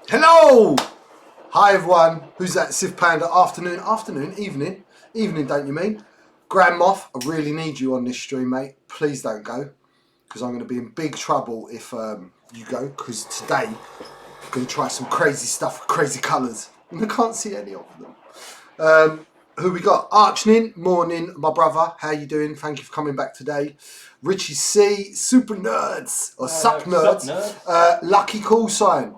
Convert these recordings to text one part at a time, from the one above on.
Hello! Hi everyone, who's that? Civ Panda, evening, don't you mean? Grand Moff, I really need you on this stream, mate. Please don't go, because I'm going to be in big trouble if you go, because today I'm going to try some crazy stuff with crazy colours, and I can't see any of them. Who we got? Archnin, morning, my brother. How you doing? Thank you for coming back today. Richie C, Super Nerds, or Sup Nerds. Lucky Call Sign.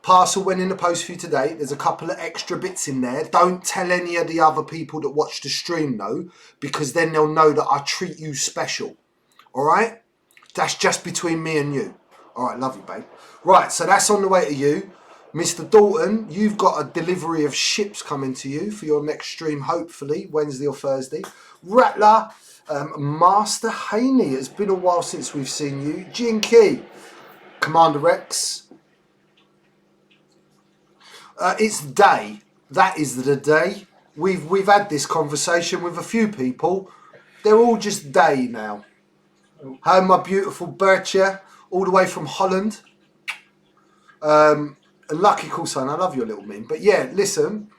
Parcel went in the post for you today. There's a couple of extra bits in there. Don't tell any of the other people that watch the stream though, because then they'll know that I treat you special. All right? That's just between me and you. All right, love you, babe. Right, so that's on the way to you. Mr. Dalton, you've got a delivery of ships coming to you for your next stream, hopefully, Wednesday or Thursday. Rattler, Master Haney, it's been a while since we've seen you. Jinky, Commander Rex. It's day. That is the day. We've had this conversation with a few people. They're all just day now. Hi, my beautiful Bertha, all the way from Holland. A lucky call sign. I love your little meme. But yeah, listen,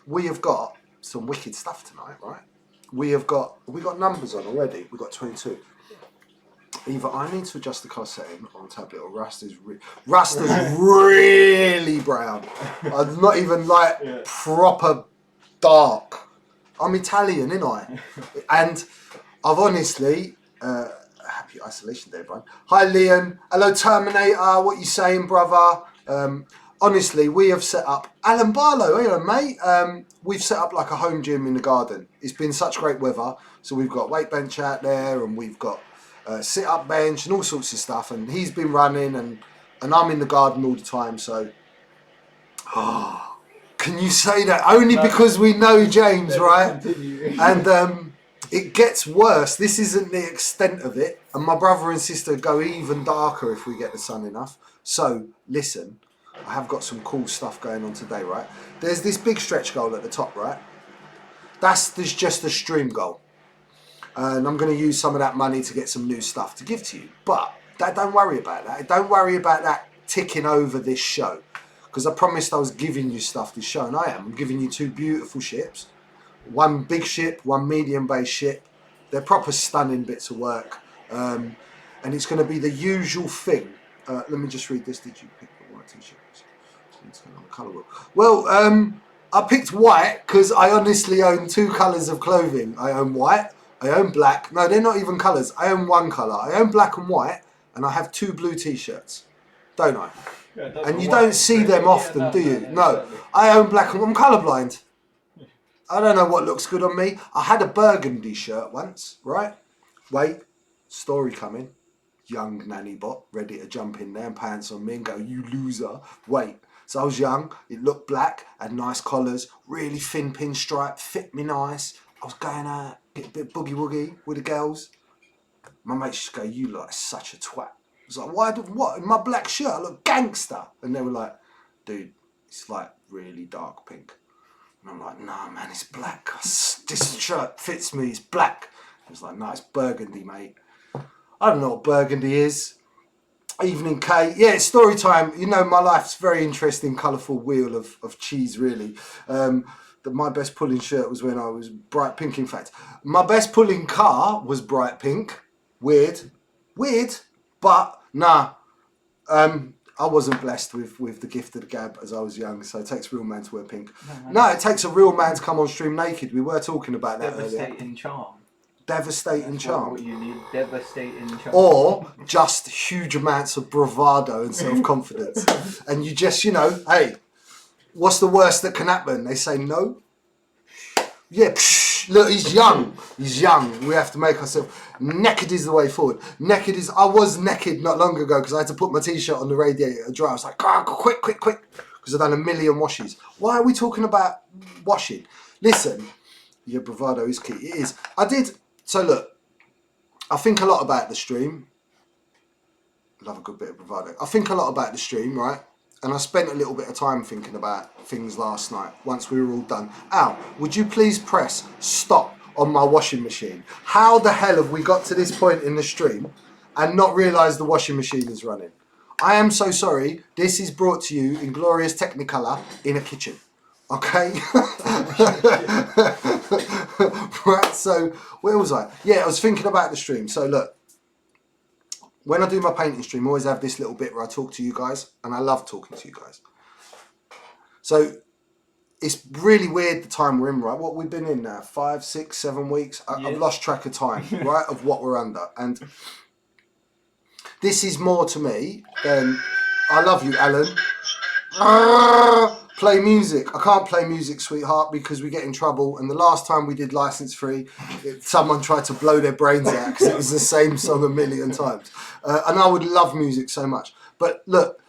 we have got some wicked stuff tonight, right? We got numbers on already. We've got 22. Either I need to adjust the color setting on tablet, or Rasta's really brown. I'm not even like proper dark. I'm Italian, ain't I? And I've honestly, happy isolation day, everyone. Hi, Leon. Hello, Terminator. What you saying, brother? Honestly, we have set up Alan Barlow. Hello, mate. We've set up like a home gym in the garden. It's been such great weather, so we've got weight bench out there, and we've got sit-up bench and all sorts of stuff, and he's been running, and I'm in the garden all the time, so can you say that? Only because we know James, right? And it gets worse. This isn't the extent of it, and my brother and sister go even darker if we get the sun enough. So listen, I have got some cool stuff going on today, right? There's this big stretch goal at the top, right? That's just a stream goal. And I'm going to use some of that money to get some new stuff to give to you. But don't worry about that. Don't worry about that ticking over this show. Because I promised I was giving you stuff this show, and I am. I'm giving you two beautiful ships. One big ship, one medium-based ship. They're proper stunning bits of work. And it's going to be the usual thing. Let me just read this. Did you pick the white t-shirt? Well, I picked white because I honestly own two colours of clothing. I own white. I own black. No, they're not even colours. I own one colour. I own black and white, and I have two blue t-shirts, don't I? Yeah, and you don't see them often, do you? No. I own black and I'm colourblind. I don't know what looks good on me. I had a burgundy shirt once, right? Wait, story coming. Young nanny bot, ready to jump in there and pants on me and go, you loser. Wait. So I was young. It looked black, had nice collars, really thin pinstripe, fit me nice. I was going out, get a bit boogie woogie with the girls. My mates just go, you look like such a twat. I was like, what? In my black shirt, I look gangster. And they were like, dude, it's like really dark pink. And I'm like, nah, man, it's black. This shirt fits me, it's black. It was like, nah, it's burgundy, mate. I don't know what burgundy is. Evening K. Yeah, it's story time. You know, my life's very interesting, colourful wheel of cheese, really. My best pulling shirt was when I was bright pink, in fact. My best pulling car was bright pink. Weird, but nah. I wasn't blessed with the gift of the gab as I was young, so it takes a real man to wear pink. No, it takes a real man to come on stream naked. We were talking about that earlier. Devastating charm. Devastating charm. What you need, devastating charm. Or just huge amounts of bravado and self-confidence. And you just, hey, what's the worst that can happen? They say no. Yeah, look, he's young. He's young. We have to make ourselves... Naked is the way forward. I was naked not long ago because I had to put my t-shirt on the radiator to dry. I was like, quick. Because I've done a million washes. Why are we talking about washing? Listen, your bravado is key. It is. So look, I think a lot about the stream. Love a good bit of bravado. I think a lot about the stream, right? And I spent a little bit of time thinking about things last night, once we were all done. Al, would you please press stop on my washing machine? How the hell have we got to this point in the stream and not realised the washing machine is running? I am so sorry. This is brought to you in glorious Technicolor in a kitchen. Okay? Right, so where was I? Yeah, I was thinking about the stream. So look, when I do my painting stream, I always have this little bit where I talk to you guys, and I love talking to you guys. So it's really weird the time we're in, right? What we've been in now, 5, 6, 7 weeks. I've lost track of time, right? Of what we're under. And this is more to me than, I love you, Alan. Play music. I can't play music, sweetheart, because we get in trouble. And the last time we did license free, someone tried to blow their brains out because it was the same song a million times. And I would love music so much. But look,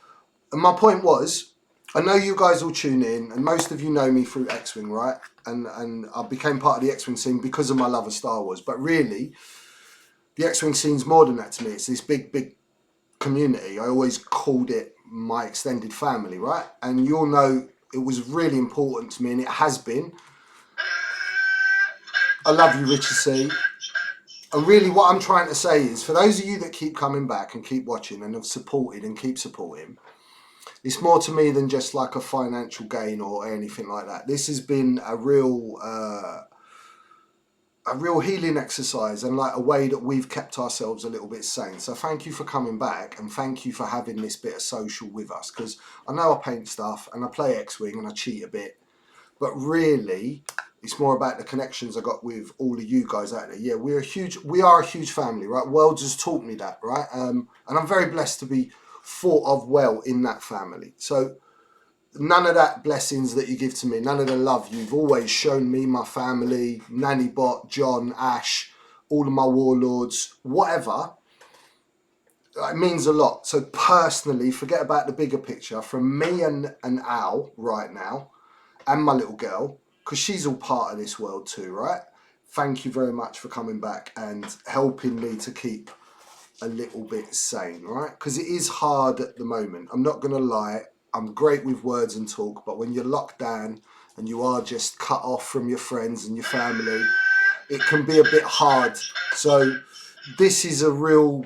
my point was, I know you guys all tune in, and most of you know me through X-Wing, right? And I became part of the X-Wing scene because of my love of Star Wars. But really, the X-Wing scene's more than that to me. It's this big, big community. I always called it my extended family, right? And you all know it was really important to me, and it has been. I love you, Richard C. And really what I'm trying to say is, for those of you that keep coming back and keep watching and have supported and keep supporting, it's more to me than just like a financial gain or anything like that. This has been a real healing exercise and like a way that we've kept ourselves a little bit sane. So thank you for coming back, and thank you for having this bit of social with us, because I know I paint stuff and I play X-Wing and I cheat a bit, but really it's more about the connections I got with all of you guys out there. Yeah, we are a huge family, right? Worlds has taught me that, right? And I'm very blessed to be thought of well in that family. So none of that blessings that you give to me, none of the love you've always shown me, my family, Nanny Bot, John, Ash, all of my warlords, whatever, it means a lot. So personally, forget about the bigger picture, from me and Al right now, and my little girl, because she's all part of this world too, right? Thank you very much for coming back and helping me to keep a little bit sane, right? Because it is hard at the moment. I'm not going to lie. I'm great with words and talk, but when you're locked down and you are just cut off from your friends and your family, it can be a bit hard. So this is a real,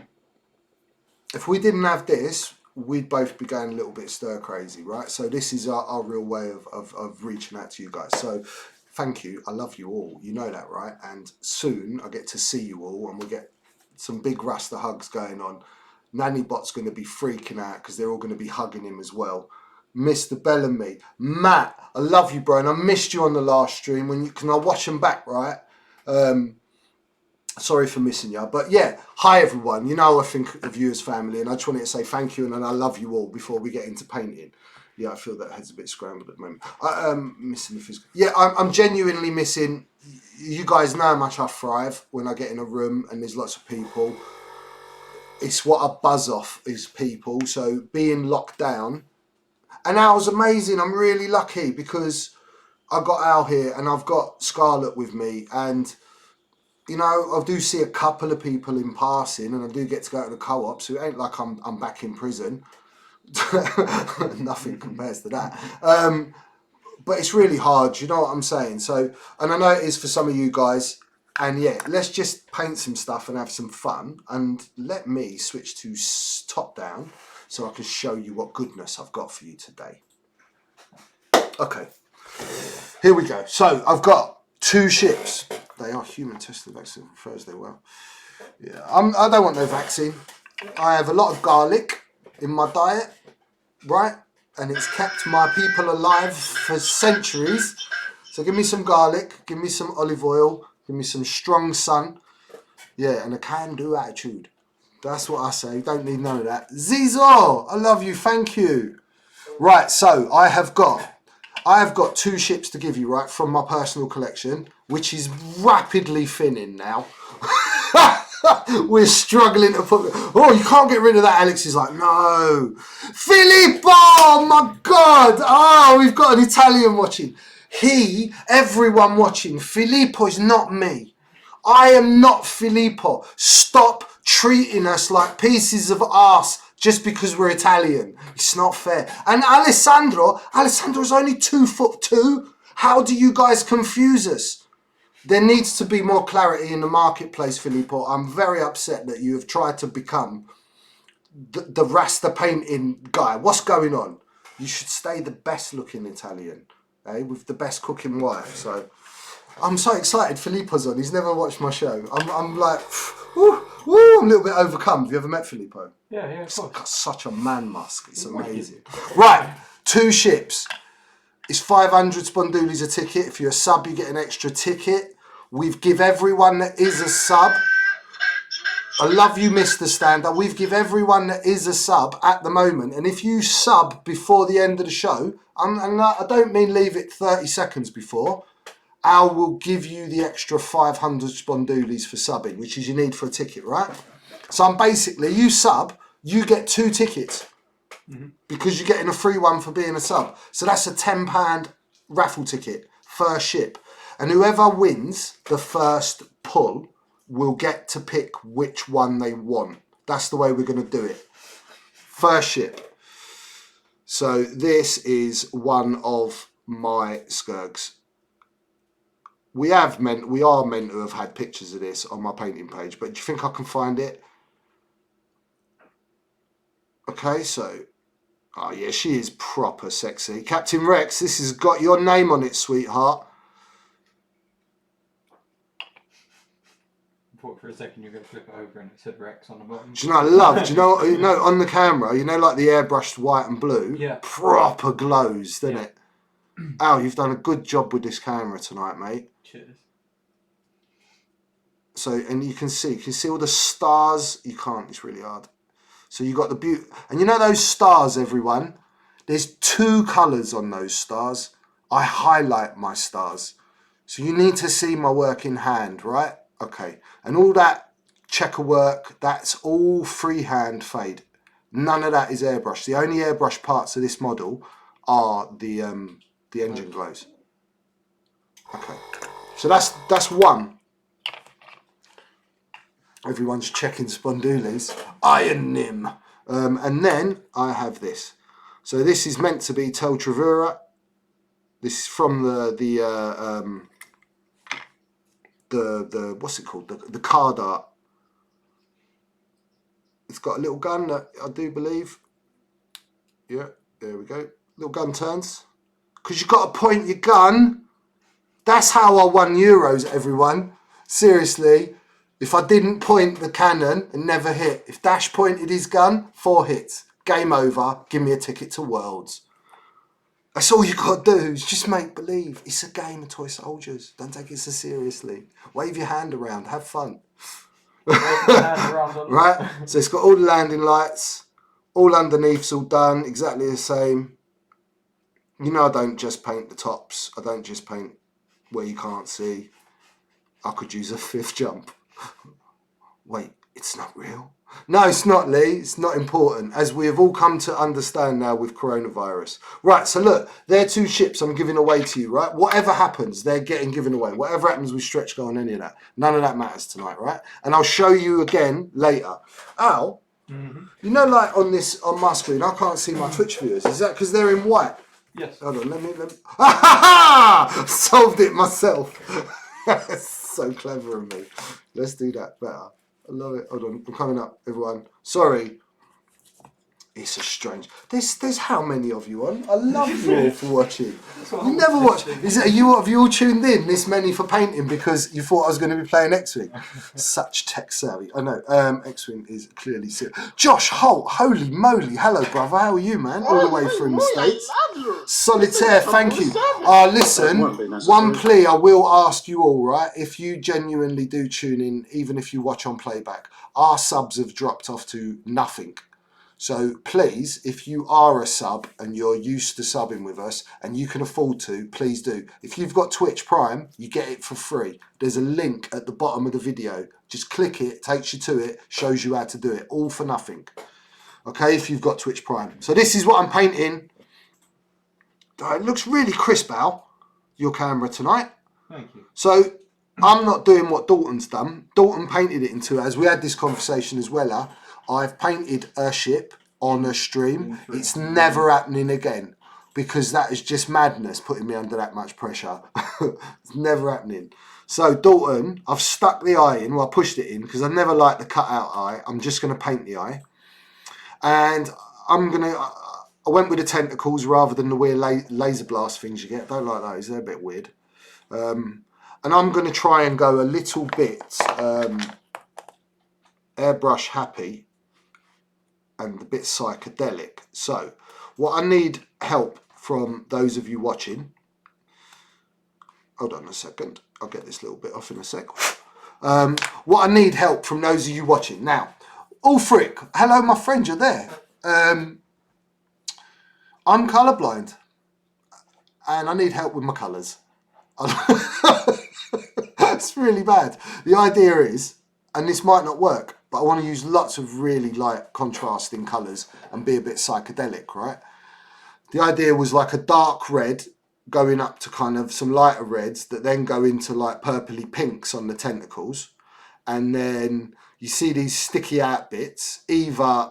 if we didn't have this, we'd both be going a little bit stir crazy, right? So this is our real way of reaching out to you guys. So thank you. I love you all. You know that, right? And soon I get to see you all, and we get some big Rasta hugs going on. Nanny Bot's going to be freaking out because they're all going to be hugging him as well. Mr. Bellamy, Matt, I love you, bro, and I missed you on the last stream. Can I watch them back, right? Sorry for missing you, but yeah, hi everyone. You know I think of you as family, and I just wanted to say thank you and I love you all before we get into painting. Yeah, I feel that head's a bit scrambled at the moment. Missing the physical. Yeah, I'm genuinely missing. You guys know how much I thrive when I get in a room and there's lots of people. It's what I buzz off is people. So being locked down, and Al's amazing. I'm really lucky because I've got Al here and I've got Scarlett with me, and you know, I do see a couple of people in passing, and I do get to go to the co-op, so it ain't like I'm back in prison. Nothing compares to that. But it's really hard, you know what I'm saying? So, and I know it is for some of you guys, and yeah, let's just paint some stuff and have some fun, and let me switch to top down so I can show you what goodness I've got for you today. Okay, here we go. So I've got 2 ships. They are human tested vaccine from Thursday. Well, yeah, I don't want no vaccine. I have a lot of garlic in my diet, right? And it's kept my people alive for centuries. So give me some garlic, give me some olive oil, give me some strong sun. Yeah, and a can-do attitude. That's what I say. Don't need none of that. Zizo, I love you. Thank you. Right, so I have got 2 ships to give you, right, from my personal collection, which is rapidly thinning now. We're struggling to put... Oh, you can't get rid of that. Alex is like, no. Filippo! Oh, my God. Oh, we've got an Italian watching. Everyone watching, Filippo is not me. I am not Filippo. Stop treating us like pieces of arse just because we're Italian. It's not fair. And Alessandro's only 2'2". How do you guys confuse us? There needs to be more clarity in the marketplace, Filippo. I'm very upset that you have tried to become the Rasta painting guy. What's going on? You should stay the best looking Italian, with the best cooking wife. So I'm so excited. Filippo's on. He's never watched my show. I'm like, woo, I'm a little bit overcome. Have you ever met Filippo? Yeah, of He's course. got such a man musk. It's amazing. Right, 2 ships. It's 500 spondoolies a ticket. If you're a sub, you get an extra ticket. We've give everyone that is a sub. I love you, Mr. Stander. We've give everyone that is a sub at the moment. And if you sub before the end of the show, and I don't mean leave it 30 seconds before, Al will give you the extra 500 spondoolies for subbing, which is you need for a ticket, right? So I'm basically, you sub, you get 2 tickets. Because you're getting a free one for being a sub. So that's a £10 raffle ticket, first ship. And whoever wins the first pull will get to pick which one they want. That's the way we're going to do it. First ship. So this is one of my Skirgs. We are meant to have had pictures of this on my painting page, but do you think I can find it? Okay, so... Oh yeah, she is proper sexy. Captain Rex, this has got your name on it, sweetheart. I thought for a second you were going to flip it over and it said Rex on the bottom. Do you know what I love? Do you know on the camera, like the airbrushed white and blue? Yeah. Proper glows, doesn't it? Al, you've done a good job with this camera tonight, mate. Cheers. So, and you can see all the stars. You can't, it's really hard. So you got the beauty, and you know those stars, everyone? There's 2 colours on those stars. I highlight my stars. So you need to see my work in hand, right? Okay. And all that checker work, that's all freehand fade. None of that is airbrush. The only airbrush parts of this model are the engine glows. Okay. So that's one. Everyone's checking spondoolies. Iron Nim. And then I have this. So this is meant to be Tel Travura. This is from the what's it called? The card art. It's got a little gun that I do believe. Yeah, there we go. Little gun turns. Because you've got to point your gun. That's how I won Euros, everyone. Seriously. If I didn't point the cannon and never hit, if Dash pointed his gun, 4 hits. Game over. Give me a ticket to Worlds. That's all you got to do is just make believe. It's a game of toy soldiers. Don't take it so seriously. Wave your hand around. Have fun. Right? So it's got all the landing lights. All underneath's all done. Exactly the same. You know I don't just paint the tops. I don't just paint where you can't see. I could use a 5th jump. Wait, it's not real? No, it's not, Lee. It's not important, as we have all come to understand now with coronavirus. Right, so look, they're 2 ships I'm giving away to you, right? Whatever happens, they're getting given away. Whatever happens with stretch goal and any of that, none of that matters tonight, right? And I'll show you again later. Al, you know, like on my screen, I can't see my Twitch viewers. Is that because they're in white? Yes. Hold on, let me. Ah, solved it myself. So clever of me. Let's do that better. I love it. Hold on, I'm coming up, everyone. Sorry. It's a strange. There's how many of you on? I love you all for watching. You never watch. Have you all tuned in this many for painting because you thought I was going to be playing X-Wing? Such tech savvy. I know. X-Wing is clearly serious. Josh Holt, holy moly. Hello, brother. How are you, man? All the way from the States. Solitaire, thank you. Listen, one plea I will ask you all, right? If you genuinely do tune in, even if you watch on playback, our subs have dropped off to nothing. So please, if you are a sub and you're used to subbing with us and you can afford to, please do. If you've got Twitch Prime, you get it for free. There's a link at the bottom of the video. Just click it, takes you to it, shows you how to do it, all for nothing. Okay, if you've got Twitch Prime. So this is what I'm painting. It looks really crisp, Al, your camera tonight. Thank you. So I'm not doing what Dalton's done. Dalton painted it into, as we had this conversation as well, I've painted a ship on a stream. It's never happening again because that is just madness putting me under that much pressure. It's never happening. So Dalton, I've stuck the eye in. Well, I pushed it in because I never like the cut out eye. I'm just going to paint the eye. And I went with the tentacles rather than the weird laser blast things you get. Don't like those, they're a bit weird. And I'm going to try and go a little bit airbrush happy and a bit psychedelic. So what I need help from those of you watching, hold on a second, I'll get this little bit off in a sec. What I need help from those of you watching now. Ulfric, hello my friend, you're there. I'm colourblind and I need help with my colours. It's really bad. The idea is, and this might not work, but I want to use lots of really light contrasting colours and be a bit psychedelic, right? The idea was like a dark red going up to kind of some lighter reds that then go into like purpley pinks on the tentacles. And then you see these sticky out bits, either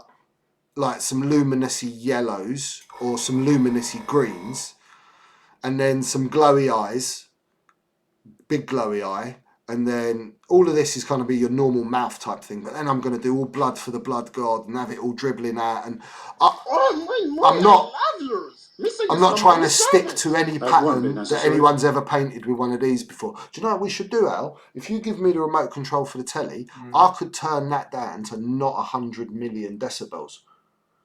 like some luminousy yellows or some luminousy greens, and then some glowy eyes, big glowy eye, and then all of this is going to be your normal mouth type thing, but then I'm going to do all blood for the blood god and have it all dribbling out, and I'm not trying to stick to any pattern that anyone's ever painted with one of these before. Do you know what we should do, Al? If you give me the remote control for the telly, I could turn that down to not 100 million decibels.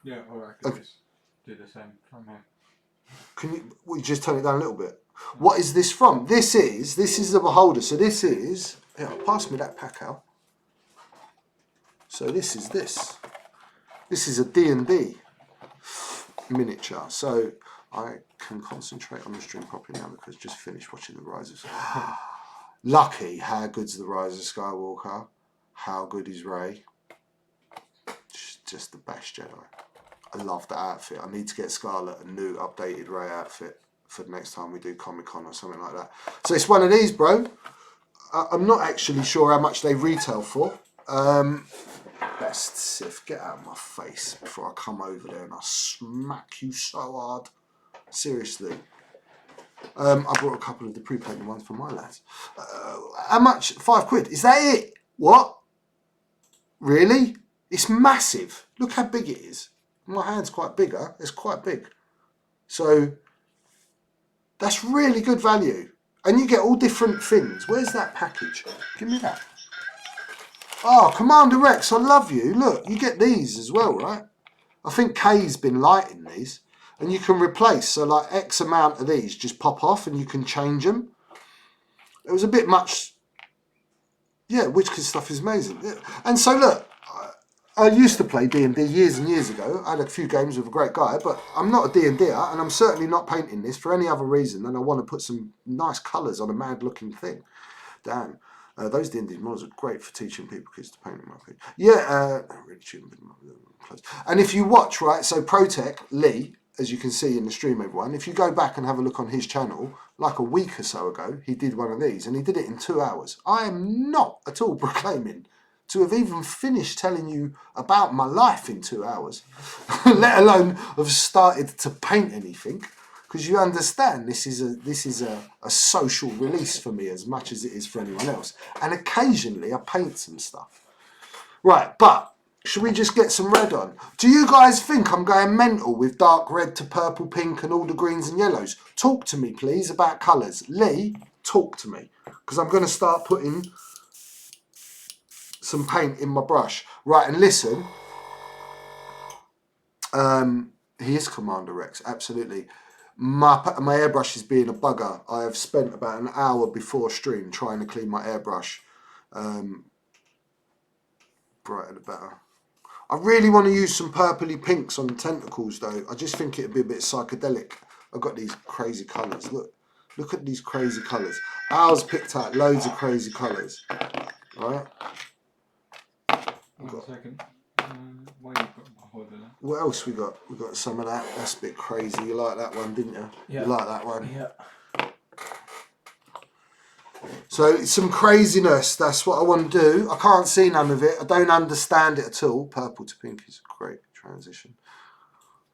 Yeah, or I could just do the same from here. Can you just turn it down a little bit? What is this from? This is the beholder. So this is, yeah, pass me that pack out. So this is this. This is a D&D miniature. So I can concentrate on the stream properly now because I just finished watching The Rise of Lucky. How good's The Rise of Skywalker? How good is Rey? Just the best Jedi. I love that outfit. I need to get Scarlett a new updated Rey outfit for the next time we do Comic-Con or something like that. So it's one of these, bro. I'm not actually sure how much they retail for. Best Sith, get out of my face before I come over there and I smack you so hard. Seriously. I brought a couple of the pre-painted ones for my lads. How much? £5. Is that it? What? Really? It's massive. Look how big it is. My hand's quite bigger. It's quite big. So that's really good value. And you get all different things. Where's that package? Give me that. Oh, Commander Rex, I love you. Look, you get these as well, right? I think Kay's been lighting these. And you can replace. So like X amount of these just pop off and you can change them. It was a bit much. Yeah, Witchkin stuff is amazing. Yeah. And so look, I used to play D&D years and years ago. I had a few games with a great guy, but I'm not a D&D'er, and I'm certainly not painting this for any other reason than I want to put some nice colours on a mad-looking thing. Damn. Those D&D models are great for teaching people kids to paint in my opinion. Yeah, really close. And if you watch, right, so Protech, Lee, as you can see in the stream, everyone, if you go back and have a look on his channel, like a week or so ago, he did one of these, and he did it in 2 hours. I am not at all proclaiming to have even finished telling you about my life in 2 hours, let alone have started to paint anything, because you understand this is a social release for me as much as it is for anyone else. And occasionally I paint some stuff. Right, but should we just get some red on? Do you guys think I'm going mental with dark red to purple, pink and all the greens and yellows? Talk to me, please, about colours. Lee, talk to me, because I'm going to start putting some paint in my brush. Right, and listen, he is Commander Rex, absolutely. My airbrush is being a bugger. I have spent about an hour before stream trying to clean my airbrush. Brighter the better. I really want to use some purpley pinks on the tentacles though. I just think it'd be a bit psychedelic. I've got these crazy colours. Look at these crazy colours. Al's picked out loads of crazy colours. Right? One second. Why you put my holder there? What else we got? We got some of that. That's a bit crazy. You like that one, didn't you? Yeah. You like that one? Yeah. So some craziness. That's what I want to do. I can't see none of it. I don't understand it at all. Purple to pink is a great transition.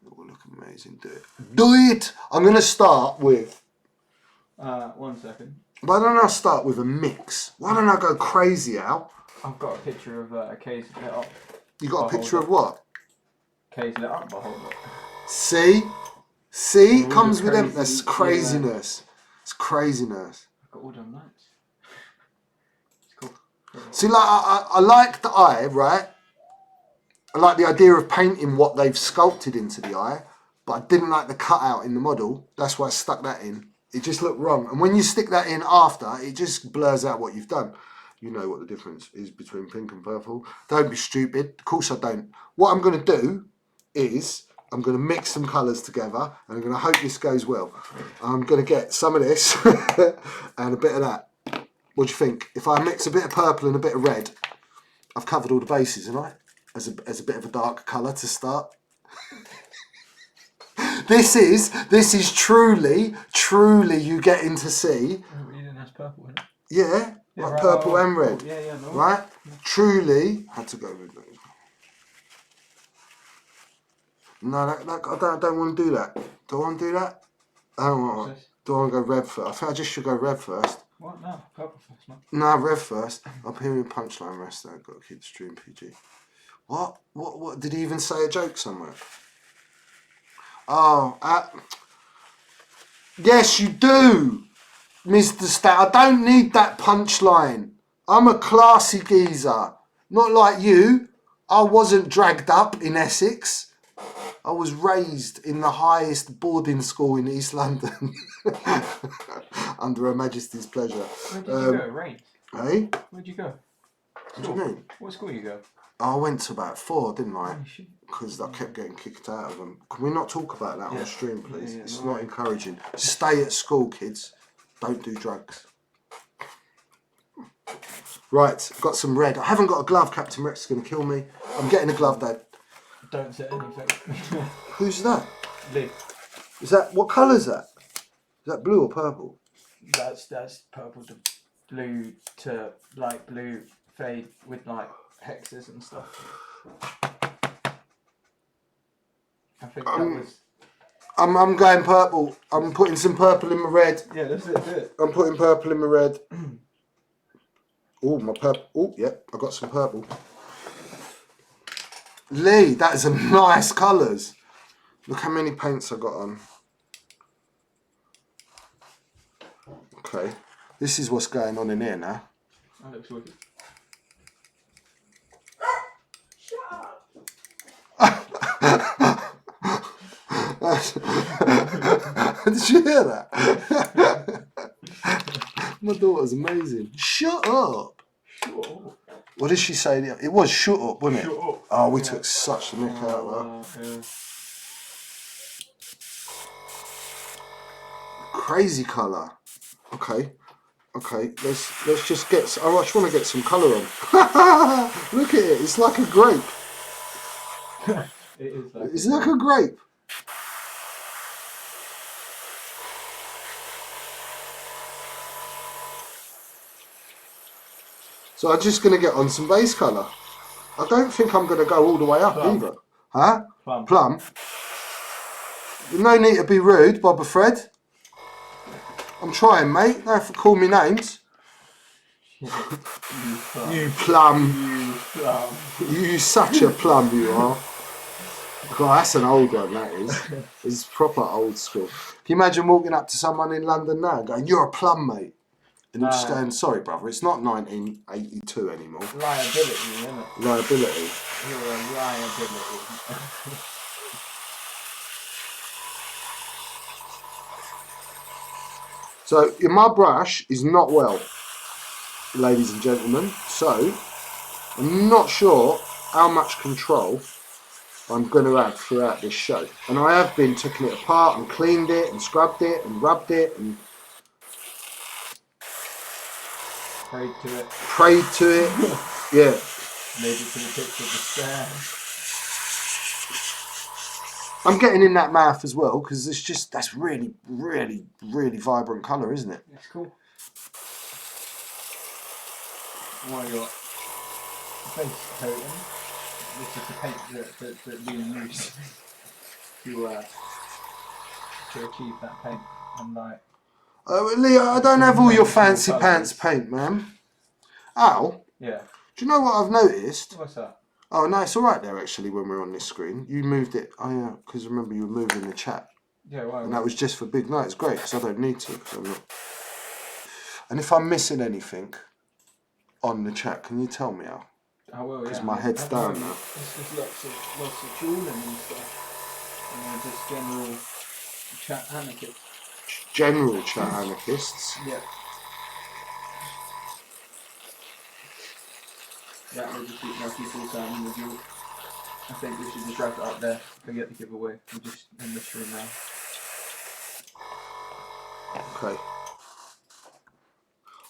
It will look amazing. Do it. Do it. I'm going to start with. 1 second. Why don't I start with a mix? Why don't I go crazy, Al? I've got a picture of Kay's You got a picture of what? K's lit up my whole lot. See? See? It comes with them. That's craziness. It's craziness. I've got all them lights. It's cool. See, like, I like the eye, right? I like the idea of painting what they've sculpted into the eye, but I didn't like the cutout in the model. That's why I stuck that in. It just looked wrong. And when you stick that in after, it just blurs out what you've done. You know what the difference is between pink and purple. Don't be stupid. Of course I don't. What I'm going to do is I'm going to mix some colours together and I'm going to hope this goes well. I'm going to get some of this and a bit of that. What do you think? If I mix a bit of purple and a bit of red, I've covered all the bases, haven't I? As a bit of a dark colour to start. This is truly you getting to see. Oh, you didn't have purple in it. Yeah, like right, purple and red. Yeah, no. Right? Truly had to go with that. No, I don't want to do that. Do I want to do that? I don't want to. Do I want to go red first? I think I just should go red first. What? No, purple first, man. No, red first. Up here with punchline rest there. I've got to keep the stream PG. What? Did he even say a joke somewhere? Oh, yes, you do, Mr. Stat. I don't need that punchline. I'm a classy geezer. Not like you. I wasn't dragged up in Essex. I was raised in the highest boarding school in East London. Under Her Majesty's pleasure. Where did you go? Rain? Eh? Where'd you go? What do you mean? What school you go? I went to about 4, didn't I? Oh, Because I kept getting kicked out of them. Can we not talk about that on the stream, please? Yeah, it's no. not encouraging. Stay at school, kids. Don't do drugs. Right, got some red. I haven't got a glove. Captain Rex is going to kill me. I'm getting a glove, Dad. Don't say anything. Who's that? Liv. Is that, what colour is that? Is that blue or purple? That's purple to blue to light blue fade with like hexes and stuff. I think that was. I'm going purple. I'm putting some purple in my red. Yeah, that's it. Do it. I'm putting purple in my red. Oh, my purple. Oh, yeah, I got some purple. Lee, that is some nice colours. Look how many paints I got on. Okay, this is what's going on in here now. That looks wicked. Did you hear that? My daughter's amazing. Shut up. Shut up. What did she say? It was shut up, wasn't it? Shut up. Oh, we took such the nick out of that. Yeah. Crazy colour. Okay. Let's just get. I just want to get some colour on. Look at it. It's like a grape. It is like. It's like a grape. So I'm just going to get on some base colour. I don't think I'm going to go all the way up either. Huh? Plum. No need to be rude, Boba Fred. I'm trying, mate. Don't have to call me names. You plum. You such a plum, you are. God, that's an old one, that is. It's proper old school. Can you imagine walking up to someone in London now and going, "You're a plum, mate"? And I'm just going, "Sorry, brother, it's not 1982 anymore." Liability, isn't it? Liability. You're a liability. So my brush is not well, ladies and gentlemen. So I'm not sure how much control I'm going to have throughout this show. And I have been taking it apart and cleaned it and scrubbed it and rubbed it and Prayed to it. prayed to it. Yeah. Made it to the pits of despair. I'm getting in that mouth as well because it's just, that's really, really, really vibrant colour, isn't it? It's cool. What you got? Face coating. This is the paint that we use to achieve that paint. And like. Leo, I don't have all your fancy pants paint, man. Al, Yeah. do you know what I've noticed? What's that? Oh no, it's all right there actually. When we're on this screen, you moved it. Oh yeah, because remember you were moving the chat, Yeah, well, and that was just for big. No, it's great because I don't need to. 'Cause I'm not. And if I'm missing anything on the chat, can you tell me, Al? I will. Because Yeah, my head's at the down moment, now. It's just lots of dueling and stuff, and just general chat anarchists. General chat anarchists. Yeah. That will just keep lucky full time in the duel. I think we should just wrap it up there. Forget the giveaway. We'll just end the stream now. Okay.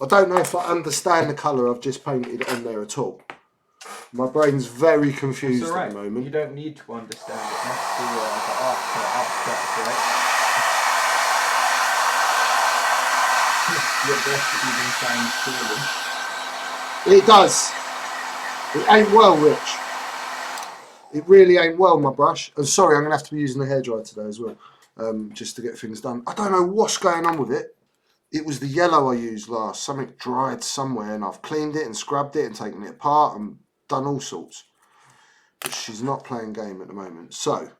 I don't know if I understand the colour I've just painted on there at all. My brain's very confused It's all right. at the moment. You don't need to understand it. That's the art for abstract, right? Your best even sounds cooler. It does. It ain't well, Rich. It really ain't well, my brush. And sorry, I'm going to have to be using the hairdryer today as well, just to get things done. I don't know what's going on with it. It was the yellow I used last. Something dried somewhere, and I've cleaned it and scrubbed it and taken it apart and done all sorts. But she's not playing game at the moment. So,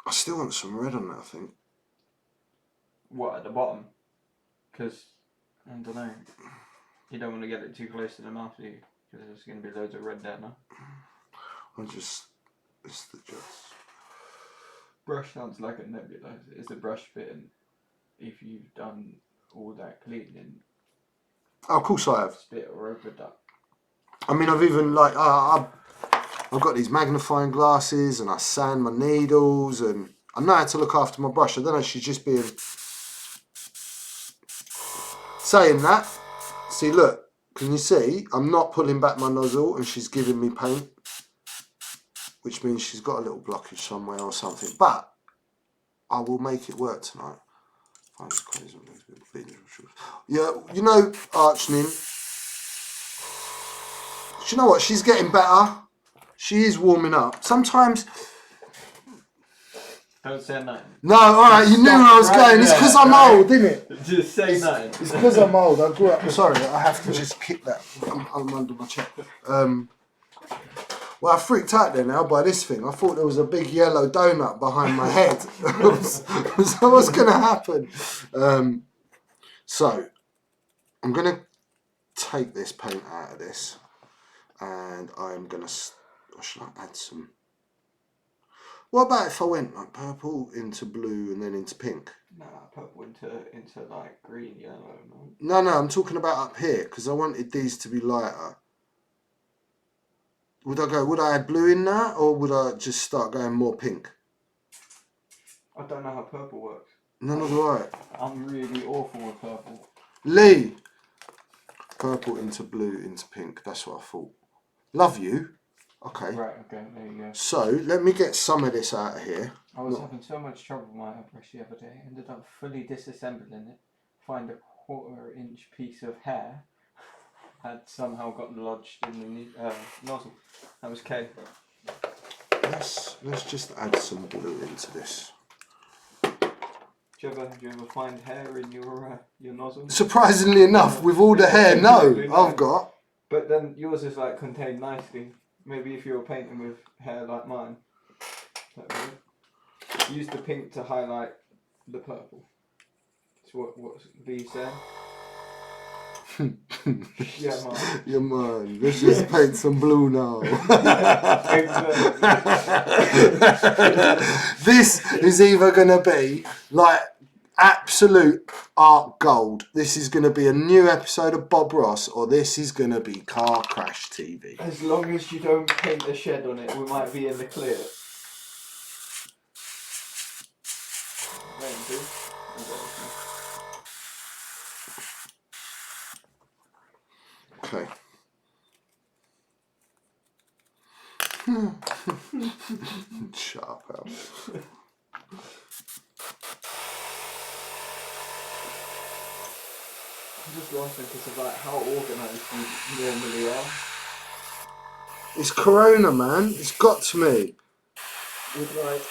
I still want some red on that, I think. What, at the bottom? Because, I don't know. You don't want to get it too close to the mouth, do you? Because there's going to be loads of red there now. It's the just. Brush sounds like a nebulizer. Is the brush fitting if you've done all that cleaning? Oh, of course I have. Spit or overduct? I mean, I've even, like, I've got these magnifying glasses and I sand my needles and I know how to look after my brush. I don't know, she's just being... Saying that, see, look, can you see? I'm not pulling back my nozzle and she's giving me paint, which means she's got a little blockage somewhere or something. But I will make it work tonight. Yeah, you know, Archnin, do you know what? She's getting better. She is warming up. Sometimes... Don't say nothing. No, alright, you knew where I was going. It's because I'm old, isn't it? Just say nothing. It's because I'm old. I grew up... Sorry, I have to just kick that. I'm under my chair. Well, I freaked out there now by this thing. I thought there was a big yellow donut behind my head. So what's going to happen? So, I'm going to take this paint out of this. And I'm going to... Or should I add some... What about if I went like purple into blue and then into pink? No, purple into like green, yellow. No, I'm talking about up here because I wanted these to be lighter. Would I add blue in that or would I just start going more pink? I don't know how purple works. None of the right. I'm really awful with purple. Lee! Purple into blue into pink. That's what I thought. Love you. Okay. Right, okay, there you go. So, let me get some of this out of here. I was having so much trouble with my airbrush the other day. Ended up fully disassembling it. Find a 1/4 inch piece of hair had somehow gotten lodged in the nozzle. That was K. Let's just add some blue into this. Do you ever find hair in your nozzle? Surprisingly enough, with all the hair, no, I've got. But then yours is like contained nicely. Maybe if you were painting with hair like mine. Use the pink to highlight the purple. So what's V saying? Yeah, man. Yeah, man. Let's just paint some blue now. This is either going to be like absolute art gold. This is going to be a new episode of Bob Ross, or this is going to be Car Crash TV. As long as you don't paint a shed on it, we might be in the clear. Okay. Shut up, Al. I'm just laughing because of like how organised you normally are. It's Corona, man. It's got to me. With like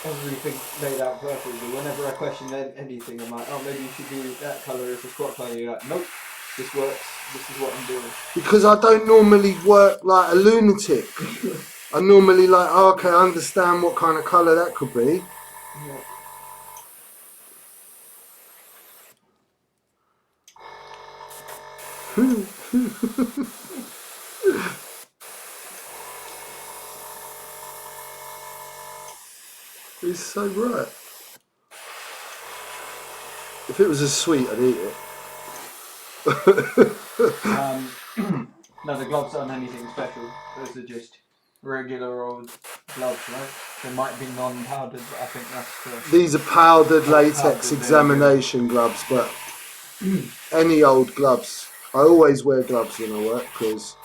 everything laid out perfectly. Whenever I question anything, I'm like, oh, maybe you should do that colour as a squat colour. You're like, nope. This works. This is what I'm doing. Because I don't normally work like a lunatic. I normally like, oh, okay, I understand what kind of colour that could be. Yeah. It's so bright. If it was a sweet, I'd eat it. No, the gloves aren't anything special. Those are just regular old gloves, right? They might be non-powdered, but I think that's the... These are powdered latex powdered, examination gloves, but any old gloves. I always wear gloves when I work because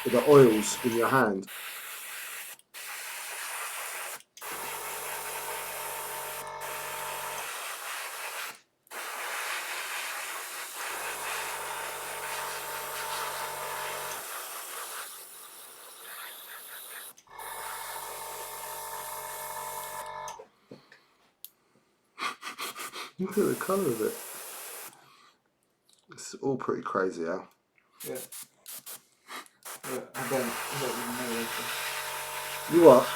of the oils in your hand. Look at the colour of it. It's all pretty crazy, Al. Yeah. I don't even know where it's going. You what?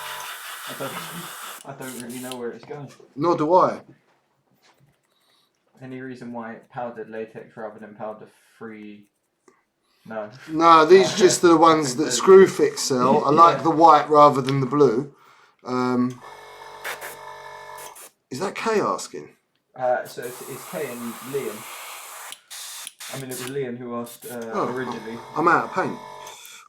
I don't really know where it's going. Nor do I. Any reason why powdered latex rather than powder free? No. No, these just are the ones that Screwfix sell. I like the white rather than the blue. Is that Kay asking? So it's Kay and Liam. I mean, it was Liam who asked originally. I'm out of paint.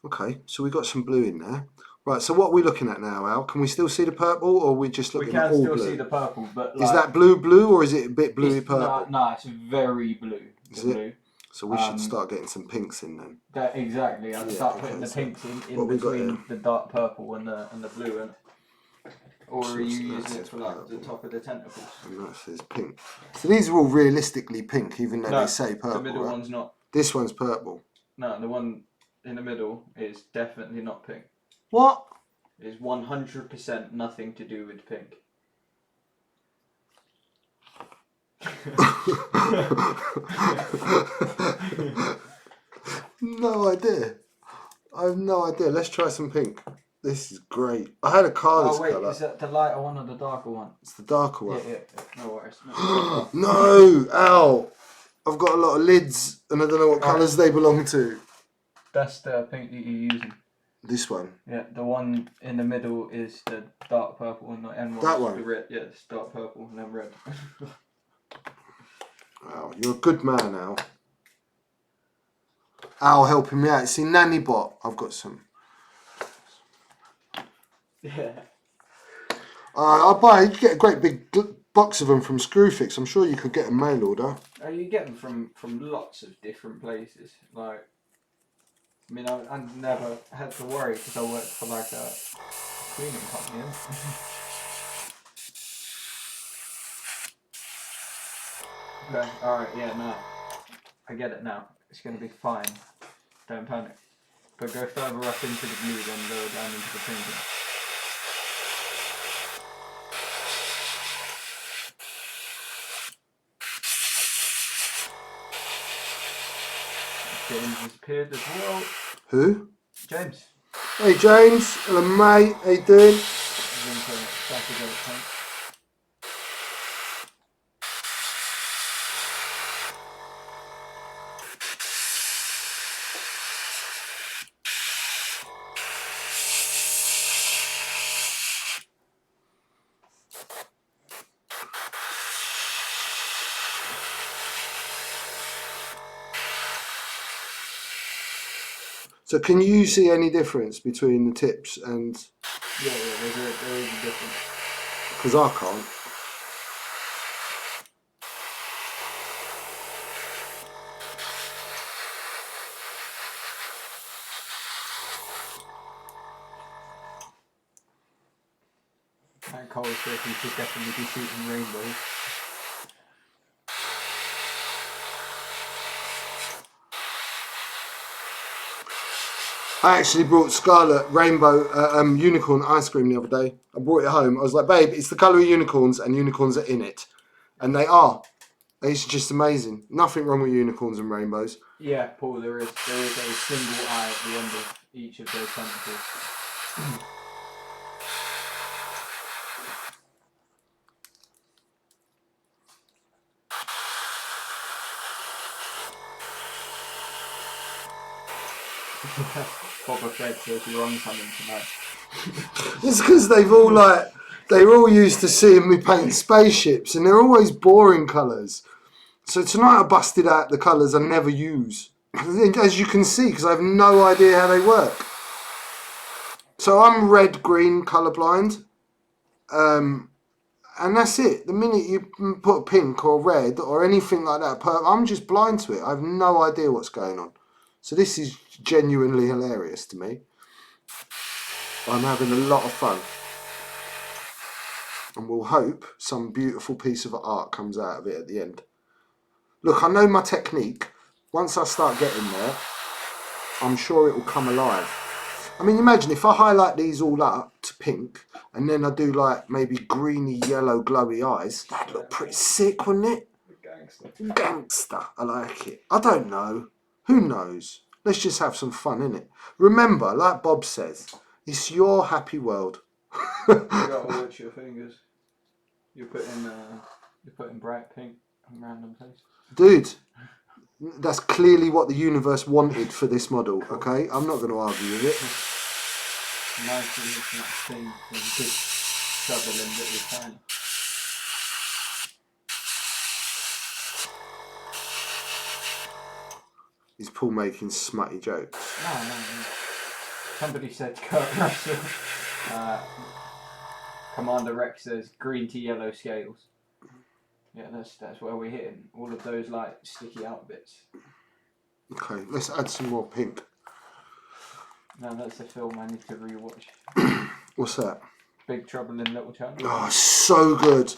Okay, so we got some blue in there. Right, so what are we looking at now, Al? Can we still see the purple, or are we just looking at all blue? We can still see the purple, but like, is that blue, or is it a bit bluey purple? No, it's very blue. Is it? Blue. So we should start getting some pinks in then. Exactly. I'll start putting the pinks in between the dark purple and the blue. Or are you using it for like the top of the tentacles? And that says pink. So these are all realistically pink, even though they say purple. The middle one's not. This one's purple. No, the one in the middle is definitely not pink. What? It's 100% nothing to do with pink. No idea. I have no idea. Let's try some pink. This is great. I had a car this colour. Oh wait, is that the lighter one or the darker one? It's the darker one. Yeah. No worries. No, Al. I've got a lot of lids and I don't know what colours they belong to. That's the pink that you're using. This one? Yeah, the one in the middle is the dark purple and the end one that is one? the red. Yeah, it's dark purple and then red. Wow, you're a good man, Al. Al helping me out. See, Nanny Bot. I've got some. Yeah. You could get a great big box of them from Screwfix. I'm sure you could get a mail order. Oh, you get them from lots of different places. Like, I mean, I never had to worry because I worked for like a cleaning company. Okay, alright, yeah, no. I get it now. It's going to be fine. Don't panic. But go further up into the blue then lower down into the pink. James has appeared as well. Who? James. Hey James, hello mate, how you doing? So can you see any difference between the tips and... Yeah, there is a difference. Because I can't. That Cole says he should definitely be shooting rainbows. I actually brought Scarlet Rainbow Unicorn ice cream the other day. I brought it home. I was like, babe, it's the colour of unicorns and unicorns are in it. And they are. It's just amazing. Nothing wrong with unicorns and rainbows. Yeah, Paul, there is a single eye at the end of each of those tentacles. Boba Fett says you're on something tonight. It's because they're all used to seeing me paint spaceships, and they're always boring colours. So tonight I busted out the colours I never use, as you can see, because I have no idea how they work. So I'm red-green colourblind, and that's it. The minute you put pink or red or anything like that, I'm just blind to it. I have no idea what's going on. So this is genuinely hilarious to me. I'm having a lot of fun. And we'll hope some beautiful piece of art comes out of it at the end. Look, I know my technique. Once I start getting there, I'm sure it will come alive. I mean, imagine if I highlight these all up to pink, and then I do like maybe greeny, yellow, glowy eyes. That'd look pretty sick, wouldn't it? Gangster. I like it. I don't know. Who knows? Let's just have some fun, innit? Remember, like Bob says, it's your happy world. You gotta watch your fingers. You're putting bright pink in random places. Dude, that's clearly what the universe wanted for this model, okay? I'm not going to argue with it. Nice that thing with a good shovel in little time. Is Paul making smutty jokes? No. Somebody said Kurt Russell. Commander Rex says green to yellow scales. Yeah, that's where we're hitting all of those like sticky out bits. Okay, let's add some more pink. No, that's a film I need to rewatch. What's that? Big Trouble in Little China. Oh, so good.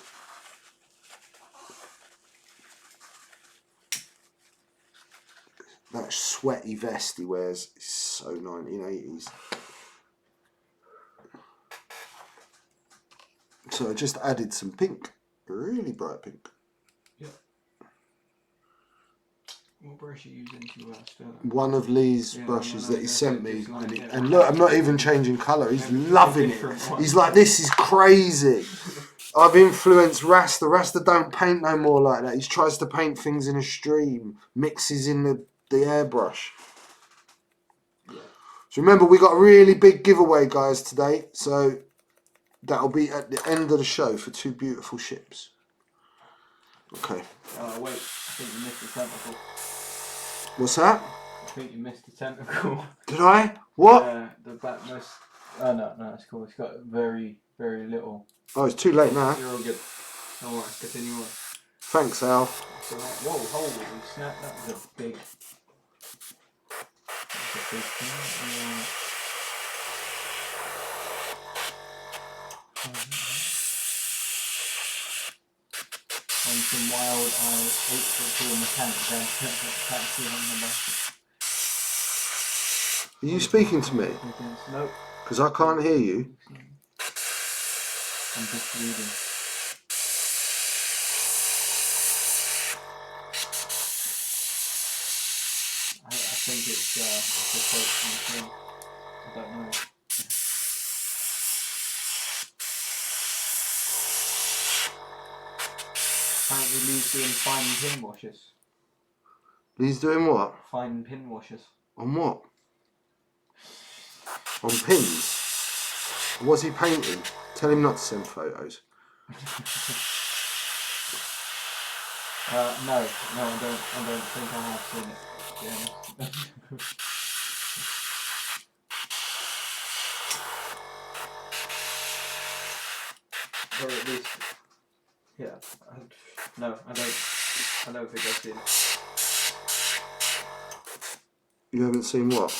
That sweaty vest he wears is so 1980s. So I just added some pink. Really bright pink. Yeah. What brush are you using to still? One of Lee's brushes that he sent me. And look, I'm not even changing colour. He's loving it. He's like, this is crazy. I've influenced Rasta. Rasta don't paint no more like that. He tries to paint things in a stream. Mixes in the airbrush. Yeah. So remember, we got a really big giveaway, guys, today. So that'll be at the end of the show for 2 beautiful ships. Okay. Oh, wait. I think you missed the tentacle. What's that? I think you missed the tentacle. Did I? What? The backmost. Oh, no, it's cool. It's got very, very little. Oh, it's too late now. You're all good. Alright, continue on. Thanks, Al. Whoa, holy snap. That was a big... thing. On some wild eye 8-foot-tall mechanic down taxi on the left. Are you speaking to me? Nope. Because I can't hear you. I'm just reading. I think it's a quote from the film. I don't know. Apparently Lee's doing fine pin washes. He's doing what? Fine pin washes. On what? On pins? What's he painting? Tell him not to send photos. No, I don't think I have seen it, to be honest. Or at least, yeah. No, I don't think I've seen it. You haven't seen what?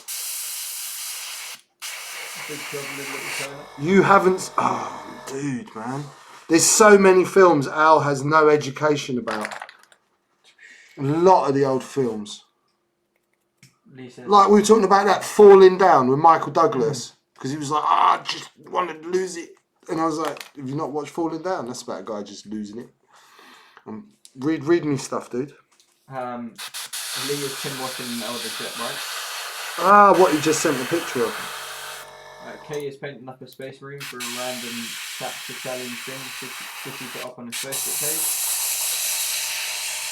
Big Trouble in Little China. You haven't... Oh, dude, man. There's so many films Al has no education about. A lot of the old films. Like we were talking about that Falling Down with Michael Douglas. Because he was like, I just wanted to lose it. And I was like, have you not watched Falling Down? That's about a guy just losing it. Read me stuff, dude. Lee is Tim watching an elder jet, right? Ah, what you just sent the picture of. Kay is painting up a space marine for a random chapter challenge thing. Should he put up on his Facebook page?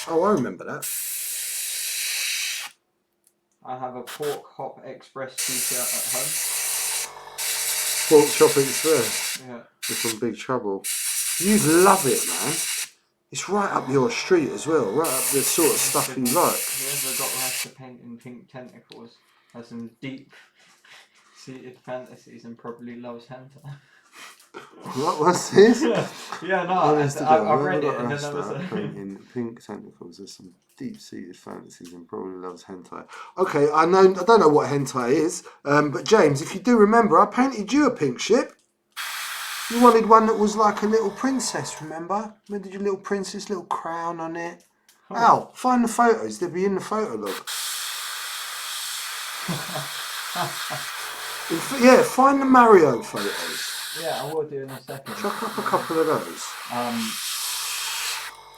Oh, I remember that. I have a Pork Hop Express t-shirt at home. Pork Chop Express. Yeah. With some big trouble. You'd love it, man. It's right up your street as well. Right up the sort of stuff you like. Whoever got Rasta paint in pink tentacles has some deep-seated fantasies and probably loves hentai. What's this? Yeah, no, I read it and then I was in pink tentacles. There's some deep-seated fantasies and probably loves hentai. Okay, I don't know what hentai is, but James, if you do remember, I painted you a pink ship. You wanted one that was like a little princess, remember? When did your little princess, little crown on it? Oh. Al, find the photos. They'll be in the photo log. Yeah, find the Mario photos. Yeah, I will do in a second. Chuck up a couple of those.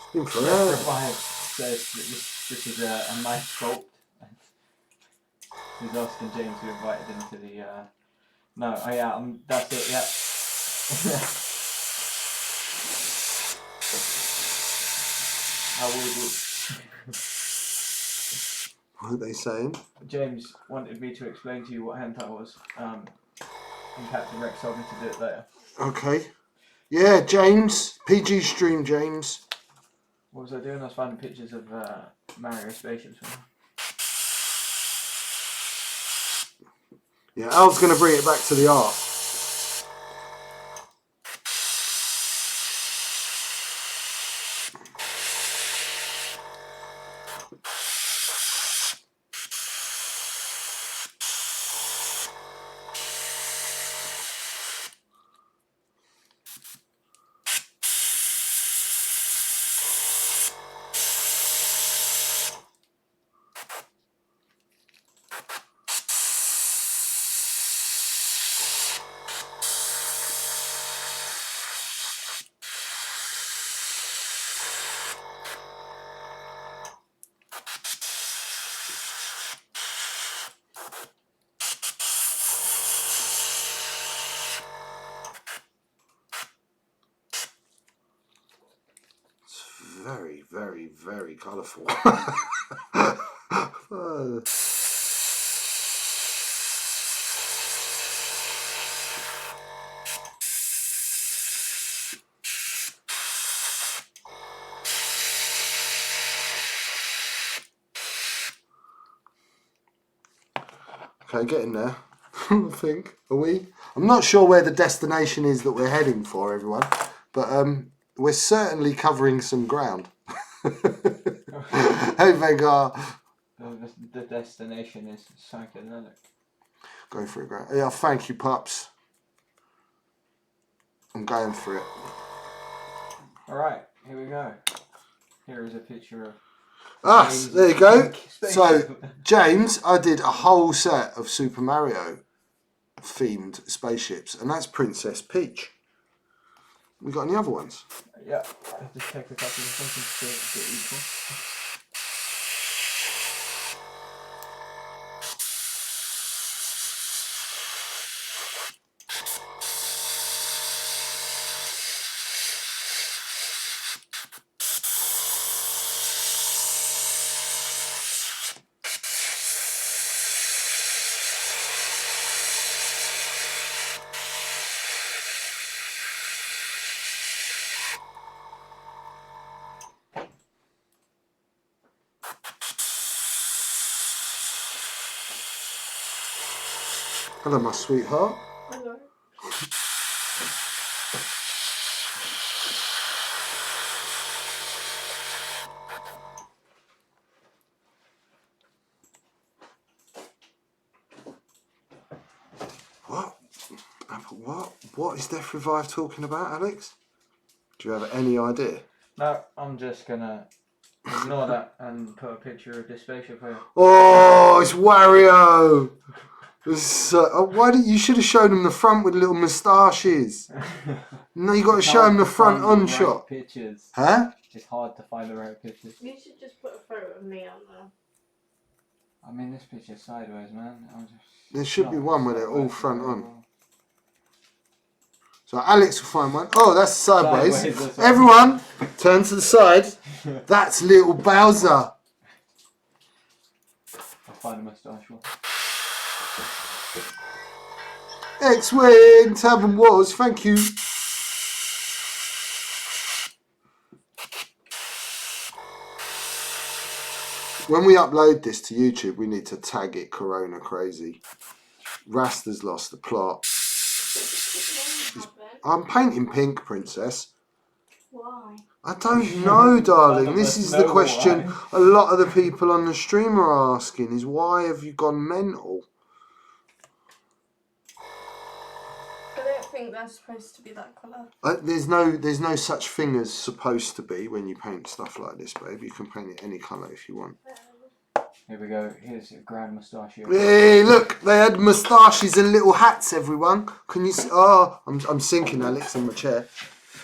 It's been forever. Says that this is a nice sculpt. He's asking James who invited him to the. No, oh yeah, that's it. Yeah. How weird. What are they saying? James wanted me to explain to you what hentai was. And Captain Rex told me to do it later. Okay. Yeah, James. PG stream, James. What was I doing? I was finding pictures of Mario spaceships. Yeah, Al's going to bring it back to the art. Very, very, very colourful. Okay, getting there. I think. Are we? I'm not sure where the destination is that we're heading for, everyone. But we're certainly covering some ground. Hey, Vega. The destination is psychedelic. Go for it, Grant. Yeah, thank you, pups. I'm going for it. Alright, here we go. Here is a picture of... James, there you go. So, James, I did a whole set of Super Mario themed spaceships, and that's Princess Peach. We got any other ones? Yeah, I'll just take a couple of seconds to get equal. Hello, my sweetheart. Hello. What is Death Revive talking about, Alex? Do you have any idea? No, I'm just gonna ignore that and put a picture of this spaceship here. Oh, it's Wario! Why didn't you should have shown him the front with little moustaches? No, you got to show him the front on shot. Pictures. Huh? It's hard to find the right pictures. You should just put a photo of me on there. I mean, this picture's sideways, man. There should be one where they're all front on. So Alex will find one. Oh, that's sideways. That's Everyone, turn to the side. That's little Bowser. I'll find a moustache one. X-Wing, Tavern Wars, thank you. When we upload this to YouTube, we need to tag it Corona Crazy. Rasta's lost the plot. I'm painting pink, Princess. Why? I don't know, darling. This is the question a lot of the people on the stream are asking, is why have you gone mental? I don't think they're supposed to be that colour. There's no such thing as supposed to be when you paint stuff like this, babe. You can paint it any colour if you want. Here we go. Here's a grand mustachio. Hey, look, they had moustaches and little hats, everyone. Can you see? Oh, I'm sinking, Alex, in my chair.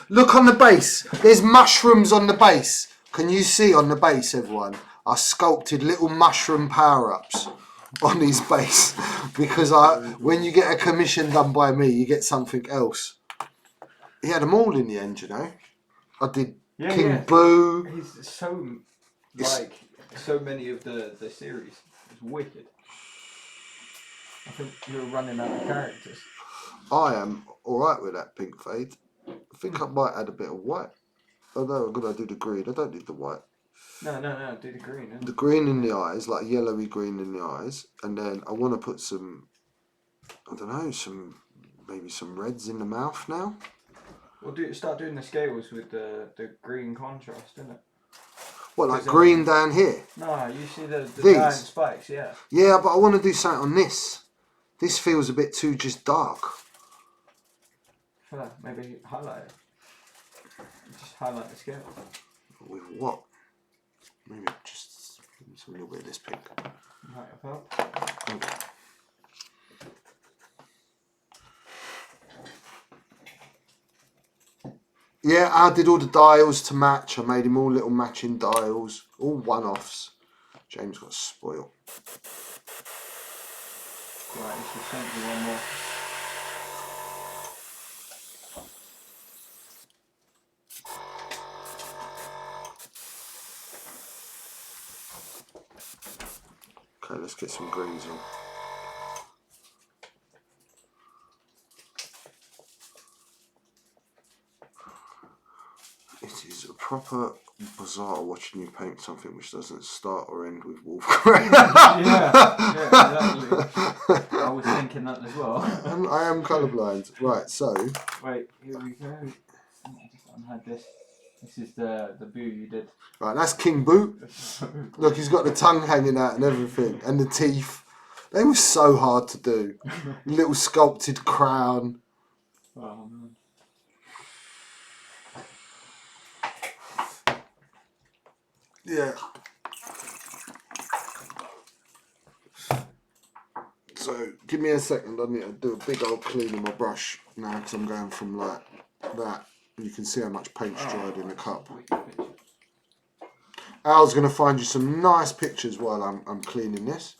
Look on the base. There's mushrooms on the base. Can you see on the base, everyone? I sculpted little mushroom power-ups on his base. Because when you get a commission done by me, you get something else. He had them all in the end, you know. I did King Boo. He's so, so many of the series. It's wicked. I think you're running out of characters. I am alright with that pink fade. I think I might add a bit of white. Oh no, I'm going to do the green. I don't need the white. No, do the green. The green in the eyes, like yellowy green in the eyes. And then I want to put some, I don't know, maybe some reds in the mouth now. We'll start doing the scales with the green contrast, isn't it? What, like green down here? No, you see the These? giant spikes, yeah. Yeah, but I want to do something on this. This feels a bit too just dark. Maybe highlight it. Just highlight the scale. With what? Maybe just a little bit of this pink. Might have helped. Okay. Yeah, I did all the dials to match. I made him all little matching dials, all one-offs. James got spoiled. Right, you should send me one more. Okay, let's get some greens on. It is a proper bizarre watching you paint something which doesn't start or end with Warcry. yeah, exactly. I was thinking that as well. I am colourblind. Right, so. Wait, here we go. I just unhad this. This is the boo you did. Right, that's King Boo. Look, he's got the tongue hanging out and everything, and the teeth. They were so hard to do. Little sculpted crown. Oh man. Yeah. So, give me a second. I need to do a big old clean of my brush now because I'm going from like that. You can see how much paint's dried in the cup. Al's going to find you some nice pictures while I'm cleaning this.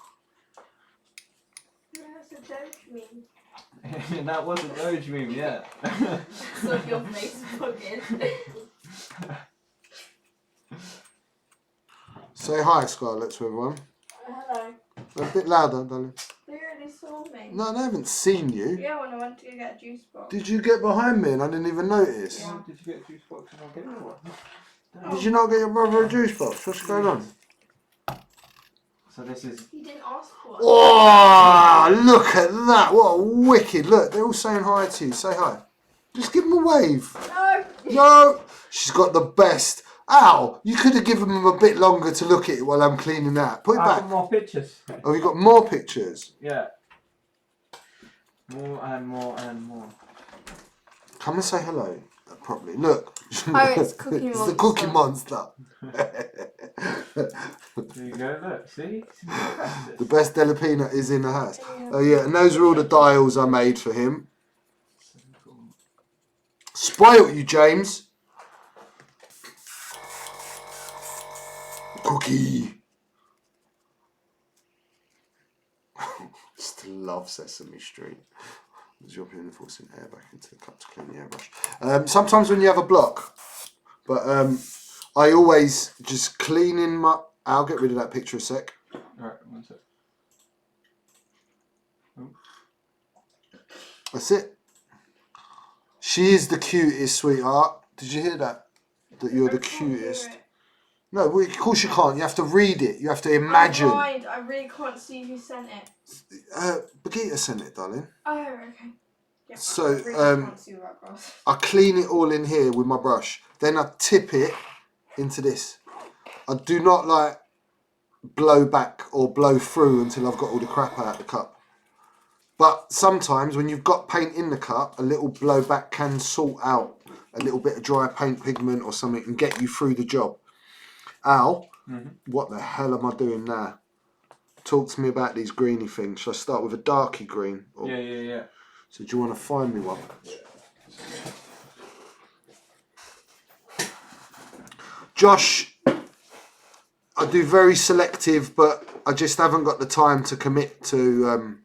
That's a Doge meme. That wasn't Doge meme yet. It's on your Facebook. Say hi, Scarlett, to everyone. Hello. A bit louder, darling. They already saw me. No, they haven't seen you. Yeah, when I went to go get a juice box. Did you get behind me and I didn't even notice? Yeah. Did you get a juice box and I'll get it one? Did you not get your brother a juice box? What's going on? So this is... You didn't ask for it. Oh, look at that. What a wicked. Look, they're all saying hi to you. Say hi. Just give them a wave. No. No. She's got the best. Ow, you could have given them a bit longer to look at it while I'm cleaning that. Put it I've back. got more pictures. Oh, you got more pictures? Yeah. More and more and more. Come and say hello properly. Look. Oh, it's Cookie It's Monster. the Cookie Monster. There you go, look, see? The best Delapina is in the house. Oh yeah, and those are all the dials I made for him. Spoiled you, James. Cookie. love Sesame Street. Drop in the forcing air back into the cup to clean the airbrush. Sometimes when you have a block, but I always just clean in my... I'll get rid of that picture a sec. Alright, 1 sec. Oh. That's it. She is the cutest, sweetheart. Did you hear that? That you're the cutest. No, well, of course you can't. You have to read it. You have to imagine. I really can't see who sent it. Birgitta sent it, darling. Oh, okay. Yeah, So, I really can't see that grass. I clean it all in here with my brush. Then I tip it into this. I do not like blow back or blow through until I've got all the crap out of the cup. But sometimes when you've got paint in the cup, a little blow back can sort out a little bit of dry paint pigment or something and get you through the job. Al, what the hell am I doing now? Talk to me about these greeny things. Should I start with a darky green? Or... Yeah. So do you want to find me one? Josh, I do very selective, but I just haven't got the time to commit to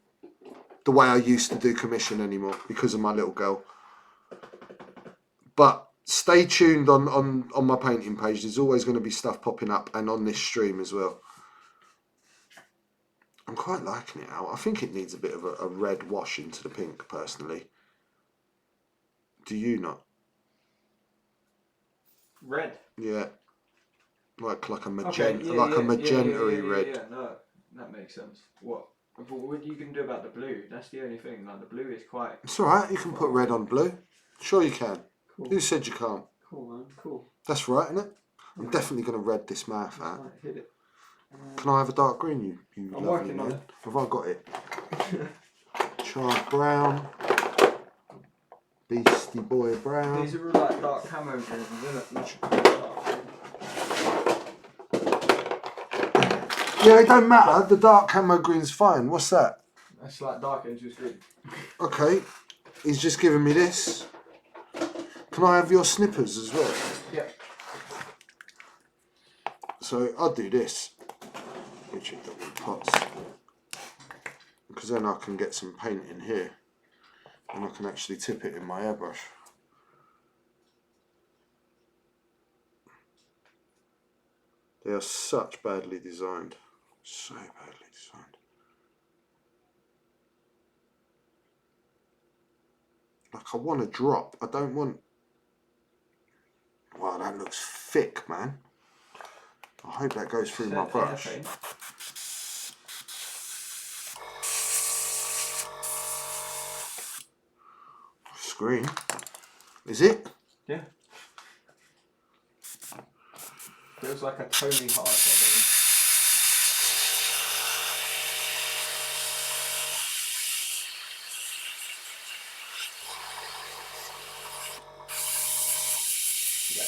the way I used to do commission anymore because of my little girl. But stay tuned on my painting page. There's always going to be stuff popping up and on this stream as well. I'm quite liking it out. I think it needs a bit of a red wash into the pink, personally. Do you not? Red? Yeah. Like a magenta, a magenta-y red. Yeah, no, that makes sense. What are you going to do about the blue? That's the only thing. Like, the blue is quite... It's alright, you can put red on blue. Sure you can. Cool. Who said you can't? Cool, man, cool. That's right, isn't it? I'm definitely going to red this mouth out. Right, hit it. Can I have a dark green, you I'm lovely working on man? it. Have I got it? Charred brown. Beastie boy brown. These are all like dark camo greens, isn't it? Yeah, it don't matter. The dark camo green's fine. What's that? That's like dark angels green. Okay. He's just given me this. Can I have your snippers as well? Yeah. So I'll do this. Which is double pots. Because then I can get some paint in here. And I can actually tip it in my airbrush. They are such badly designed. So badly designed. Like I want a drop. I don't want... Wow, that looks thick, man. I hope that goes through my brush. Screen. Is it? Yeah. Feels like a Tony Hart something. Yeah.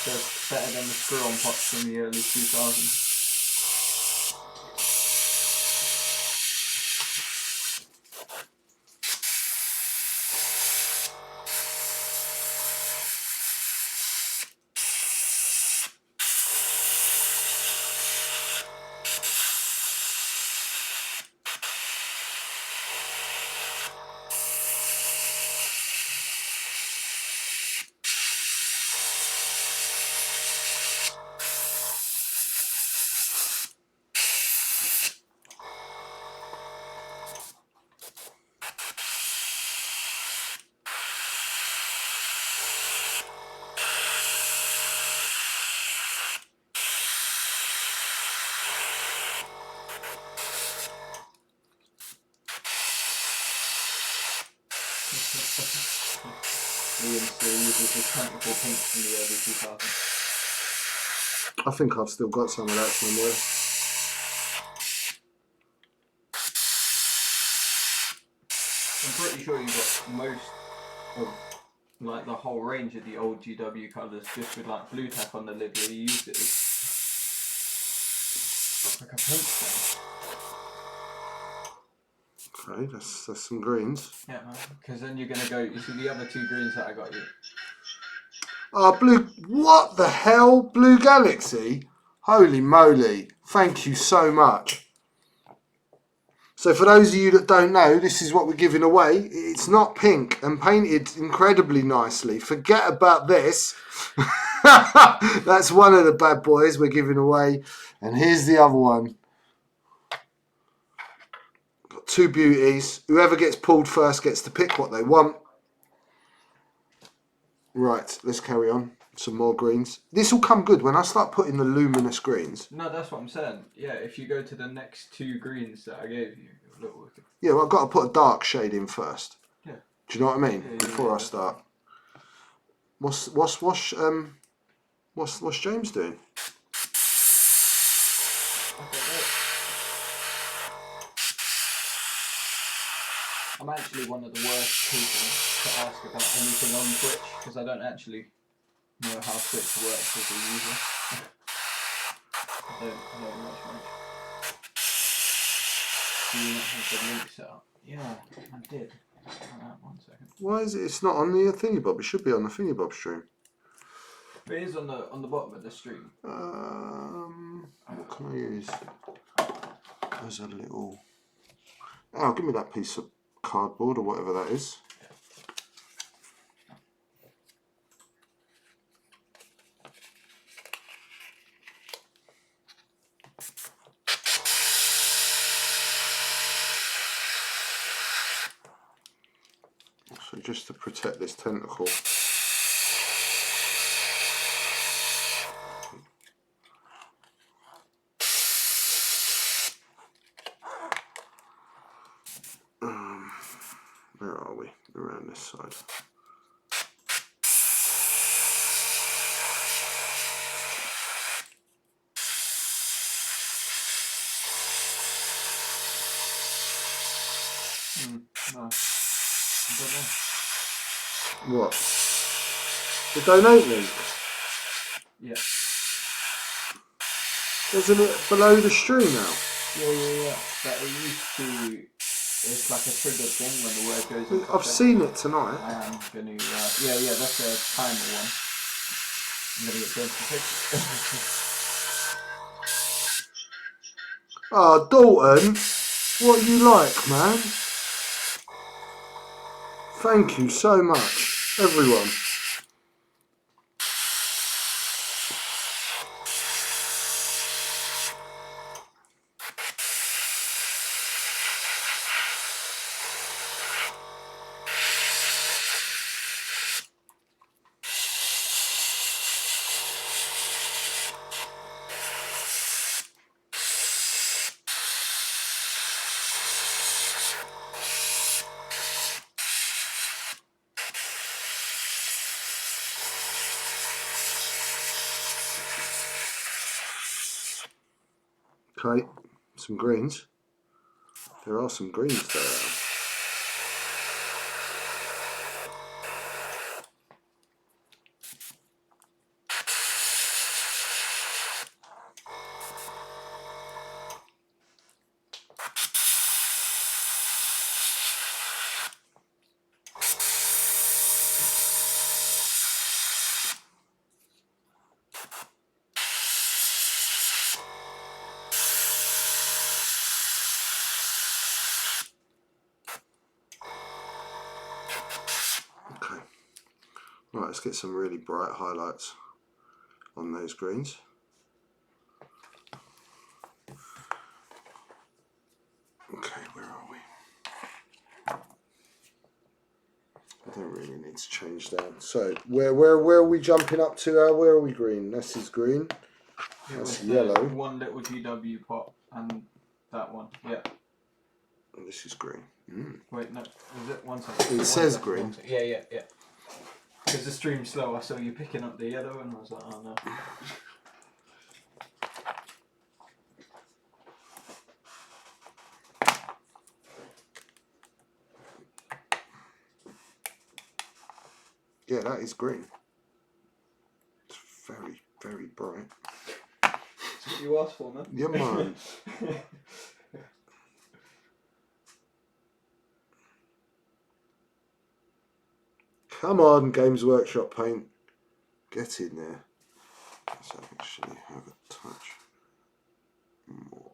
Just better than the screw-on pots from the early 2000s. Liam still uses his technical paints from the early 2000s. I think I've still got some of that somewhere. I'm pretty sure you got most of like the whole range of the old GW colours just with like blue tack on the lid where you used it as like a paint stain. Okay, that's some greens. Yeah, man. Because then you're gonna go. You see the other two greens that I got you. Ah, blue. What the hell? Blue Galaxy? Holy moly. Thank you so much. So for those of you that don't know, this is what we're giving away. It's not pink and painted incredibly nicely. Forget about this. That's one of the bad boys we're giving away. And here's the other one. Got two beauties. Whoever gets pulled first gets to pick what they want. Right, let's carry on. Some more greens. This will come good when I start putting the luminous greens. No, that's what I'm saying. Yeah, if you go to the next two greens that I gave you, it'll look wicked. Yeah, well, I've got to put a dark shade in first. Yeah. Do you know what I mean? Yeah, Before I start. What's James doing? I'm actually one of the worst people to ask about anything on Twitch because I don't actually know how Twitch works as a user. I don't watch much. Do you not have the link set up? Yeah, I did. 1 second. Why is it? It's not on the thingy bob. It should be on the thingy bob stream. But it is on the bottom of the stream. What can I use? There's a little. Oh, give me that piece of cardboard or whatever that is. So just to protect this tentacle. Where are we? Around this side. No. I don't know. What? The donate link? Yeah. Isn't it below the stream now? Yeah. But it used to. It's like a triggered thing when the word goes into I've seen it tonight. I am going to. Yeah, that's a timer one. I'm going to get James to pick. Oh, Dalton, what you like, man? Thank you so much, everyone. Okay, some greens. There are some greens there. Okay, right, let's get some really bright highlights on those greens. Okay, where are we? I don't really need to change that. So where are we jumping up to? Where are we green? This is green. That's yellow. One little GW pot and that one. Yeah. And this is green. Wait, no. Was it 1 second? It says green. Yeah. Because the stream's slow, I saw you picking up the yellow and I was like, oh no. Yeah, that is green. It's very, very bright. That's what you asked for, man. Yeah, man. Come on, Games Workshop paint. Get in there. Let's actually have a touch more.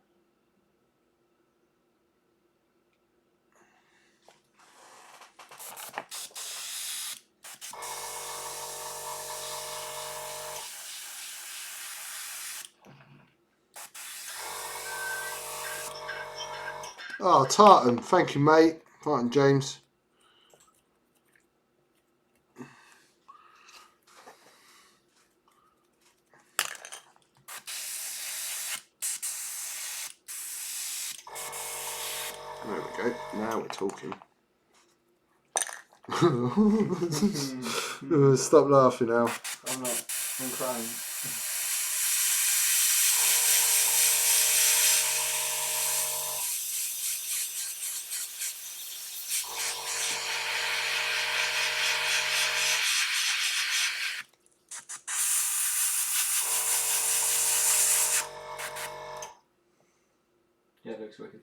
Oh, Tartan, thank you, mate. Tartan James. There we go. Now we're talking. Stop laughing now. I'm not. I'm crying. Yeah, it looks wicked.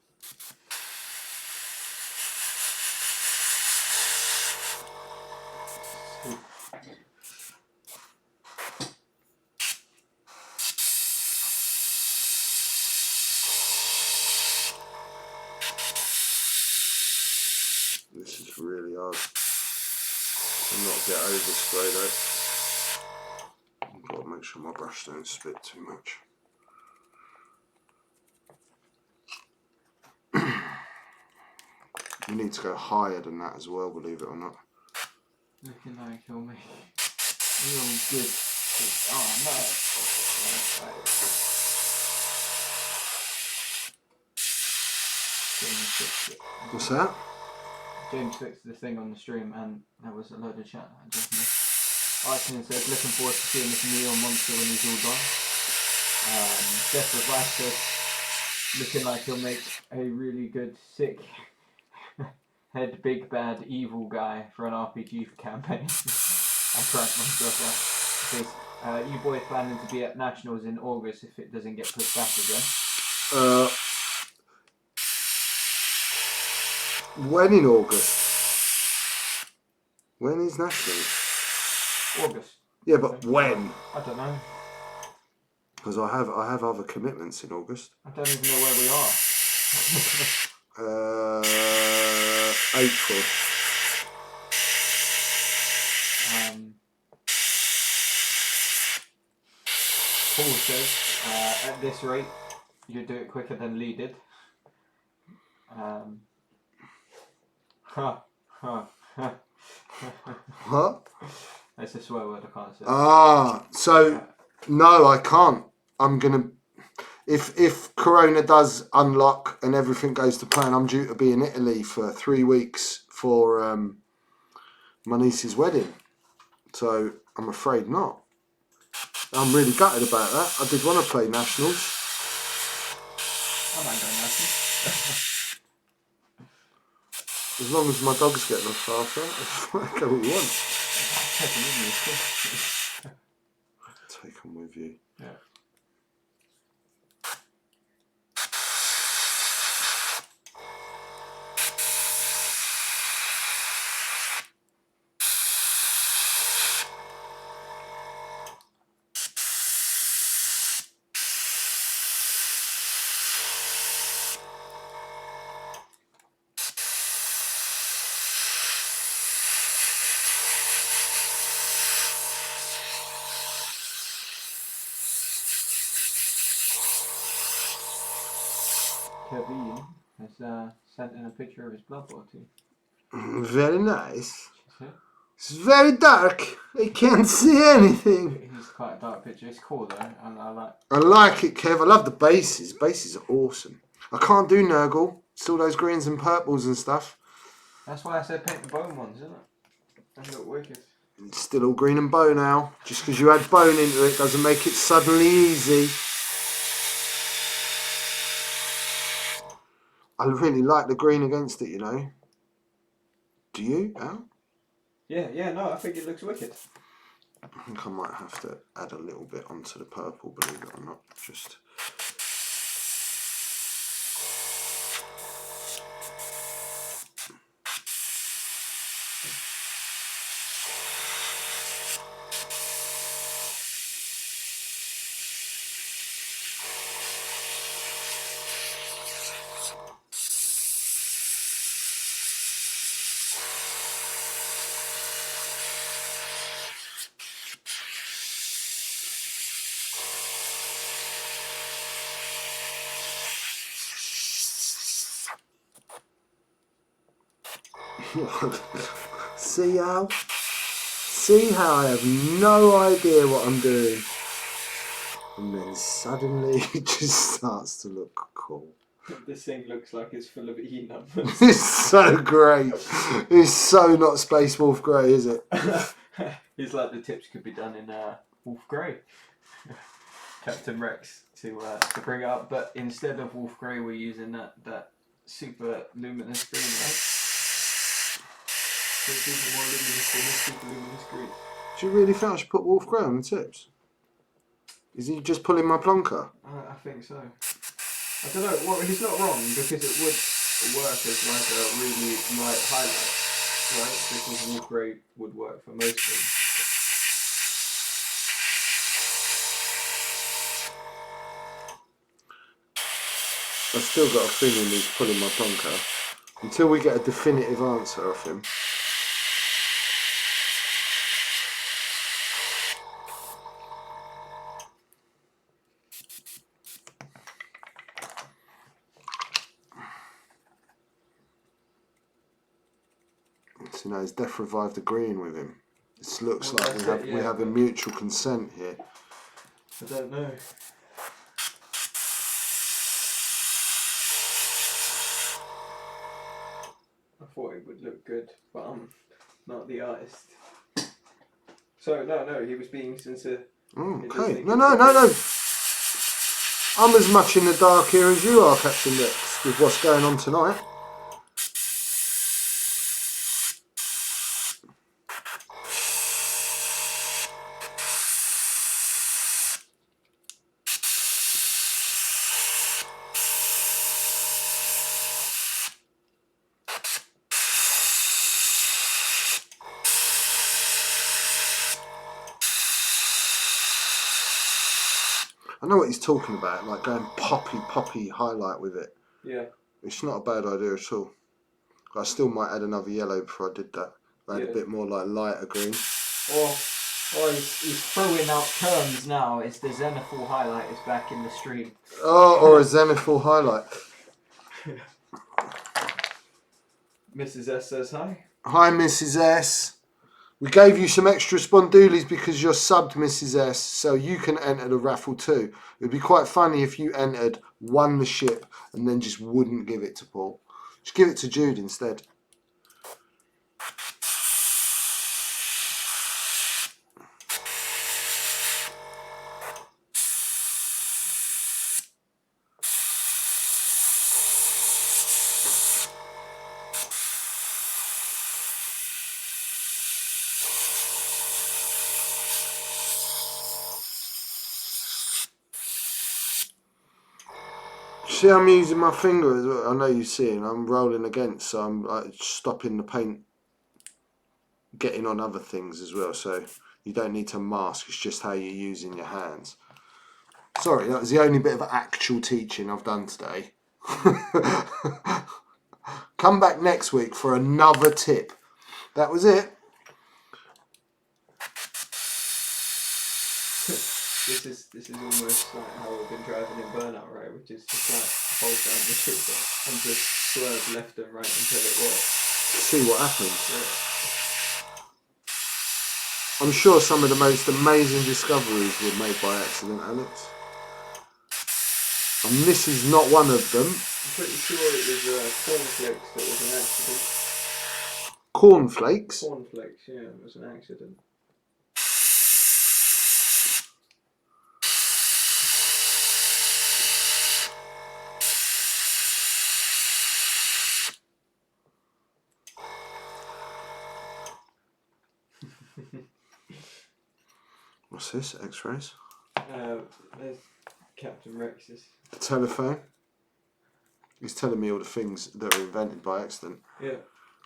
This is really hard. I'm not get overspray though. I've got to make sure my brush don't spit too much. You need to go higher than that as well, believe it or not. Looking like he'll make real good. Oh no! James fixed it. What's that? James fixed the thing on the stream, and there was a load of chat I just missed. Archie says, looking forward to seeing this neon monster when he's all done. Jeff Revice says, looking like he'll make a really good, sick head big bad evil guy for an RPG campaign. I cracked myself up. Says, you boys planning to be at Nationals in August if it doesn't get pushed back again? When in August? When is Nationals? August. Yeah, but when? I don't know. Because I have other commitments in August. I don't even know where we are. April. Paul says, at this rate, you do it quicker than Lee did. What? That's a swear word I can't say. So no, I can't. I'm gonna. If Corona does unlock and everything goes to plan, I'm due to be in Italy for 3 weeks for my niece's wedding. So I'm afraid not. I'm really gutted about that. I did want to play Nationals. I might go Nationals. As long as my dogs get looked after, I go what you want. Take them with you. Yeah. Kevin has sent in a picture of his blood bottle. Very nice. It's very dark. I can't see anything. It's quite a dark picture. It's cool though, and I like it, Kev. I love the bases. Bases are awesome. I can't do Nurgle. It's all those greens and purples and stuff. That's why I said paint the bone ones, isn't it? They look wicked. It's still all green and bow now. Just because you add bone into it doesn't make it suddenly easy. I really like the green against it, you know. Do you, Al? Yeah, no, I think it looks wicked. I think I might have to add a little bit onto the purple, believe it or not. Just... See how? See how I have no idea what I'm doing. And then suddenly it just starts to look cool. This thing looks like it's full of E numbers. It's so great. It's so not Space Wolf Grey, is it? It's like the tips could be done in Wolf Grey. Captain Rex to bring it up, but instead of Wolf Grey, we're using that super luminous green, right? So it's even more luminous than this super luminous green. Do you really think I should put Wolf Grey on the tips? Is he just pulling my plonker? I think so. I don't know. Well, he's not wrong because it would work as like a really light highlight, right? Because Wolf Grey would work for most things. I've still got a feeling he's pulling my plonker. Until we get a definitive answer off him. So now he's death revived the green with him. This looks like we have a mutual consent here. I don't know. I thought it would look good, but I'm not the artist. So no, he was being sincere. Okay. No. I'm as much in the dark here as you are, Captain Rex, with what's going on tonight. I know what he's talking about, like going poppy highlight with it. Yeah. It's not a bad idea at all. I still might add another yellow before I did that. I had a bit more like lighter green. Or he's throwing out terms now. It's the Zenithal highlight is back in the stream. Oh, or a Zenithal highlight. Mrs. S says hi. Hi, Mrs. S. We gave you some extra spondoolies because you're subbed, Mrs. S, so you can enter the raffle too. It would be quite funny if you entered, won the ship, and then just wouldn't give it to Paul. Just give it to Jude instead. See, I'm using my finger as well. I know you see, and I'm rolling against, so I'm like stopping the paint getting on other things as well. So you don't need to mask, it's just how you're using your hands. Sorry, that was the only bit of actual teaching I've done today. Come back next week for another tip. That was it. This is almost like how we've been driving in Burnout, right? Which is just like hold down the trigger and just swerve left and right until it works. See what happens. Yeah. I'm sure some of the most amazing discoveries were made by accident, Alex. And this is not one of them. I'm pretty sure it was cornflakes that was an accident. Cornflakes? Cornflakes, yeah, it was an accident. What's this? X-rays? There's Captain Rex's. The telephone. He's telling me all the things that are invented by accident. Yeah.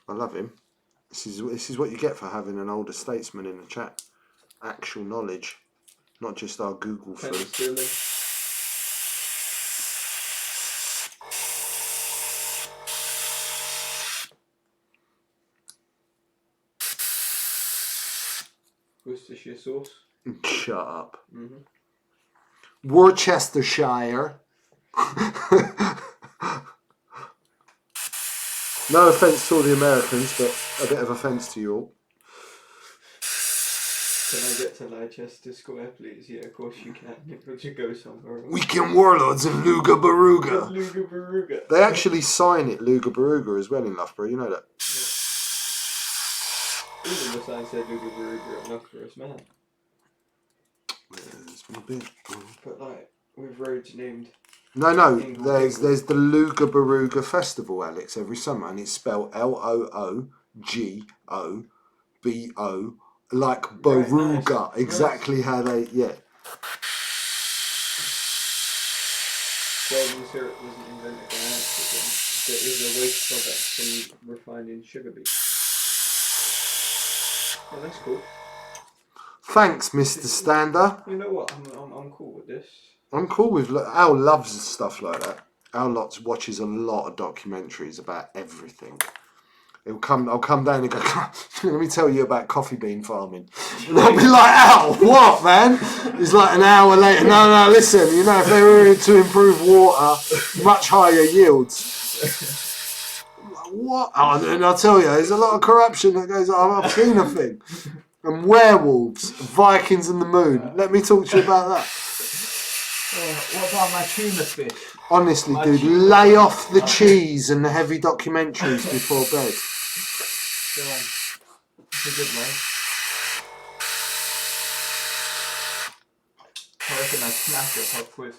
I love him. This is what you get for having an older statesman in the chat. Actual knowledge, not just our Google through. Penicillin. Worcestershire sauce. Shut up. Mm-hmm. Worcestershire. No offence to all the Americans, but a bit of offence to you all. Can I get to Leicester Square, please? Yeah, of course you can. Would you go somewhere else? Weekend Warlords in Luga Baruga. Luga Baruga. They actually sign it Luga Baruga as well in Loughborough, you know that? Even the sign said Luga Baruga at Loughborough's man. There's my bit. But like, with roads named... No, there's the Luga Baruga Festival, Alex, every summer, and it's spelled Loogobo, like Baruga, Right, nice. exactly how they, yeah. Golden syrup wasn't invented by accident. There is a waste product from refining sugar beets. Oh, that's cool. Thanks, Mr. Stander. You know what? I'm cool with this. I'm cool with Al loves stuff like that. Al watches a lot of documentaries about everything. I'll come down and go, let me tell you about coffee bean farming. And I'll be like, Al, what, man? It's like an hour later. No, listen, you know, if they were to improve water, much higher yields. I'm like, what? Oh, and I'll tell you, there's a lot of corruption that goes on. I've seen a thing. And werewolves, Vikings and the moon. Let me talk to you about that. What about my tuna fish? Honestly, dude, lay off the cheese and the heavy documentaries before bed. Go on. It's a good one. I reckon I'd smash a pub quiz.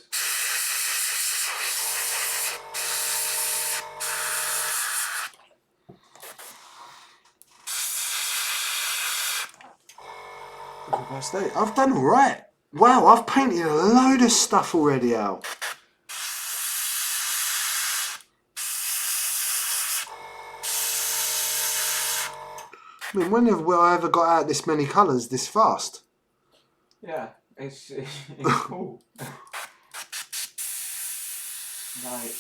I've done alright. Wow, I've painted a load of stuff already, Al. I mean, when have I ever got out this many colours this fast? Yeah, it's cool. Like,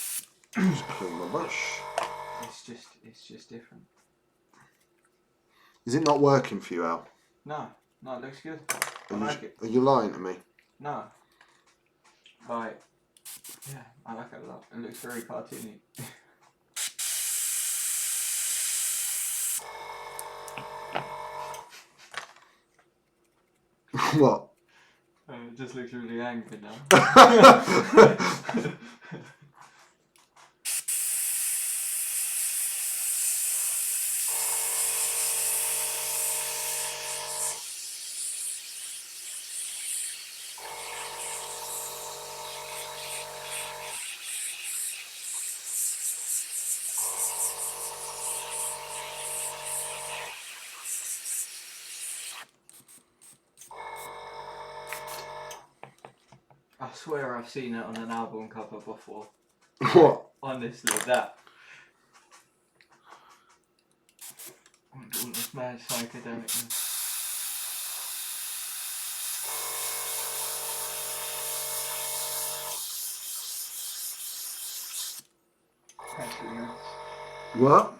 Just clean my brush. it's just different. Is it not working for you, Al? No, it looks good. I like it. Are you lying to me? No. Like, yeah, I like it a lot. It looks very cartoony. What? It just looks really angry now. I swear I've seen it on an album cover before. What? Honestly, that. All this mad psychedelicness. Actually, What?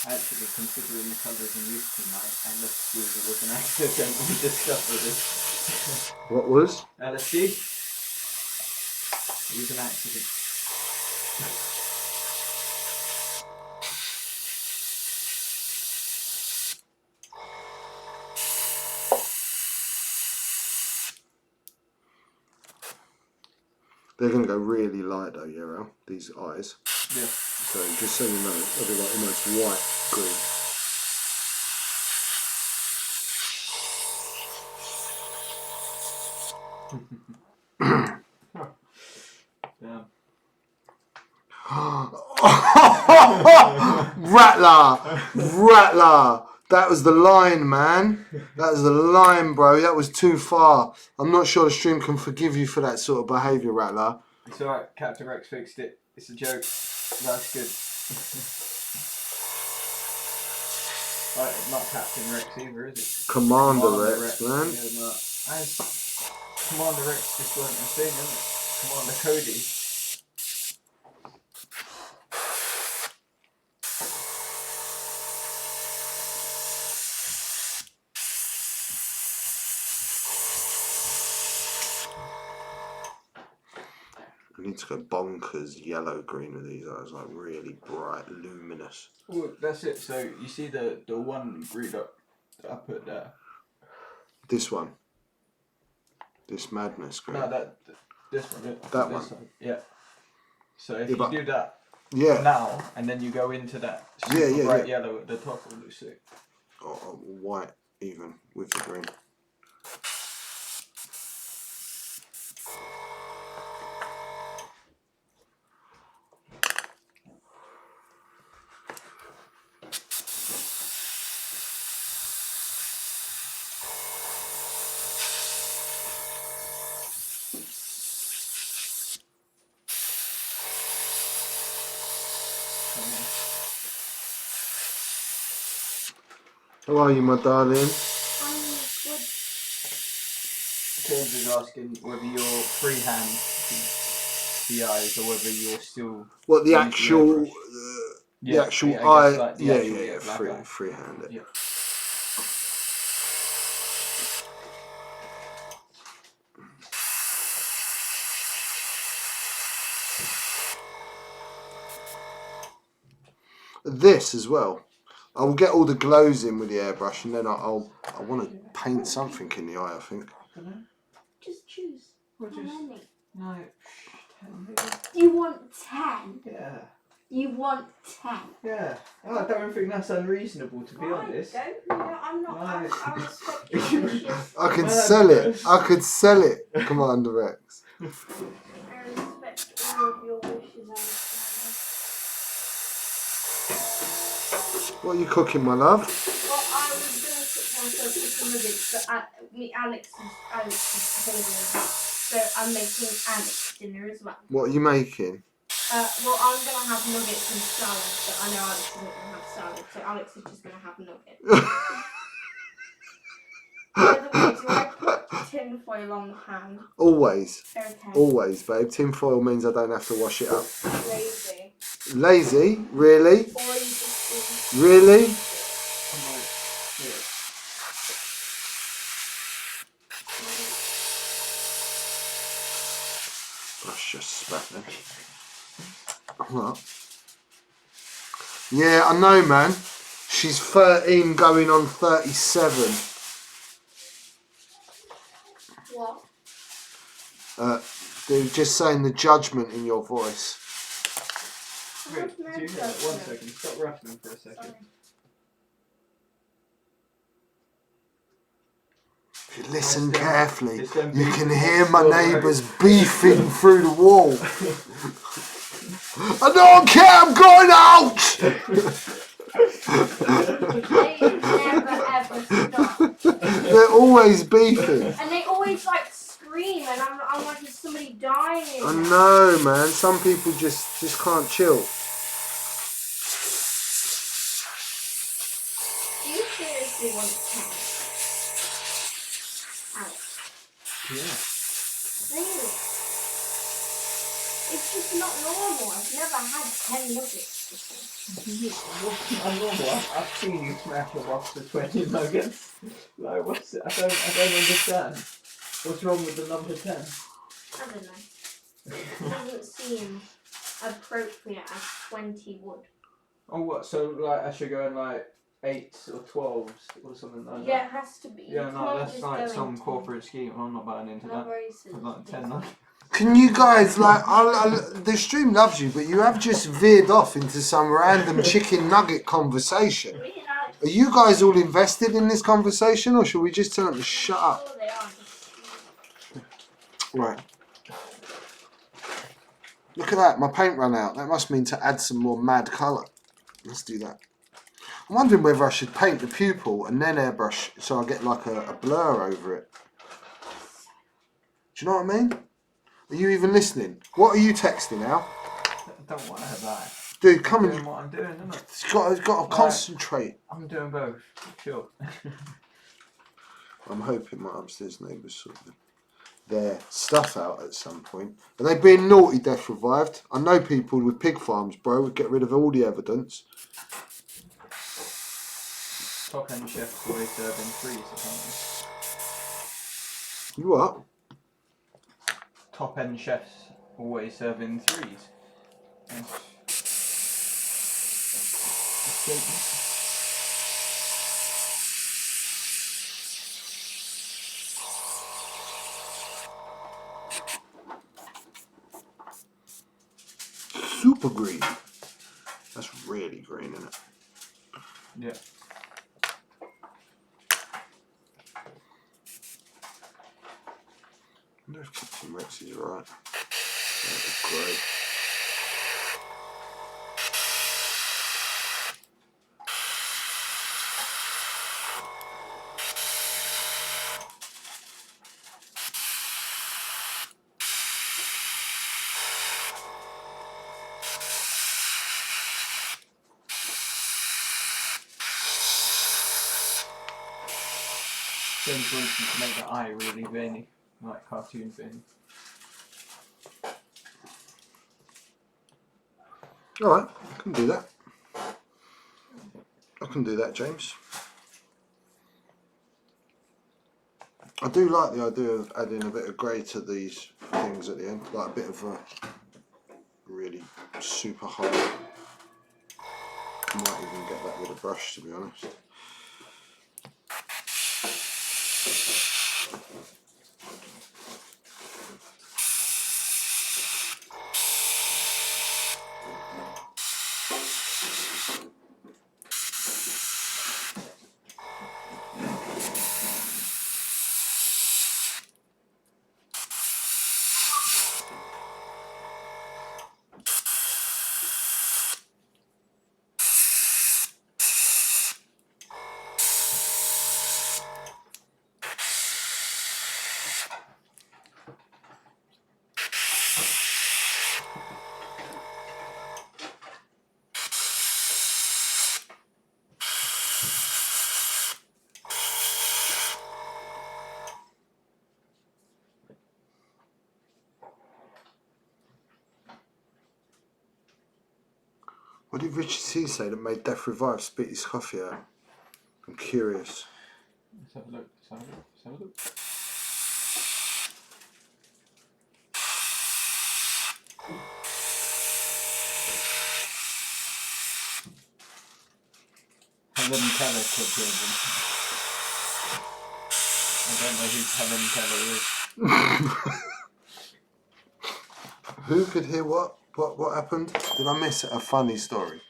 actually, considering the colours in use tonight, LSD was an accidental discovery. What was? LSD? It was an accident. They're going to go really light though, yeah, Al, these eyes. Yeah. So just so you know, they'll be like almost white green. Yeah. Rattler! That was the line, man. That was the line, bro. That was too far. I'm not sure the stream can forgive you for that sort of behaviour, Rattler. It's alright, Captain Rex fixed it. It's a joke. That's good. Right, not Captain Rex either, is it? Commander Rex, man. Yeah, no. Commander Rex just weren't a thing, isn't it? Commander Cody. I need to go bonkers yellow green with these eyes, like really bright, luminous. Well, that's it. So you see the one green up that I put there. This one. This madness green. No, this one. That this one. Yeah. So if Yeah, you do that now, and then you go into that super bright yellow at the top, it looks sick. Or white even with the green. How are you, my darling? I'm good. James is asking whether you're freehand the eyes or whether you're still. What the actual? The actual eye? Like Freehand it. Yeah. This as well. I will get all the glows in with the airbrush, and then I want to paint something in the eye. I think. I don't know. Just choose. Or just How many? no. 10 maybe. You want 10? Yeah. You want 10? Yeah. Oh, I don't think that's unreasonable, to be honest. I'm not. No. I respect your wishes. I could sell it. I could sell it, Commander X. I respect all of your wishes, Alexander. What are you cooking, my love? Well, I was going to cook myself chicken nuggets, but Alex is behaving. So I'm making Alex dinner as well. What are you making? Well, I'm going to have nuggets and salad, but I know Alex isn't going to have salad, so Alex is just going to have nuggets. By the way, do I put tin foil on the pan? Always. Okay. Always, babe. Tin foil means I don't have to wash it up. Lazy. Lazy? Really? Or you just do... Really? Brush just spat then. What? Yeah, I know, man. She's 13 going on 37. What? They're just saying the judgment in your voice. Wait, do you hear that? 1 second. Stop rattling for a second. Sorry. If you listen carefully, it's them you can beefing hear next my door, neighbours beefing through the wall. I don't care, I'm going out! They never ever stop. They're always beefing. And they always like scream, and I'm like, is somebody dying? I know, man. Some people just can't chill. Do you seriously want 10? Alex. Yeah. Really? It's just not normal. I've never had 10 nuggets before. I'm normal. I've seen you smash a box of 20 nuggets. Like, what's it? I don't understand. What's wrong with the number 10? I don't know. It doesn't seem appropriate as 20 would. Oh, what? So, like, I should go in, like, 8s or 12s or something like that? Yeah, it has to be. Yeah, no, that's just like go some into corporate scheme. I'm not buying into that. races. For like 10 nuggets. Can you guys, like, the stream loves you, but you have just veered off into some random chicken nugget conversation. Are you guys all invested in this conversation, or should we just tell them to shut up? They are. Right. Look at that, my paint ran out. That must mean to add some more mad colour. Let's do that. I'm wondering whether I should paint the pupil and then airbrush so I get like a blur over it. Do you know what I mean? Are you even listening? What are you texting now? Don't worry about it. Dude, come I'm doing and what I'm doing, isn't it? it's got to concentrate. I'm doing both. Sure. I'm hoping my upstairs neighbours sort of their stuff out at some point. Are they being naughty, Death Revived? I know people with pig farms, bro, would get rid of all the evidence. Top end chefs always serving threes, apparently. You what? Top end chefs always serving threes. That's a statement. Super green. That's really green, isn't it? Yeah. I wonder if Captain Rex is right. That'd be great. James wants you to make the eye really veiny, like cartoon veiny. Alright, I can do that. I can do that, James. I do like the idea of adding a bit of grey to these things at the end, like a bit of a really super high. Might even get that with a brush, to be honest. What did Richard C say that made Death Revive spit his coffee out? I'm curious. Let's have a look. Let's have a look. Let's have a look. Helen Keller could hear them. I don't know who Helen Keller is. Who could hear what? What happened? Did I miss a funny story?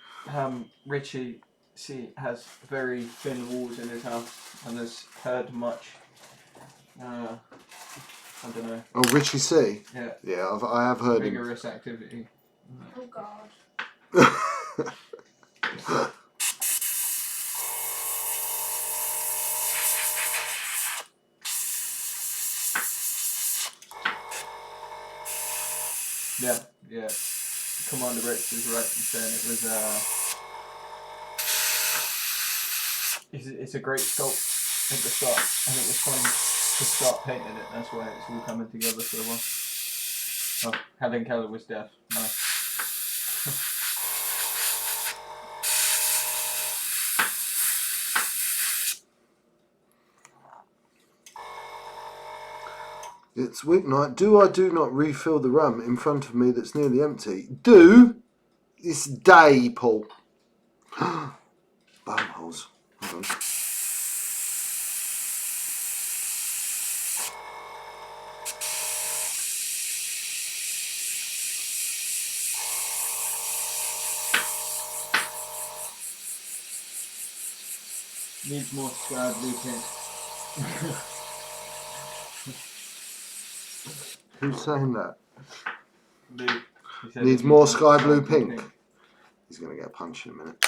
Richie C has very thin walls in his house and has heard much. I don't know. Oh, Richie C? Yeah. Yeah, I have heard him. Vigorous activity. Oh God. Yeah. Commander Rex is right in saying it was it's a great sculpt at the start, and it was fun to start painting it. That's why it's all coming together so well. Oh, Helen Keller was deaf. Nice. It's weeknight. Do not refill the rum in front of me that's nearly empty? Do? It's day, Paul. Bumholes. Hold on. Needs more sky blue paint. Who's saying that? Luke. He said Needs it more sky blue pink. He's going to get a punch in a minute.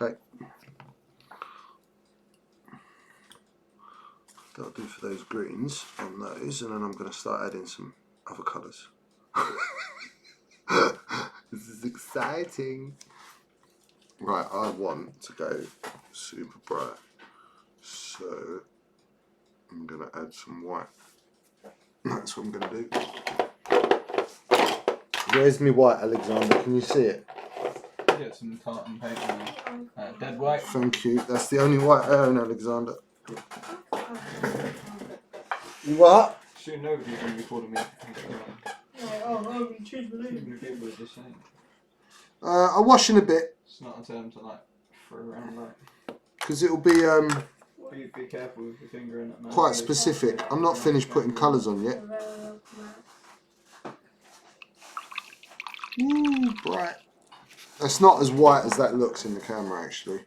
Okay. do for those greens on those, and then I'm going to start adding some other colours. This is exciting. Right, I want to go super bright, so I'm going to add some white. That's what I'm going to do. Where's my white, Alexander? Can you see it? Get some tartan paint on dead white. Thank you. That's the only white hair in Alexander. You what? Soon nobody's going to be calling me. I'm washing a bit. It's not a term to like throw around like. Because it'll be Be careful with your finger in it, man. quite specific. I'm not finished putting colours on yet. Ooh, bright. It's not as white as that looks in the camera, actually.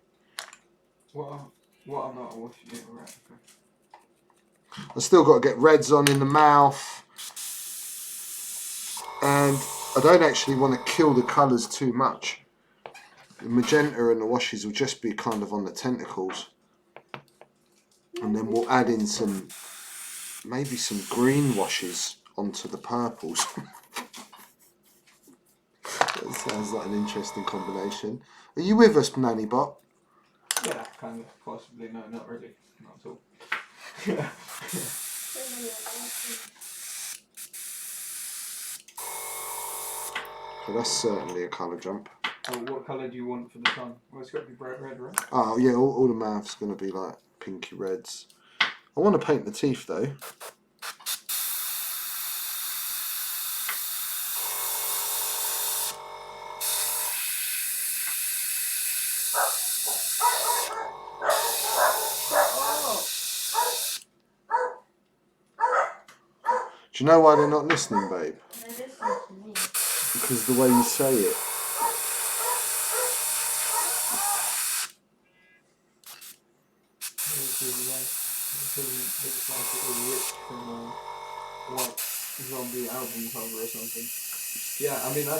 What I'm not washing it, right? Okay. I've still got to get reds on in the mouth. And I don't actually want to kill the colours too much. The magenta and the washes will just be kind of on the tentacles. And then we'll add in maybe some green washes onto the purples. That sounds like an interesting combination. Are you with us, Nanny Bot? Yeah, kind of, possibly. No, not really. Not at all. So that's certainly a colour jump. So what colour do you want for the sun? Well, it's got to be bright red, right? Oh yeah, all the mouth's going to be like pinky reds. I want to paint the teeth though. Do you know why they're not listening, babe? They're listening to me. Because the way you say it. Looks like it was ripped from a white zombie album cover or something. Yeah, I mean, I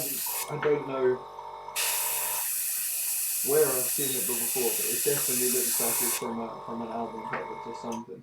don't know where I've seen it before, but it definitely looks like it's from an album cover to something.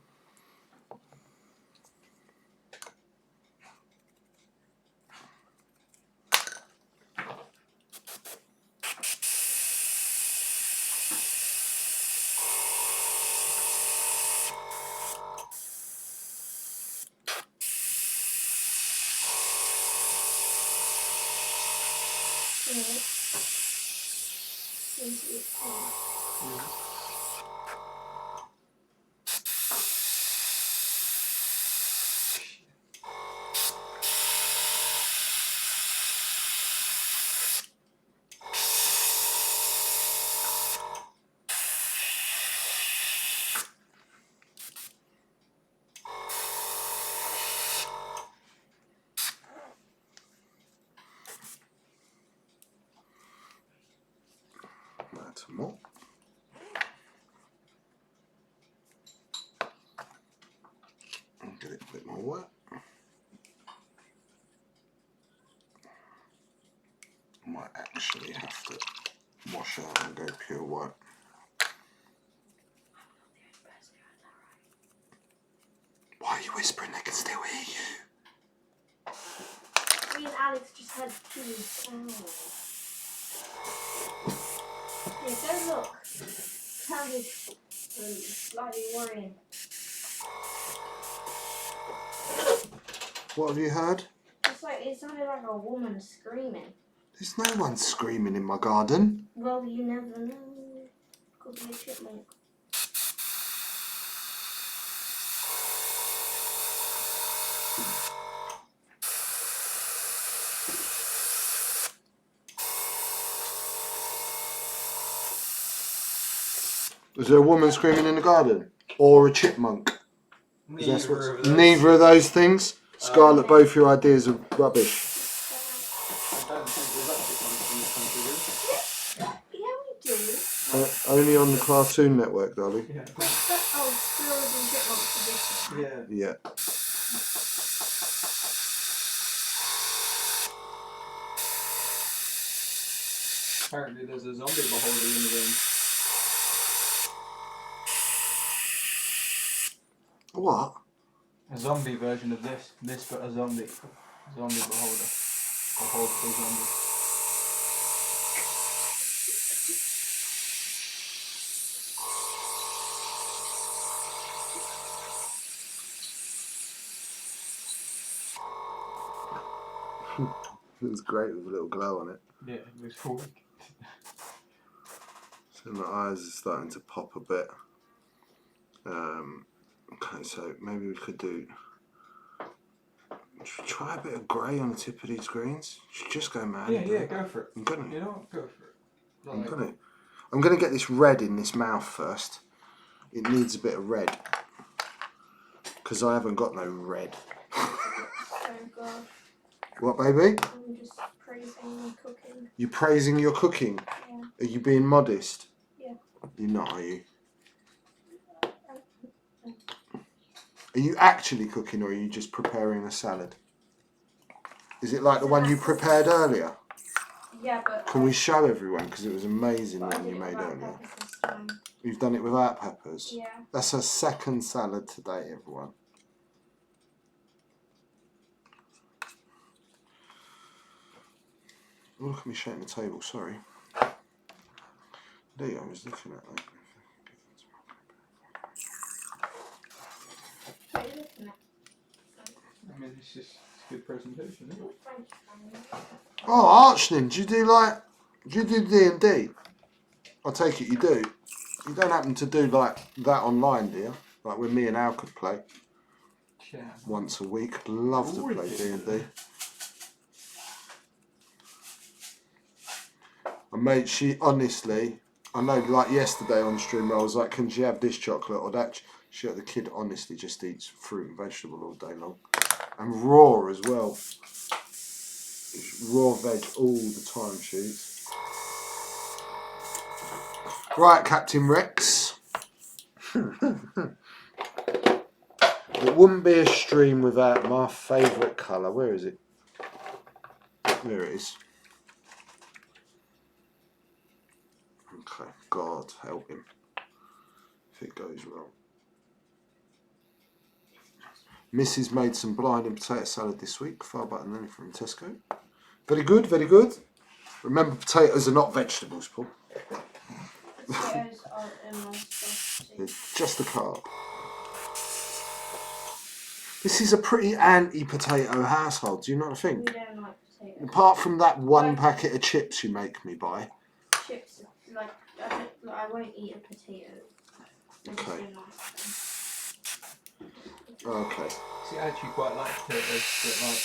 Add some more. And get it a bit more wet. Might actually have to wash out and go pure white. Why are you whispering? They can still hear you. Me and Alex just had two sounds. Yeah, go look. Sounded slightly worrying. What have you heard? It's like it sounded like a woman screaming. There's no one screaming in my garden. Well, you never know. Could be a chipmunk. Is there a woman screaming in the garden? Or a chipmunk? Neither of those things? Scarlett, both your ideas are rubbish. I don't think there's actually Yeah, we do. Only on the Cartoon Network, darling. Yeah. Oh, squirrels and chipmunks edition. Yeah. Yeah. Apparently there's a zombie beholder in the room. What? A zombie version of this. This but a zombie. Zombie beholder. Behold the zombie. It was great with a little glow on it. Yeah, it was cool. So my eyes are starting to pop a bit. Okay, so maybe we could do. Should we try a bit of grey on the tip of these greens? Should just go mad. Yeah, go for it. I'm gonna. You know what? Go for it. I'm gonna get this red in this mouth first. It needs a bit of red because I haven't got no red. Oh God. What, baby? I'm just praising my cooking. You praising your cooking? Yeah. Are you being modest? Yeah. You're not, are you? Are you actually cooking or are you just preparing a salad? Is it like the one you prepared earlier? Yeah, but... Can we show everyone? Because it was amazing but when you made without earlier. peppers this time. You've done it without peppers? Yeah. That's her second salad today, everyone. Oh, look at me shaking the table, sorry. There you go, I was looking at that. What are you looking at? I mean, it's just good presentation, isn't it? Thank you, Family. Oh, Archnin, do you do D&D? I take it you do. You don't happen to do like that online, do you? Like when me and Al could play Yeah. once a week. Love to play D&D. And mate, she honestly, I know like yesterday on stream I was like, can she have this chocolate or that? The kid honestly just eats fruit and vegetable all day long. And raw as well. It's raw veg all the time, she eats. Right, Captain Rex. It wouldn't be a stream without my favourite colour. Where is it? There it is. Okay, God help him if it goes wrong. Mrs. made some blinding potato salad this week, far better than any from Tesco. Very good, very good. Remember, potatoes are not vegetables, Paul. Potatoes are in my stuff too. It's just a carb. This is a pretty anti-potato household, do you not We think? don't like potatoes. Apart from that one packet of chips you make me buy. Chips, like, I won't eat a potato. I just Okay. don't like them. Okay. See, I actually quite like potatoes, but like,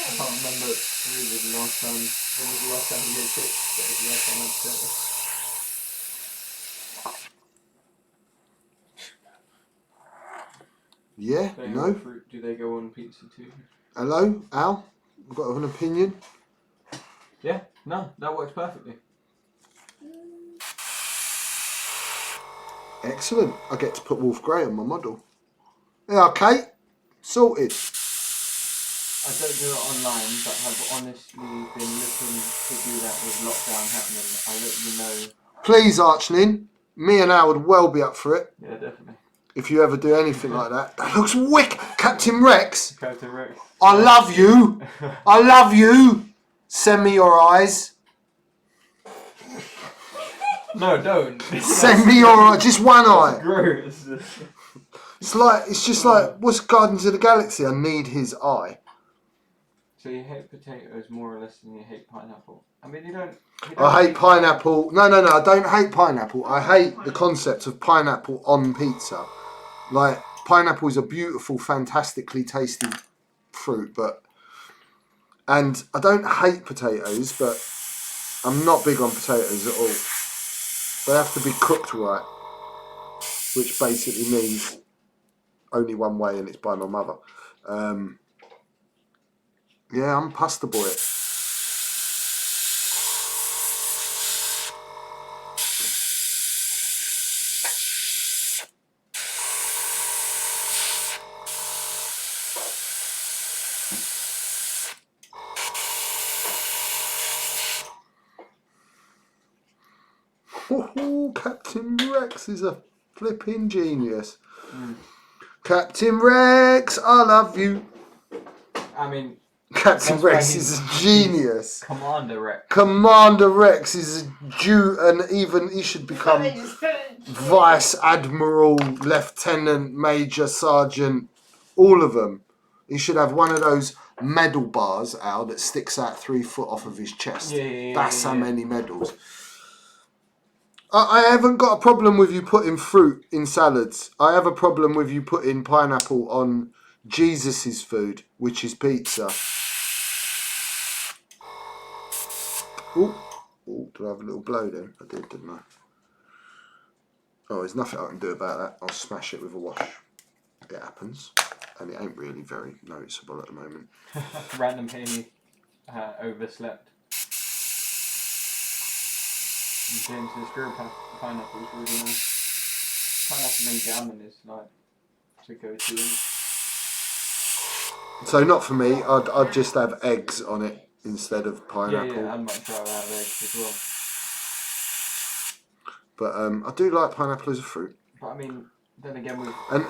I can't remember really the last time, when was the last time you ate chips, but it was the last time I had potatoes. Yeah, They no. fruit, do they go on pizza too? Hello, Al? You've got an opinion? Yeah, no, that works perfectly. Excellent. I get to put Wolf Grey on my model. Yeah, Kate. Sorted. I don't do it online, but have honestly been looking to do that with lockdown happening. I'll let you know. Please, Archnin. Me and Al would well be up for it. Yeah, definitely. If you ever do anything like that. That looks wicked. Captain Rex. Captain Rex. I love you. I love you. Send me your eyes. No, don't. Send me your eye. Just one eye. Gross. It's just like, what's Guardians of the Galaxy? I need his eye. So you hate potatoes more or less than you hate pineapple? I mean, you don't I hate pineapple. No, I don't hate pineapple. I hate the concept of pineapple on pizza. Like, pineapple is a beautiful, fantastically tasty fruit, and I don't hate potatoes, but I'm not big on potatoes at all. They have to be cooked right, which basically means only one way, and it's by my mother. Yeah, I'm pasta boy. Captain Rex is a flipping genius. Captain Rex, I love you. I mean, Captain That's why Rex he's- is a genius. Commander Rex. Commander Rex is a Jew, and even he should become Vice Admiral, Lieutenant, Major, Sergeant, all of them. He should have one of those medal bars out that sticks out 3 foot off of his chest. That's how many medals. I haven't got a problem with you putting fruit in salads. I have a problem with you putting pineapple on Jesus's food, which is pizza. Oh, did I have a little blow then? I did, didn't I? Oh, there's nothing I can do about that. I'll smash it with a wash. It happens. And it ain't really very noticeable at the moment. Random Haney overslept. And James says grilled pineapple is really nice. Pineapple and gammon is like to go to. So not for me. I'd just have eggs on it instead of pineapple. Yeah, I'd much rather have eggs as well. But I do like pineapple as a fruit. But I mean, then again, with And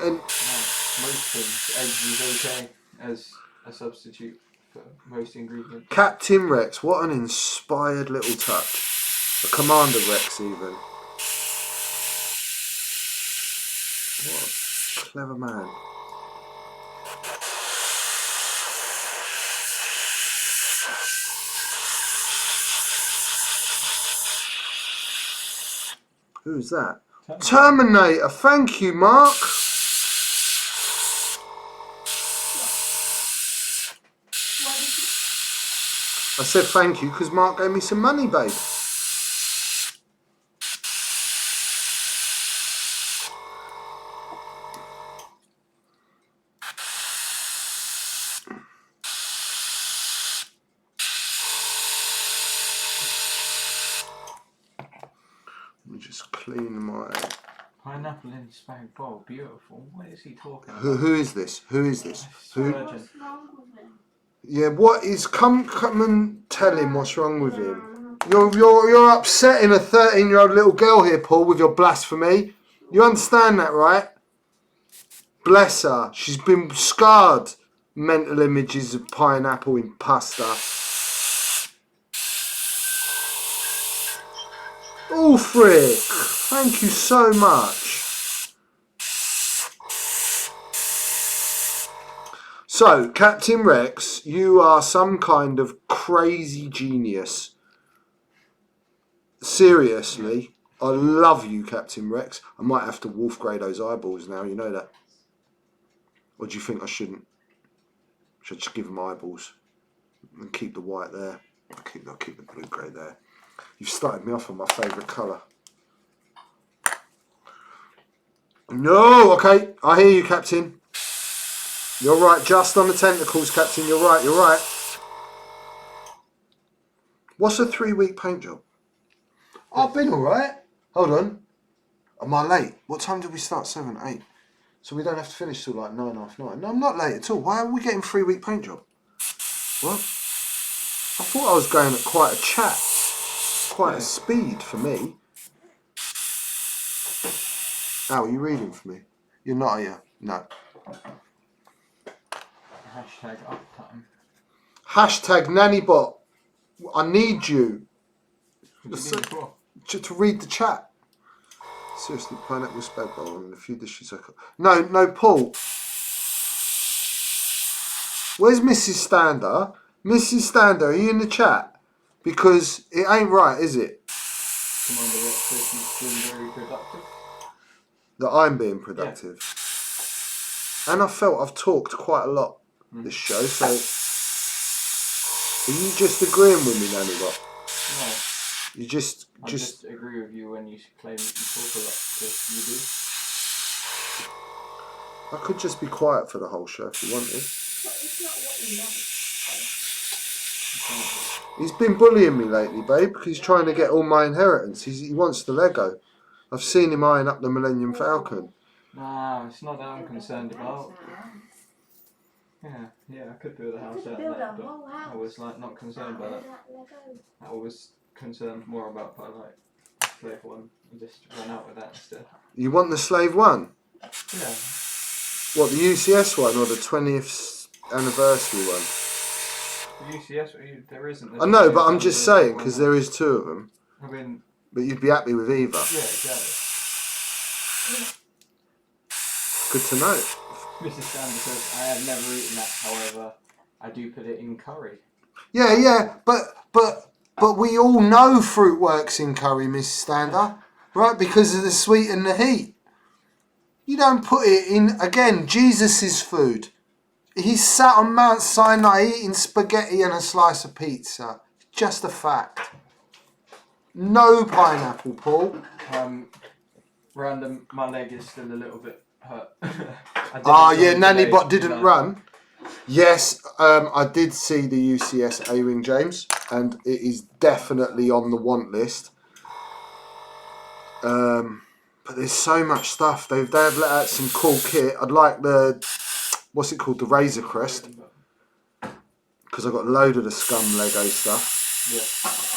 most things, eggs is okay as a substitute for most ingredients. Captain Rex, what an inspired little touch. A Commander Rex even. What a clever man. Who's that? Terminator. Thank you, Mark. I said thank you because Mark gave me some money, babe. Let me just clean my... Pineapple in spag bowl, beautiful. What is he talking about? Who is this? Who is this? Who? What's wrong with him? Yeah, what is... Come and tell him what's wrong with him. You're upsetting a 13-year-old little girl here, Paul, with your blasphemy. You understand that, right? Bless her. She's been scarred. Mental images of pineapple in pasta. Oh, frick. Thank you so much. So, Captain Rex, you are some kind of crazy genius. Seriously, I love you, Captain Rex. I might have to wolf grade those eyeballs now, you know that. Or do you think I shouldn't? Should I just give them eyeballs and keep the white there? I'll keep the blue grade there. You've started me off on my favourite colour. No, okay, I hear you, Captain. You're right, just on the tentacles, Captain. You're right, you're right. What's a 3-week paint job? I've been alright. Hold on. Am I late? What time did we start? 7, 8. So we don't have to finish till like 9, half 9. No, I'm not late at all. Why are we getting 3-week paint job? What? I thought I was going at quite a chat. Quite a speed for me. Al, are you reading for me? You're not, are you? No. Hashtag uptime. Hashtag nannybot. I need you What do you need for? to read the chat. Seriously, pineapple spag bowl and a few dishes. No, Paul. Where's Mrs. Stander? Mrs. Stander, are you in the chat? Because it ain't right, is it? Commander Rex says he's been very productive. That I'm being productive. Yeah. And I felt I've talked quite a lot this show, so are you just agreeing with me, Nannybot? No. You just I just agree with you when you claim that you talk a lot, because you do. I could just be quiet for the whole show if you wanted. It's not what you want. He's been bullying me lately, babe, because he's trying to get all my inheritance. He wants the Lego. I've seen him eyeing up the Millennium Falcon. Nah, it's not that I'm concerned about. Yeah, I could build a house out of that, but I was like not concerned about that. I was concerned more about Slave 1 and just run out with that instead. You want the Slave 1? Yeah. What, the UCS one or the 20th anniversary one? The UCS, there isn't. I know, but I'm just saying, because there is two of them. I mean, but you'd be happy with either. Yeah, exactly. Good to know. Mrs. Sanders says, I have never eaten that, however, I do put it in curry. Yeah, but we all know fruit works in curry, Miss Stander, right? Because of the sweet and the heat. You don't put it in, again, Jesus' food. He sat on Mount Sinai eating spaghetti and a slice of pizza. Just a fact. No pineapple, Paul. Random, my leg is still a little bit hurt. Nanny Bot didn't run. Yes, I did see the UCS A-Wing, James, and it is definitely on the want list. But there's so much stuff. They've let out some cool kit. I'd like the, what's it called, the Razor Crest, because I've got a load of the Scum Lego stuff. Yeah,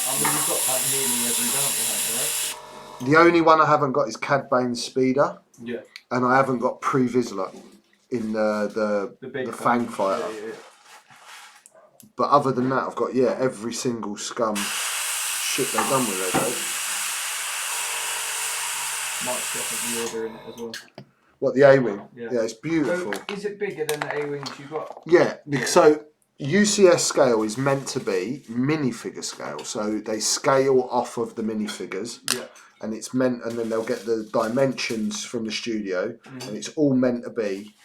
I mean you've got like nearly every bounty hunter, right? The only one I haven't got is Cad Bane's Speeder. Yeah. And I haven't got Pre-Vizsla in the Fang Fighter. Yeah. But other than that, I've got, every single Scum shit they've done with Lego. Mike's definitely ordering it as well. What, the A-Wing? Yeah, it's beautiful. So, is it bigger than the A-Wings you got? Yeah, so UCS scale is meant to be minifigure scale. So they scale off of the minifigures. Yeah. And it's meant, and then they'll get the dimensions from the studio, and it's all meant to be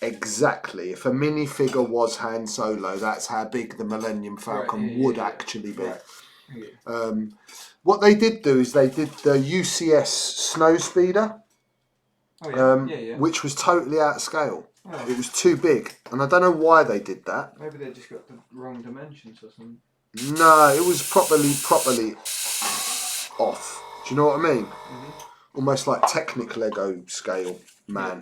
exactly. If a minifigure was Han Solo, that's how big the Millennium Falcon would actually be. Right. Yeah. What they did do is they did the UCS Snow Speeder, which was totally out of scale. Oh. It was too big, and I don't know why they did that. Maybe they just got the wrong dimensions or something. No, it was properly off. Do you know what I mean? Almost like Technic Lego scale, man.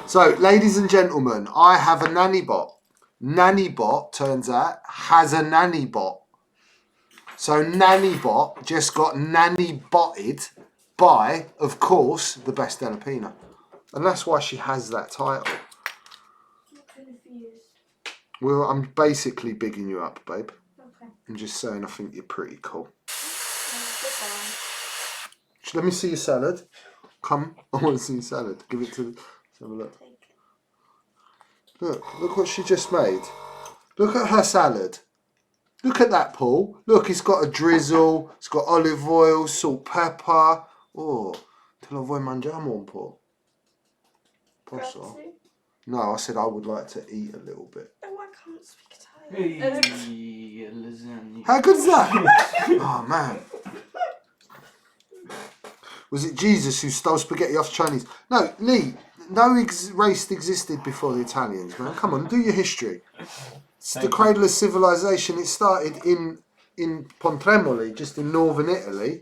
So, ladies and gentlemen, I have a nanny bot. Nanny bot, turns out, has a nanny bot. So, nanny bot just got nanny botted by, of course, the best Delapina. And that's why she has that title. I'm confused. Well, I'm basically bigging you up, babe. Okay. I'm just saying I think you're pretty cool. Goodbye. Let me see your salad. Come, I want to see your salad. Give it to... Let's have a look. Look what she just made. Look at her salad. Look at that, Paul. Look, it's got a drizzle. It's got olive oil, salt, pepper. Oh, te lo vuoi mangiare un po'? Posso? No, I said I would like to eat a little bit. Oh, I can't speak Italian. Hey, lasagna. How good's that? Oh, man. Was it Jesus who stole spaghetti off Chinese? No, Lee, no race existed before the Italians, man. Come on, do your history. It's the cradle of civilization. It started in Pontremoli, just in northern Italy.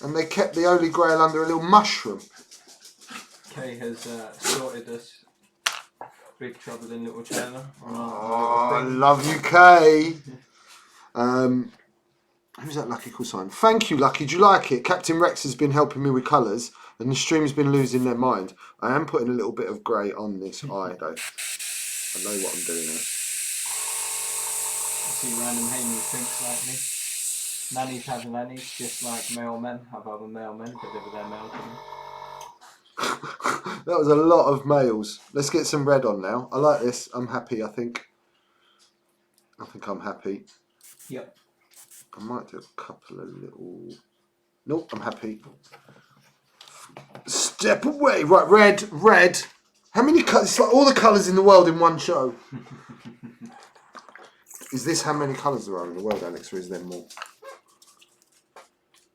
And they kept the Holy Grail under a little mushroom. Kay has sorted us Big Trouble in Little China. Oh, I love you, Kay. Who's that lucky call sign? Thank you, Lucky. Do you like it? Captain Rex has been helping me with colours, and the stream's been losing their mind. I am putting a little bit of grey on this eye, though. I know what I'm doing here. I see random Haney thinks like me. Nannies have nannies, just like male men have other male men deliver their mail to them. That was a lot of males. Let's get some red on now. I like this. I'm happy, I think. I'm happy. Yep. I might do a couple of little... Nope, I'm happy. Step away. Right, red. How many colours? It's like all the colours in the world in one show. Is this how many colours there are in the world, Alex, or is there more?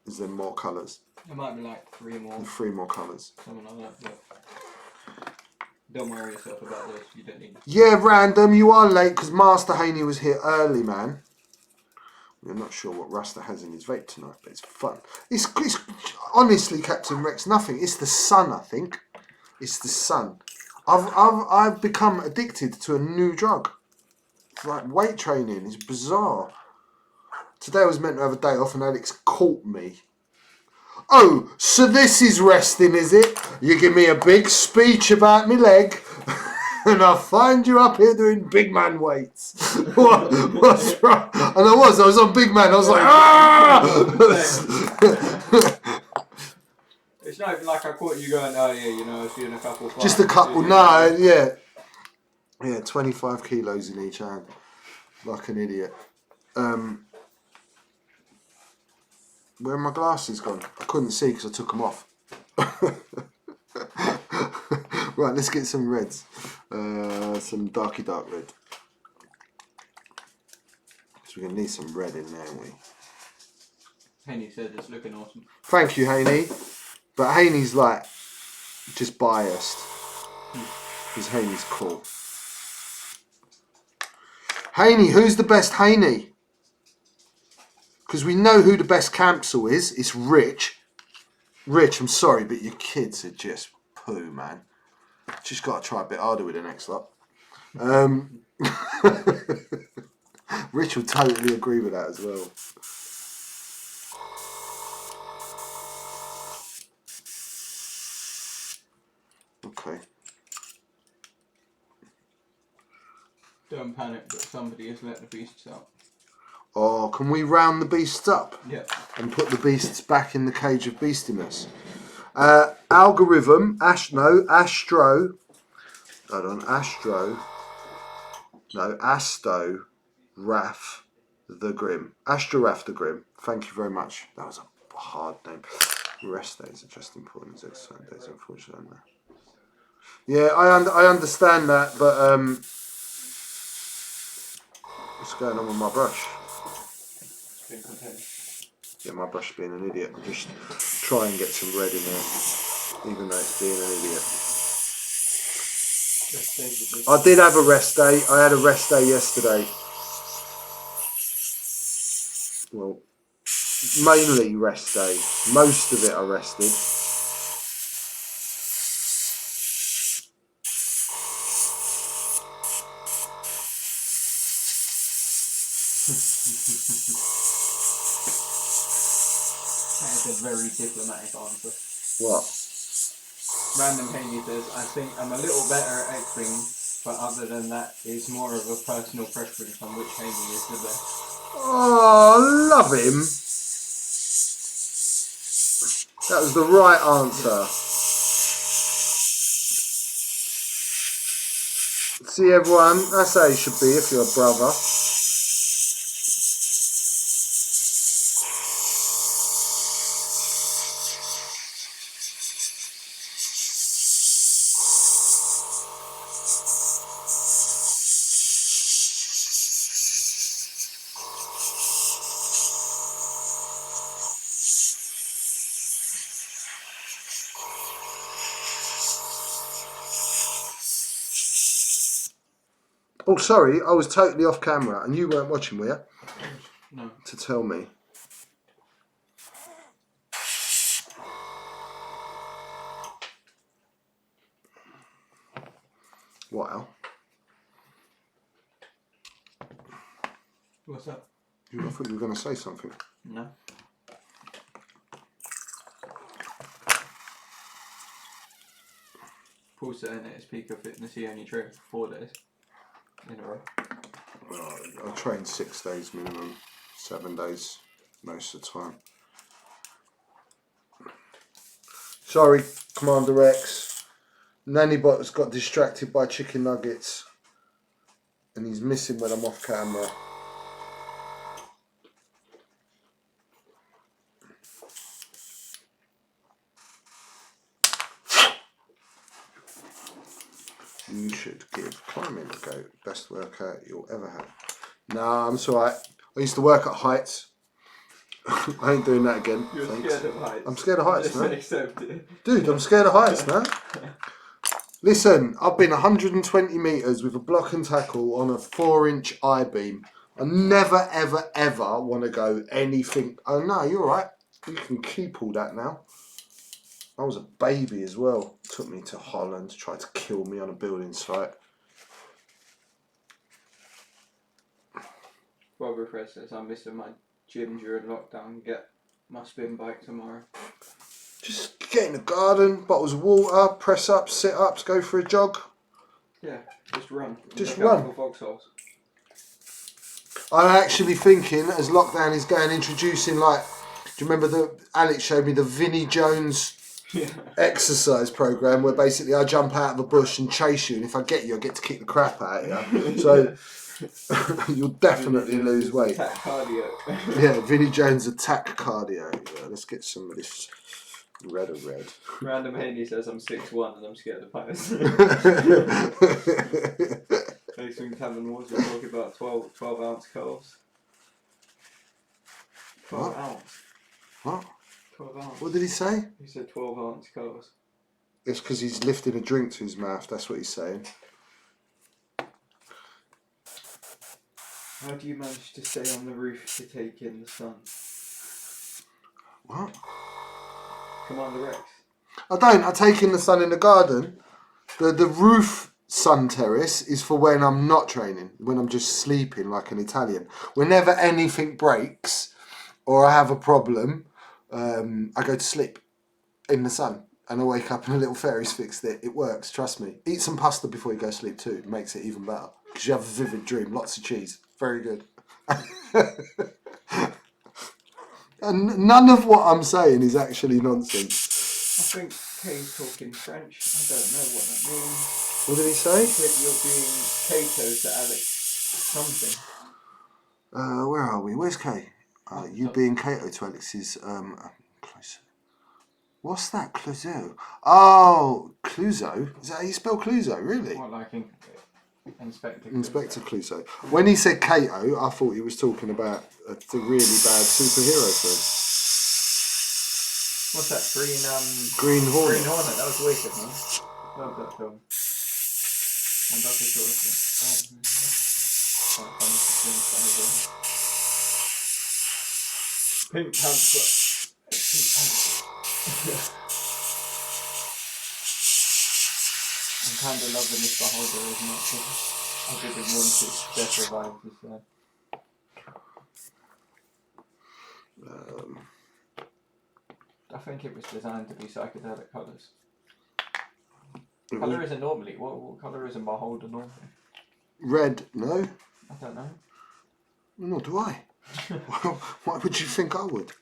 Is there more colours? There might be like 3 more. 3 more colours. Something like that, but don't worry yourself about this. You don't need. Yeah, random. You are late because Master Haney was here early, man. I'm not sure what Rasta has in his vape tonight, but it's fun. It's honestly, Captain Rex, nothing. It's the sun, I think. It's the sun. I've become addicted to a new drug. like weight training. It's bizarre. Today I was meant to have a day off and Alex caught me. Oh, so this is resting, is it? You give me a big speech about me leg and I'll find you up here doing big man weights. What's wrong? And I was on big man. I was like, ah! It's not even like I caught you going, oh yeah, you know, I was doing a couple. Just a couple, no, yeah. Yeah, 25 kilos in each hand. Like an idiot. Where are my glasses gone? I couldn't see because I took them off. Right, let's get some reds. Some dark red. So we're going to need some red in there, aren't we? Haney said it's looking awesome. Thank you, Haney. But Haney's like just biased. Because Haney's cool. Haney, who's the best Haney? Because we know who the best Campsall is. It's Rich. Rich, I'm sorry, but your kids are just poo, man. Just got to try a bit harder with the next lot. Rich will totally agree with that as well. Okay. Don't panic, but somebody has let the beasts out. Oh, can we round the beasts up? Yeah. And put the beasts back in the cage of beastiness? Algorithm, Astro. Hold on, Asto, Raff the Grim. Astro Raff the Grim. Thank you very much. That was a hard name. Rest days are just important as exercise days, unfortunately. Yeah, I understand that, but what's going on with my brush? Yeah, my brush being an idiot. I'll just try and get some red in there, even though it's being an idiot. I did have a rest day. I had a rest day yesterday. Well, mainly rest day. Most of it I rested. That is a very diplomatic answer. What? Random Haney says, I think I'm a little better at X-Wing, but other than that, it's more of a personal preference on which Haney is the best. Oh, love him. That was the right answer. See everyone, that's how you should be if you're a brother. Oh, sorry, I was totally off camera and you weren't watching, were you? No. To tell me. What, Al? What's up? I thought you were going to say something. No. Paul saying at his peak of fitness he only trained for 4 days in a row. Well, I train 6 days minimum, 7 days most of the time. Sorry, Commander X. Nannybot's got distracted by chicken nuggets and he's missing when I'm off camera. You should give climbing a go. Best workout you'll ever have. Nah, I'm alright. I used to work at heights. I ain't doing that again. You're thanks. scared of heights. I'm scared of heights, man. Accept it. Dude, I'm scared of heights, man. Listen, I've been 120 metres with a block and tackle on a 4-inch I-beam. I never, ever, ever want to go anything. Oh, no, you're right. You can keep all that now. I was a baby as well. Took me to Holland, tried to kill me on a building site. Robert Fred says I'm missing my gym during lockdown. Get my spin bike tomorrow. Just get in the garden, bottles of water, press ups, sit ups, go for a jog. Yeah, just run. Just Look out run. for foxholes. I'm actually thinking, as lockdown is going, introducing like, do you remember Alex showed me the Vinnie Jones exercise program where basically I jump out of a bush and chase you, and if I get you, I get to kick the crap out of you. So you'll definitely lose weight. Attack cardio. Yeah, Vinnie Jones attack cardio. Yeah, let's get some of this red. Random Haney says I'm 6'1" and I'm scared of heights. Facing Tavern Wars, we're talking about 12 ounce curls. 12 ounce. What? 12 ounce. What did he say? He said 12 ounce curls. It's because he's lifting a drink to his mouth. That's what he's saying. How do you manage to stay on the roof to take in the sun? What? Commander Rex. I don't. I take in the sun in the garden. The roof sun terrace is for when I'm not training, when I'm just sleeping like an Italian. Whenever anything breaks or I have a problem, I go to sleep in the sun and I wake up and a little fairy's fixed it. It works, trust me. Eat some pasta before you go to sleep too. It makes it even better because you have a vivid dream. Lots of cheese. Very good. And none of what I'm saying is actually nonsense. I think Kay's talking French. I don't know what that means. What did he say? He said you're being Cato to Alex something. Where are we? Where's Kay? You being Cato to Alex's Clouseau. What's that? Clouseau? Oh, Clouseau? Is that how you spell Clouseau? Really? What, like Inspector Clouseau. When he said Cato, I thought he was talking about a really bad superhero film. What's that? Green Hornet. Green Hornet. That was wicked, man. Love that film. And that's a sort of thing. Quite funny to think that as well. Pink Panther. Pink Panther. I'm kind of loving this beholder as much as I didn't want it to survive this I think it was designed to be psychedelic colours. Colour isn't normally. What colour is a beholder normally? Red, no? I don't know. Nor do I. Why would you think I would?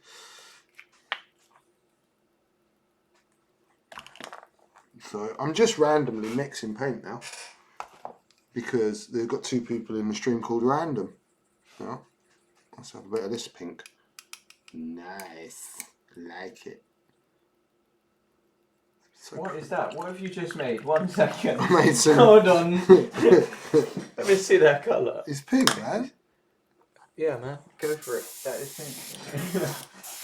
So I'm just randomly mixing paint now because they've got two people in the stream called Random. Now, let's have a bit of this pink. Nice. Like it. So what is that? What have you just made? 1 second. I made some. Hold on. Let me see that colour. It's pink, man. Yeah, man. Go for it. That is pink.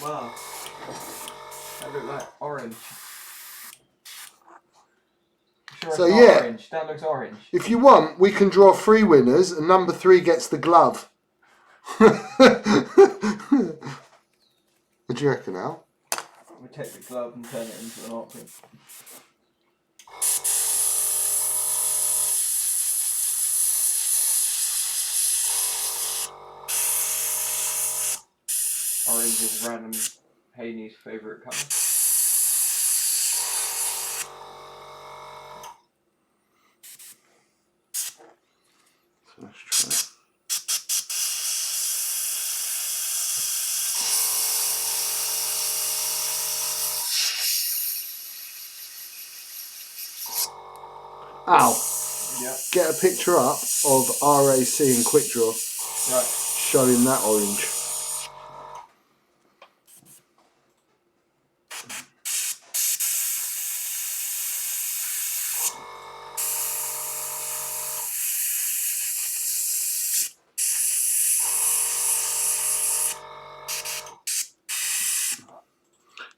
Wow. That looked like orange. Sure, So it's not yeah, orange. That looks orange. If you want, we can draw 3 winners, and number 3 gets the glove. What do you reckon, Al? We take the glove and turn it into an orchid. Orange is random Haney's favourite colour. So let's try it. Al, Yeah. get a picture up of RAC and Quick Draw Right. showing that orange.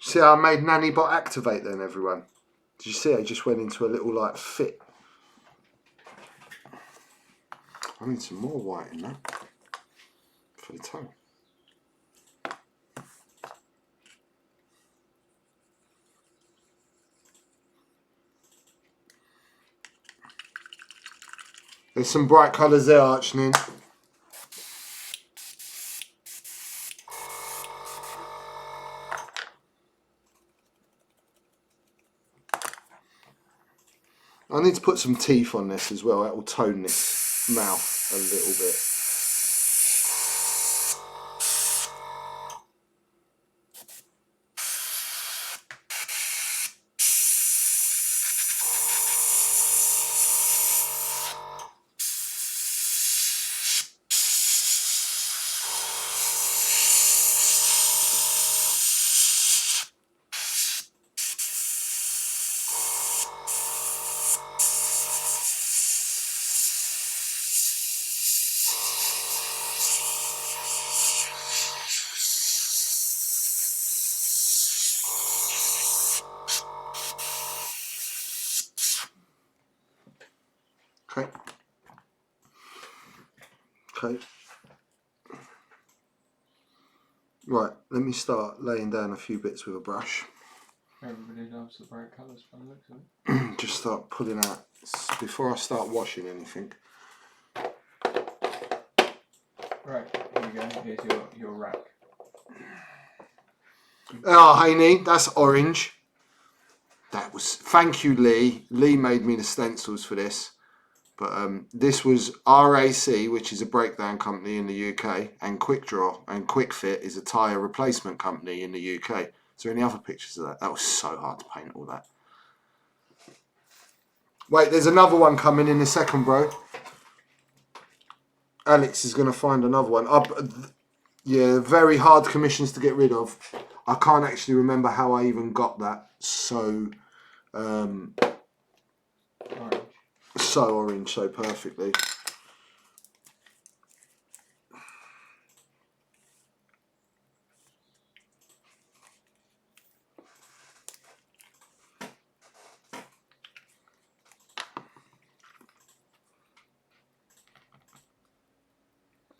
See how I made Nannybot activate then, everyone? Did you see I just went into a little like fit? I need some more white in that for the tongue. There's some bright colours there, Archnin. I need to put some teeth on this as well. That will tone this mouth a little bit. Okay. Okay. Right, let me start laying down a few bits with a brush. Everybody loves the bright colours by the looks of it. Just start pulling out before I start washing anything. Right, here we go. Here's your rack. Oh, Haney, that's orange. That was, thank you, Lee. Lee made me the stencils for this. But this was RAC, which is a breakdown company in the UK, and Quick Draw, and Quick Fit is a tyre replacement company in the UK. Is there any other pictures of that? That was so hard to paint all that. Wait, there's another one coming in a second, bro. Alex is going to find another one. Yeah, very hard commissions to get rid of. I can't actually remember how I even got that. So, Orange. so orange, so perfectly.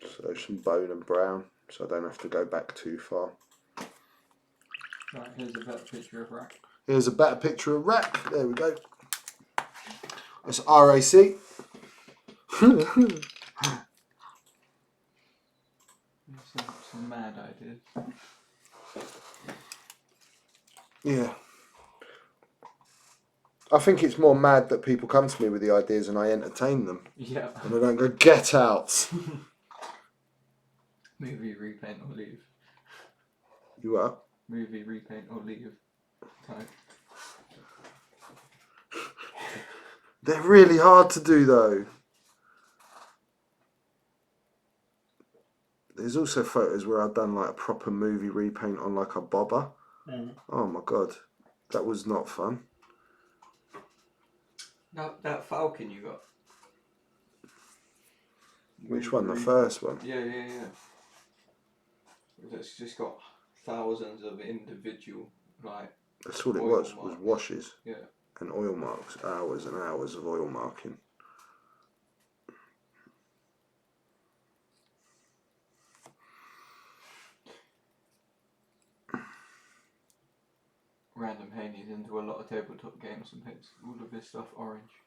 So some bone and brown, so I don't have to go back too far. Right, here's a better picture of rack. Here's a better picture of rack. There we go. That's RAC. Some mad ideas. Yeah. I think it's more mad that people come to me with the ideas and I entertain them. Yeah. And I don't go, get out. Movie, repaint or leave. You are? Movie, repaint or leave. Type. They're really hard to do though. There's also photos where I've done like a proper movie repaint on like a bobber. Oh my god. That was not fun. That falcon you got. Which one? The first one? Yeah. It's just got thousands of individual, like... That's all it oil was marks. washes. Yeah. And oil marks. Hours and hours of oil marking. Random Haney's into a lot of tabletop games and paints all of his stuff orange.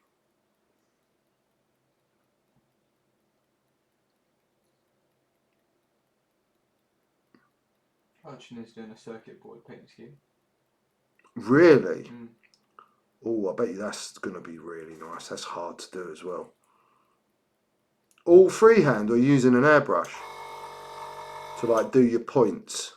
Archon is doing a circuit board paint scheme. Really? Mm. Oh, I bet you that's going to be really nice. That's hard to do as well. All freehand or using an airbrush to like do your points?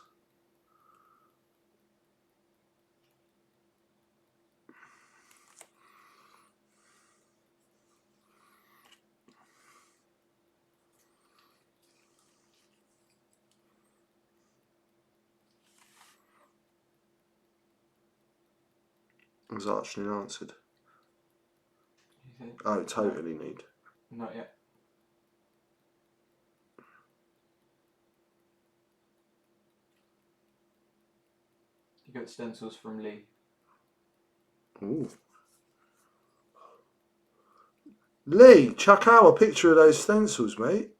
Was Archon answered? Oh, totally need. Not yet. You got stencils from Lee. Ooh. Lee, chuck out a picture of those stencils, mate.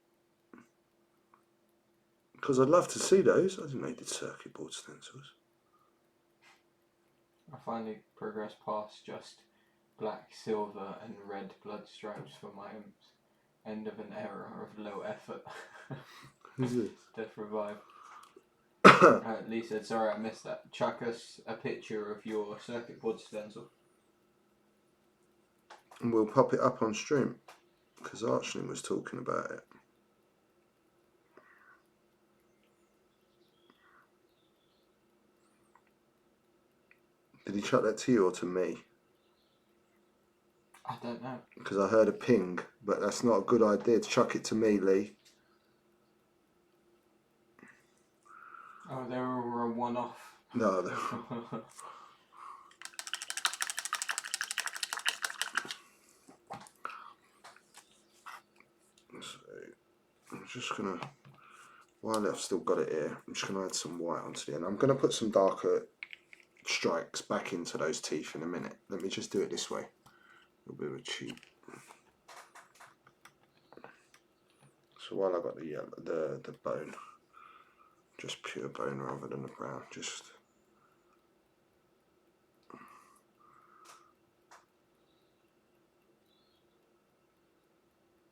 Because I'd love to see those. I didn't know you did circuit board stencils. I finally progressed past just black, silver and red blood stripes for my end of an era of low effort. Who's this? Death Revive. Lee said, sorry I missed that. Chuck us a picture of your circuit board stencil. And we'll pop it up on stream because Archling was talking about it. Did he chuck that to you or to me? I don't know. Because I heard a ping, but that's not a good idea to chuck it to me, Lee. Oh, they were a one-off. No. So, I'm just going to, while I've still got it here, I'm just going to add some white onto the end. I'm going to put some darker strikes back into those teeth in a minute. Let me just do it this way. A little bit of a cheat. So while I've got the yellow, the bone, just pure bone rather than the brown, just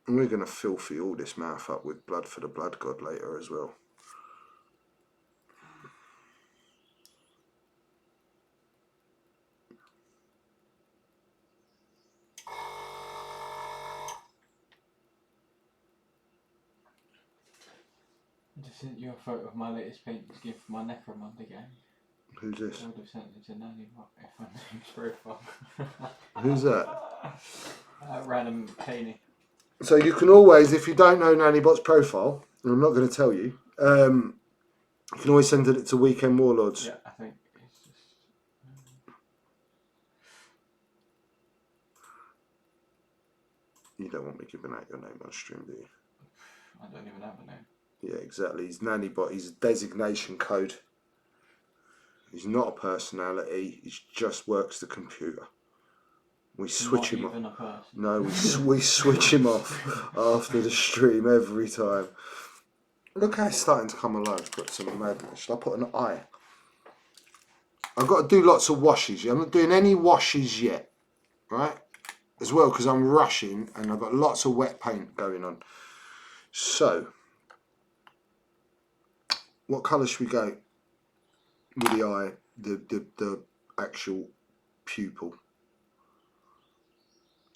and we're going to filthy all this mouth up with blood for the blood god later as well. I just sent you a photo of my latest paintings gift for my necromunda gang. Who's this? I would have sent it to Nanny if I knew his profile. Who's that? Random painting. So you can always, if you don't know Nannybot's profile, and I'm not going to tell you, you can always send it to Weekend Warlords. Yeah, I think it's just. You don't want me giving out your name on stream, do you? I don't even have a name. Yeah, exactly. He's Nannybot. He's a designation code. He's not a personality. He just works the computer. We switch him off. Not even a person. No, we switch him off after the stream every time. Look how it's starting to come alive. Put some madness. Should I put an eye? I've got to do lots of washes. I'm not doing any washes yet, right? As well, because I'm rushing and I've got lots of wet paint going on. So, what colour should we go with the eye, the actual pupil?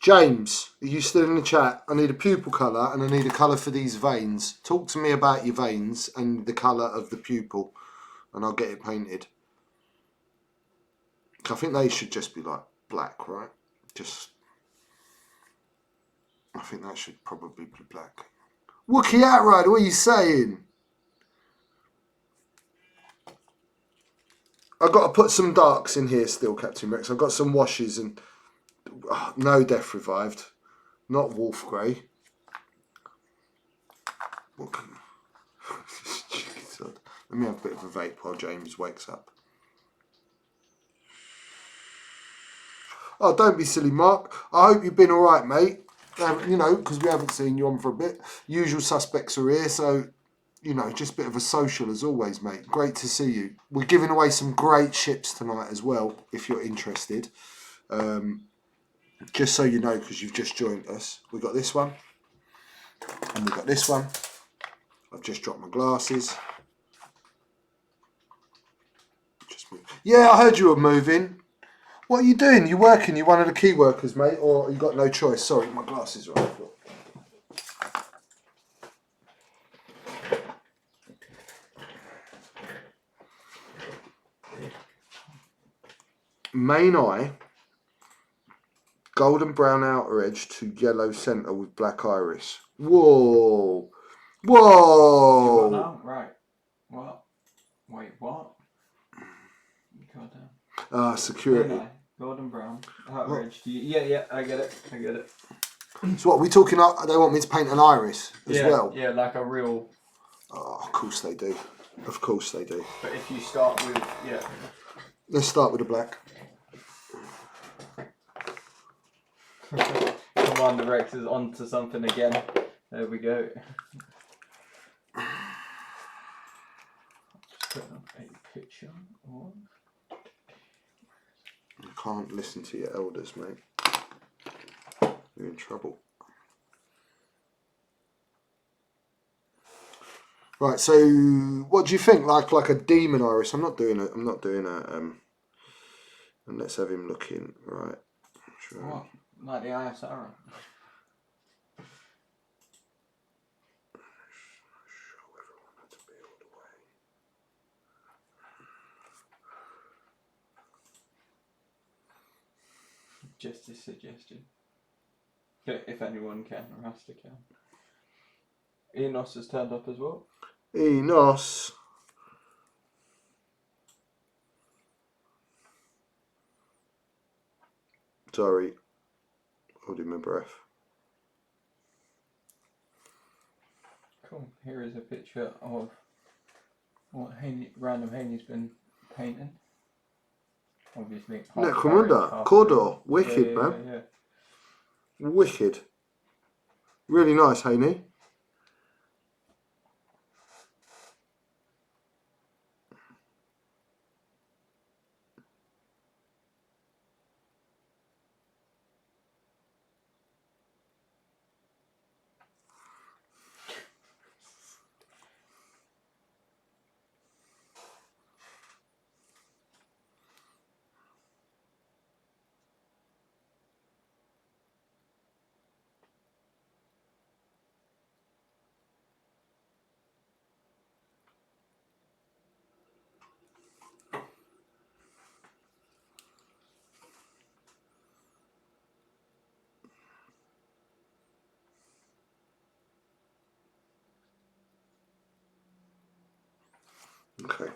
James, are you still in the chat? I need a pupil colour and I need a colour for these veins. Talk to me about your veins and the colour of the pupil and I'll get it painted. I think they should just be like black, right? I think that should probably be black. Wookie Outrider, what are you saying? I've got to put some darks in here still, Captain Rex. I've got some washes and no Death Revived. Not Wolf Grey. Let me have a bit of a vape while James wakes up. Oh, don't be silly, Mark. I hope you've been alright, mate. You know, because we haven't seen you on for a bit. Usual suspects are here, so, you know, just a bit of a social as always, mate. Great to see you. We're giving away some great ships tonight as well, if you're interested. Just so you know, because you've just joined us. We've got this one. And we've got this one. I've just dropped my glasses. Yeah, I heard you were moving. What are you doing? You working? You one of the key workers, mate? Or you got no choice? Sorry, my glasses are off. Main eye, golden brown outer edge to yellow centre with black iris. Whoa! Whoa! No, right. What? Wait, what? Security. Golden brown. Outer edge. Yeah, I get it. So what, are we talking, they want me to paint an iris as well? Yeah, like a real... Oh, of course they do. Of course they do. But if you start with, Let's start with the black. Come on, the Rex is onto something again. There we go. Just put up a picture on. You can't listen to your elders, mate. You're in trouble. Right, so what do you think? Like a demon iris? I'm not doing a and let's have him looking right. Sure. What? Like the Eye of Sauron. Just a suggestion. If anyone can, Rasta can. Enos has turned up as well. Enos. Sorry. Holding my breath. Cool. Here is a picture of what random Haney's been painting. Obviously, half Necromunda, courage, half Cawdor, blue. wicked, Yeah. man. Wicked. Really nice, Haney. Okay.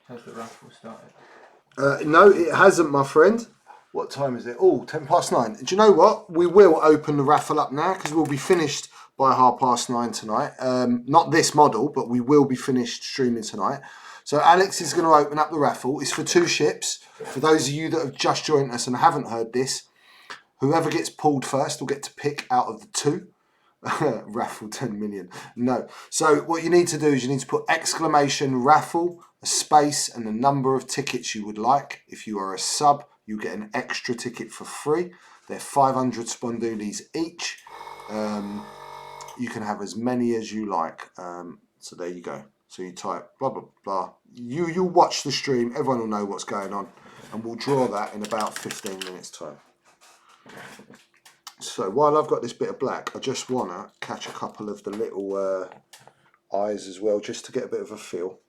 Has the raffle started? No, it hasn't, my friend. What time is it? Oh, 9:10. Do you know what? We will open the raffle up now because we'll be finished by 9:30 tonight. Not this model, but we will be finished streaming tonight. So Alex is going to open up the raffle. It's for 2 ships. For those of you that have just joined us and haven't heard this, whoever gets pulled first will get to pick out of the 2. Raffle 10 million. No. So what you need to do is you need to put exclamation raffle, a space, and the number of tickets you would like. If you are a sub, you get an extra ticket for free. They're 500 spondoolies each. You can have as many as you like. So there you go. So you type blah blah blah. You watch the stream. Everyone will know what's going on, and we'll draw that in about 15 minutes time. So while I've got this bit of black, I just want to catch a couple of the little eyes as well, just to get a bit of a feel.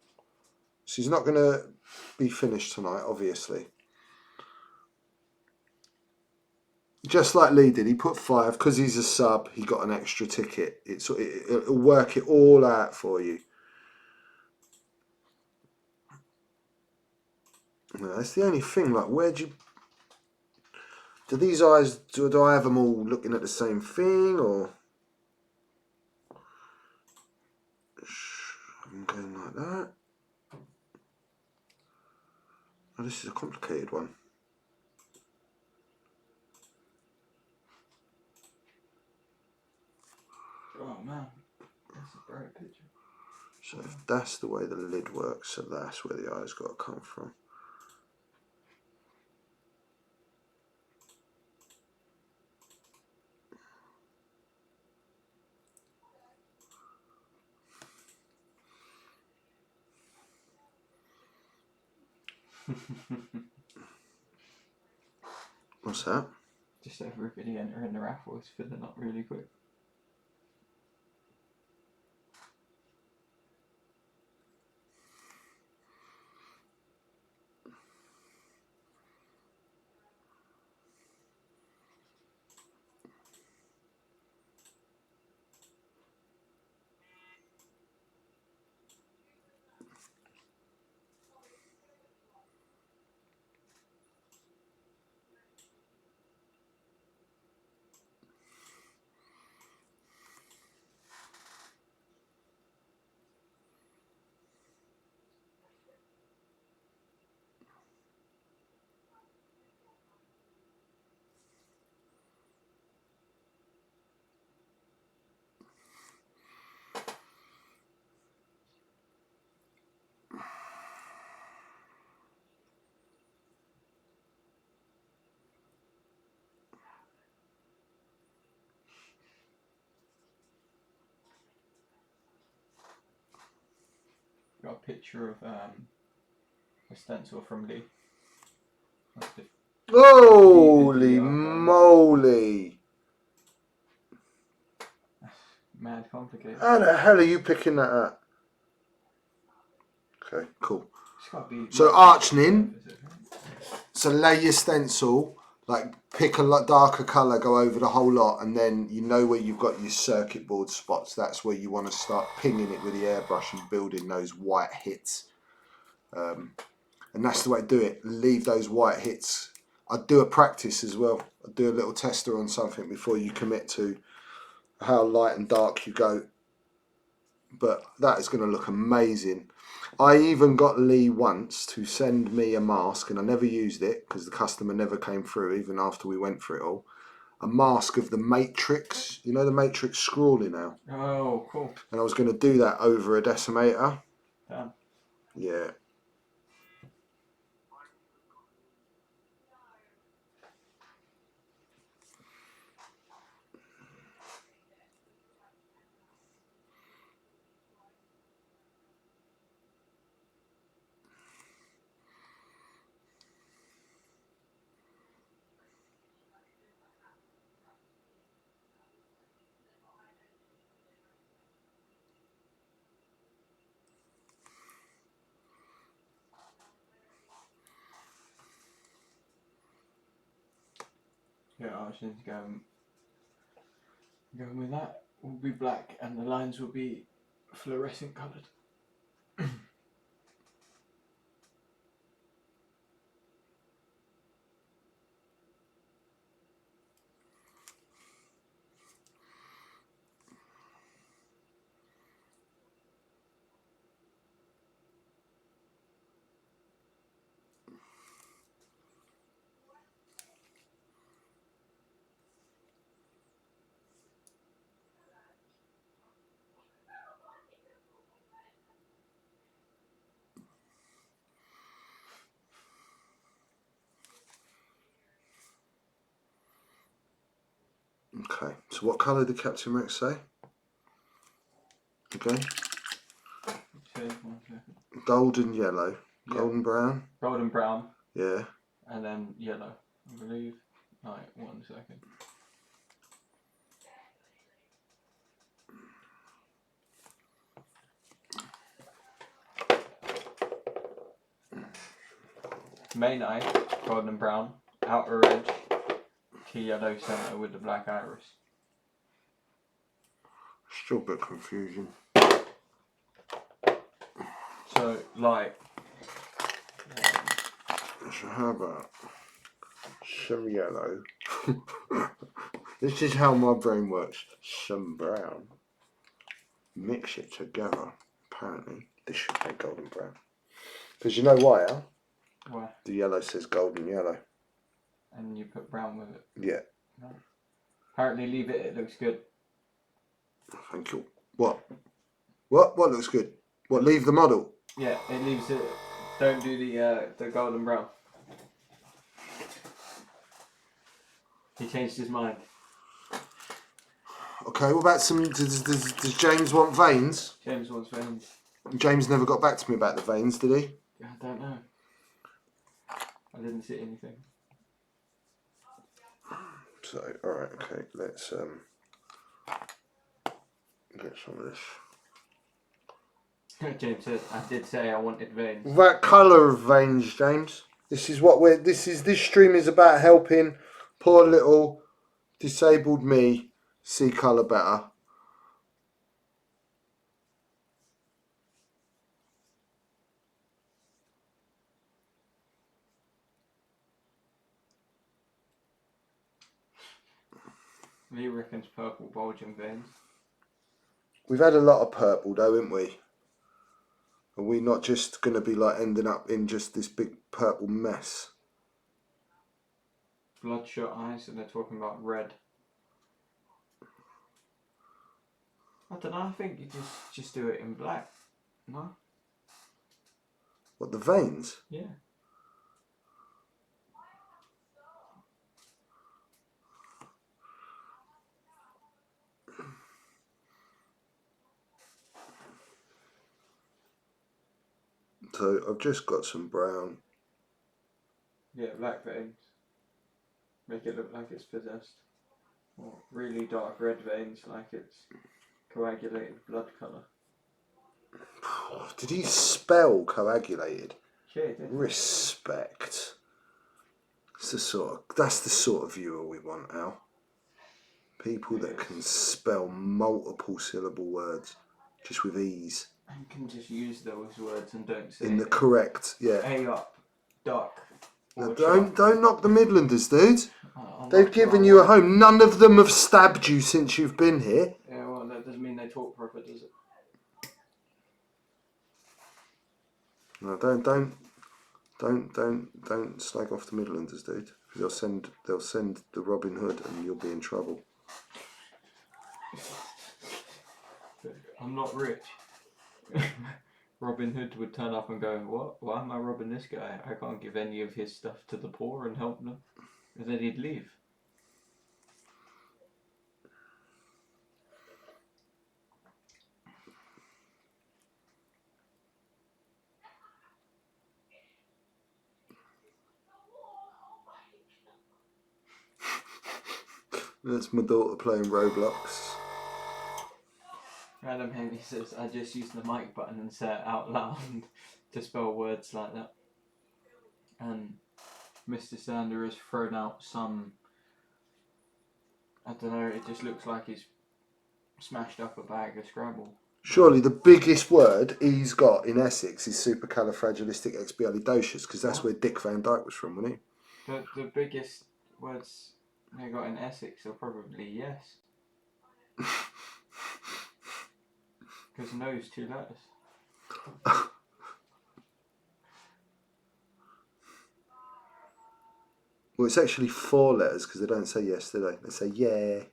So he's not going to be finished tonight, obviously. Just like Lee did, he put 5 because he's a sub. He got an extra ticket. It'll work it all out for you. No, that's the only thing. Like, where do these eyes? Do I have them all looking at the same thing, or I'm going like that? Oh, this is a complicated one. Oh man, that's a great picture. So if that's the way the lid works, so that's where the eye's got to come from. What's that? Just everybody entering the raffle is filling up really quick. Got a picture of a stencil from Lee Holy Yeah. moly! Mad complicated. How the hell are you picking that up? Okay, cool. It's got to be. So arching. So lay your stencil, like pick a darker colour, go over the whole lot, and then you know where you've got your circuit board spots. That's where you want to start pinging it with the airbrush and building those white hits. And that's the way to do it. Leave those white hits. I'd do a practice as well. I'd do a little tester on something before you commit to how light and dark you go. But that is going to look amazing. I even got Lee once to send me a mask, and I never used it because the customer never came through even after we went through it all. A mask of the Matrix, you know, the Matrix scrawling now. Oh, cool. And I was going to do that over a decimator. Damn. Yeah. Yeah, arching's going with that. Will be black, and the lines will be fluorescent coloured. Okay. So what colour did Captain Rex say? Okay. Golden yellow. Yeah. Golden brown. Golden brown. Yeah. And then yellow, I believe. Right, 1 second. Main eye, golden brown. Outer edge, key yellow centre with the black iris. Still a bit confusing. So, like... So how about some yellow? This is how my brain works. Some brown. Mix it together. Apparently, this should be golden brown. Because you know why, huh? Why? The yellow says golden yellow. And you put brown with it. Yeah. No. Apparently leave it, it looks good. Thank you. What? What looks good? What, leave the model? Yeah, it leaves it. Don't do the golden brown. He changed his mind. Okay, what about some... Does James want veins? James wants veins. James never got back to me about the veins, did he? I don't know. I didn't see anything. So, alright, okay, let's get some of this. James said, I did say I wanted veins. What colour of veins, James? This stream is about helping poor little disabled me see colour better. Lee reckons purple bulging veins. We've had a lot of purple though, haven't we? Are we not just going to be like ending up in just this big purple mess? Bloodshot eyes, and they're talking about red. I don't know, I think you just do it in black. No? What, the veins? Yeah. So I've just got some brown. Yeah, black veins. Make it look like it's possessed. Or really dark red veins, like it's coagulated blood colour. Did he spell coagulated? Yeah, it did. Respect. That's the sort of viewer we want, Al. People that can spell multiple syllable words just with ease. And can just use those words and don't say In the correct, yeah. A up, duck. Now, Or don't knock the Midlanders, dude. I'm They've not given sure you a I home. None of them have stabbed you since you've been here. Yeah, well, that doesn't mean they talk proper, does it? No, don't slag off the Midlanders, dude. They'll send the Robin Hood, and you'll be in trouble. I'm not rich. Robin Hood would turn up and go, "What? Why am I robbing this guy? I can't give any of his stuff to the poor and help them." And then he'd leave. That's my daughter playing Roblox. Random Henry says, "I just used the mic button and said it out loud to spell words like that." And Mr. Sander has thrown out some, I don't know, it just looks like he's smashed up a bag of Scrabble. Surely the biggest word he's got in Essex is supercalifragilisticexpialidocious, because that's where Dick Van Dyke was from, wasn't he? The biggest words they got in Essex are probably yes. Because no's 2 letters. Well, it's actually 4 letters, because they don't say yes, do they? They say yeah.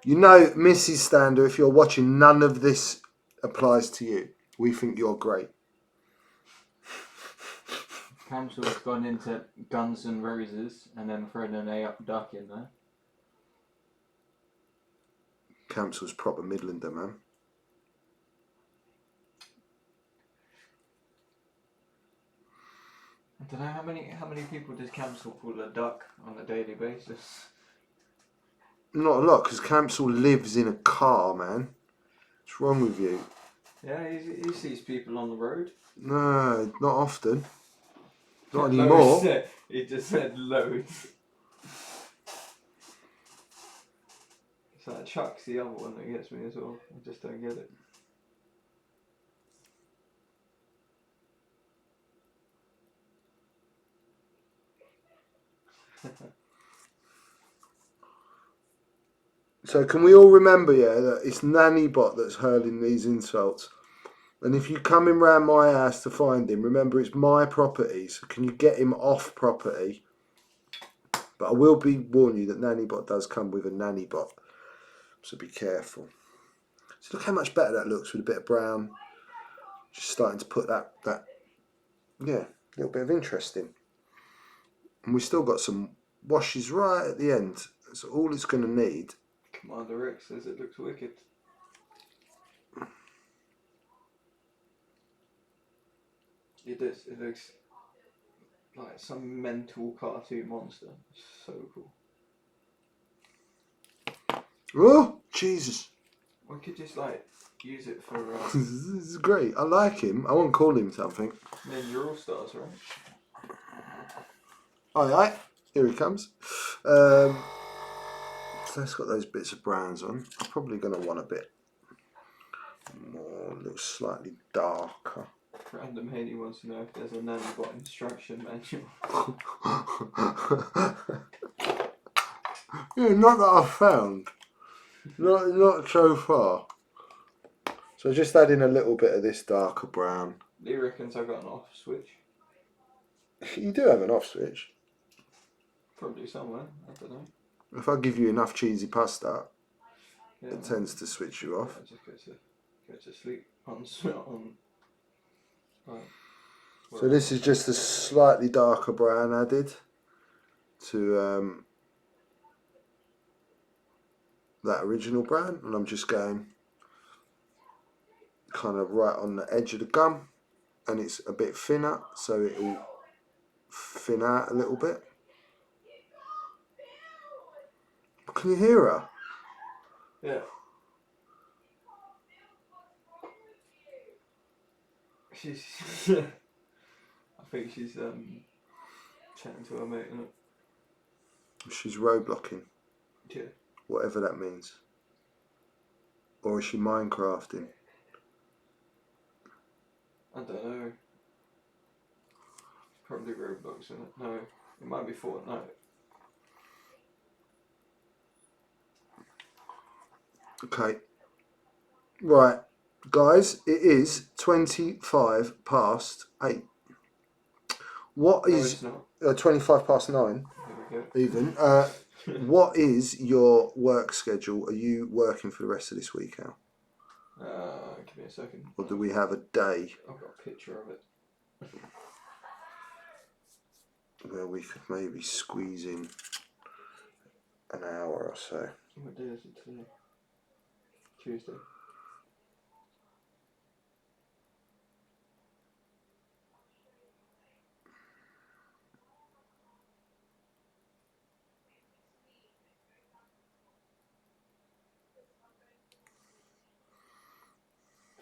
You know, Mrs. Stander, if you're watching, none of this applies to you. We think you're great. Camsel's gone into Guns N' Roses and then thrown an A up duck in there. Campbell's proper Midlander, man. I don't know how many people does Camsel call a duck on a daily basis. Not a lot, because Campbell lives in a car, man. What's wrong with you? Yeah, he sees people on the road. No, not often. Not Loads anymore. said- He just said loads. It's like Chuck's the other one that gets me as well. I just don't get it. So can we all remember, yeah, that it's Nannybot that's hurling these insults. And if you come in round my house to find him, remember it's my property, so can you get him off property? But I will be warning you that Nannybot does come with a Nannybot, so be careful. So look how much better that looks with a bit of brown. Just starting to put that yeah, little bit of interest in. And we've still got some washes right at the end. That's all it's going to need. Commander Rick says it looks wicked. It does. It looks like some mental cartoon monster. It's so cool. Oh, Jesus. We could just like use it for. This is great. I like him. I won't call him something. Ninja All Stars, right? Aye. Here he comes. So it's got those bits of browns on. I'm probably going to want a bit more, a little slightly darker. Random Haney wants to know if there's a Nannybot instruction manual. Yeah, not that I've found. Not so far. So just add in a little bit of this darker brown. Lee reckons I got an off switch. You do have an off switch. Probably somewhere. I don't know. If I give you enough cheesy pasta, Yeah, it tends to switch you off. I just go to sleep on. Right. So this is just a slightly darker brown added to that original brown, and I'm just going kind of right on the edge of the gum. and it's a bit thinner, so it will thin out a little bit. Can you hear her? Yeah. She's. I think she's chatting to her mate, isn't it? She's roadblocking. Yeah. Whatever that means. Or is she Minecrafting? I don't know. Probably Roblox, isn't it? No, it might be Fortnite. Okay. Right, guys, it is 25 past 8. What No, is it's not. 25 past 9? There we go. Even. What is your work schedule? Are you working for the rest of this week, Al? Give me a second. Or do we have a day I've got a picture of it. where we could maybe squeeze in an hour or so? What day is it today? Tuesday.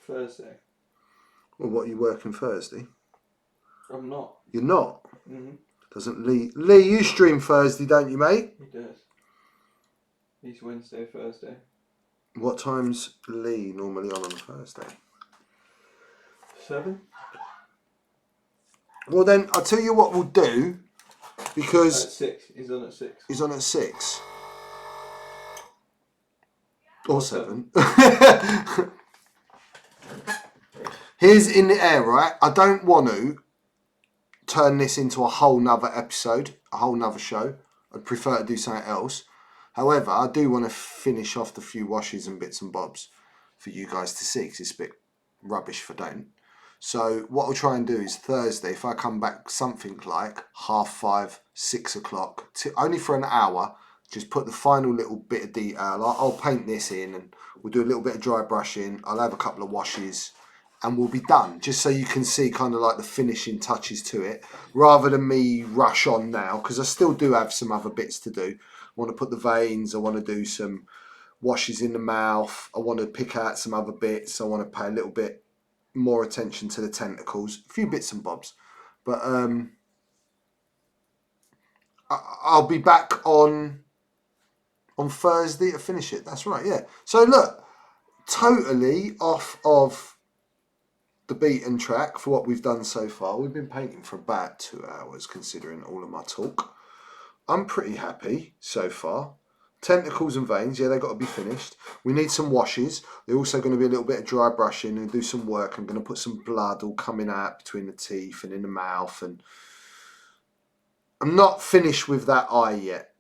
Thursday. Well, what, are you working Thursday? I'm not. You're not? Mm-hmm. Doesn't Lee... Lee, you stream Thursday, don't you, mate? He does. He's Wednesday, Thursday. What time's Lee normally on a Thursday? 7? Well then, I'll tell you what we'll do, because... At 6. He's on at 6. He's on at 6. Or 7. Here's in the air, right? I don't want to turn this into a whole nother episode, a whole nother show. I'd prefer to do something else. However, I do want to finish off the few washes and bits and bobs for you guys to see, because it's a bit rubbish if I don't. So what I'll try and do is Thursday, if I come back something like 5:30, 6 o'clock, only for an hour, just put the final little bit of detail. I'll paint this in and we'll do a little bit of dry brushing. I'll have a couple of washes and we'll be done. Just so you can see kind of like the finishing touches to it, rather than me rush on now, because I still do have some other bits to do. I want to put the veins, I want to do some washes in the mouth, I want to pick out some other bits, I want to pay a little bit more attention to the tentacles, a few bits and bobs. But I'll be back on Thursday to finish it. That's right, yeah. So look, totally off of the beaten track for what we've done so far. We've been painting for about 2 hours, considering all of my talk. I'm pretty happy so far. Tentacles and veins, yeah, they've got to be finished. We need some washes. There's also going to be a little bit of dry brushing and do some work. I'm going to put some blood all coming out between the teeth and in the mouth. And I'm not finished with that eye yet.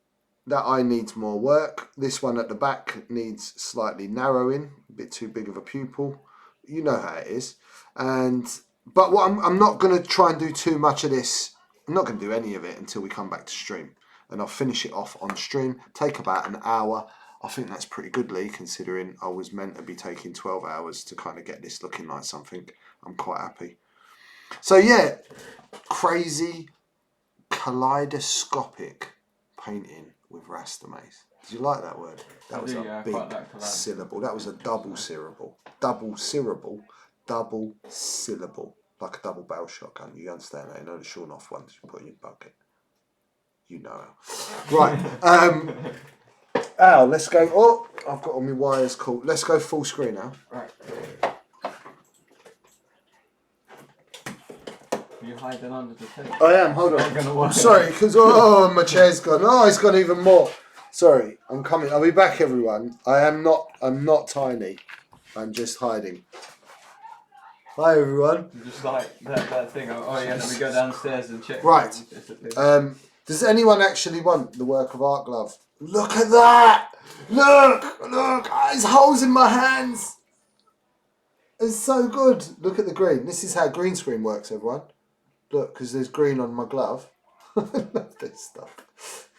That eye needs more work. This one at the back needs slightly narrowing, a bit too big of a pupil. You know how it is. But what I'm not going to try and do too much of this. I'm not going to do any of it until we come back to stream. And I'll finish it off on stream. Take about an hour. I think that's pretty good, Lee, considering I was meant to be taking 12 hours to kind of get this looking like something. I'm quite happy. So yeah, crazy kaleidoscopic painting with Rasta, mate. Did you like that word? That was a big syllable. That was a double syllable. Double syllable. Double syllable. Like a double barrel shotgun. You understand that? You know the shorn off ones you put in your bucket. You know how. Right. Al, let's go. Oh, I've got all my wires caught. Let's go full screen now. Right. Are you hiding under the table? I am. Hold on. Sorry, because my chair's gone. Oh, it's gone even more. Sorry, I'm coming. I'll be back, everyone. I'm not tiny. I'm just hiding. Hi, everyone. Just like that thing. Oh yeah, let me go downstairs and check. Right. Does anyone actually want the work of art glove? Look at that! Look! There's holes in my hands. It's so good. Look at the green. This is how green screen works, everyone. Look, because there's green on my glove. I love this stuff.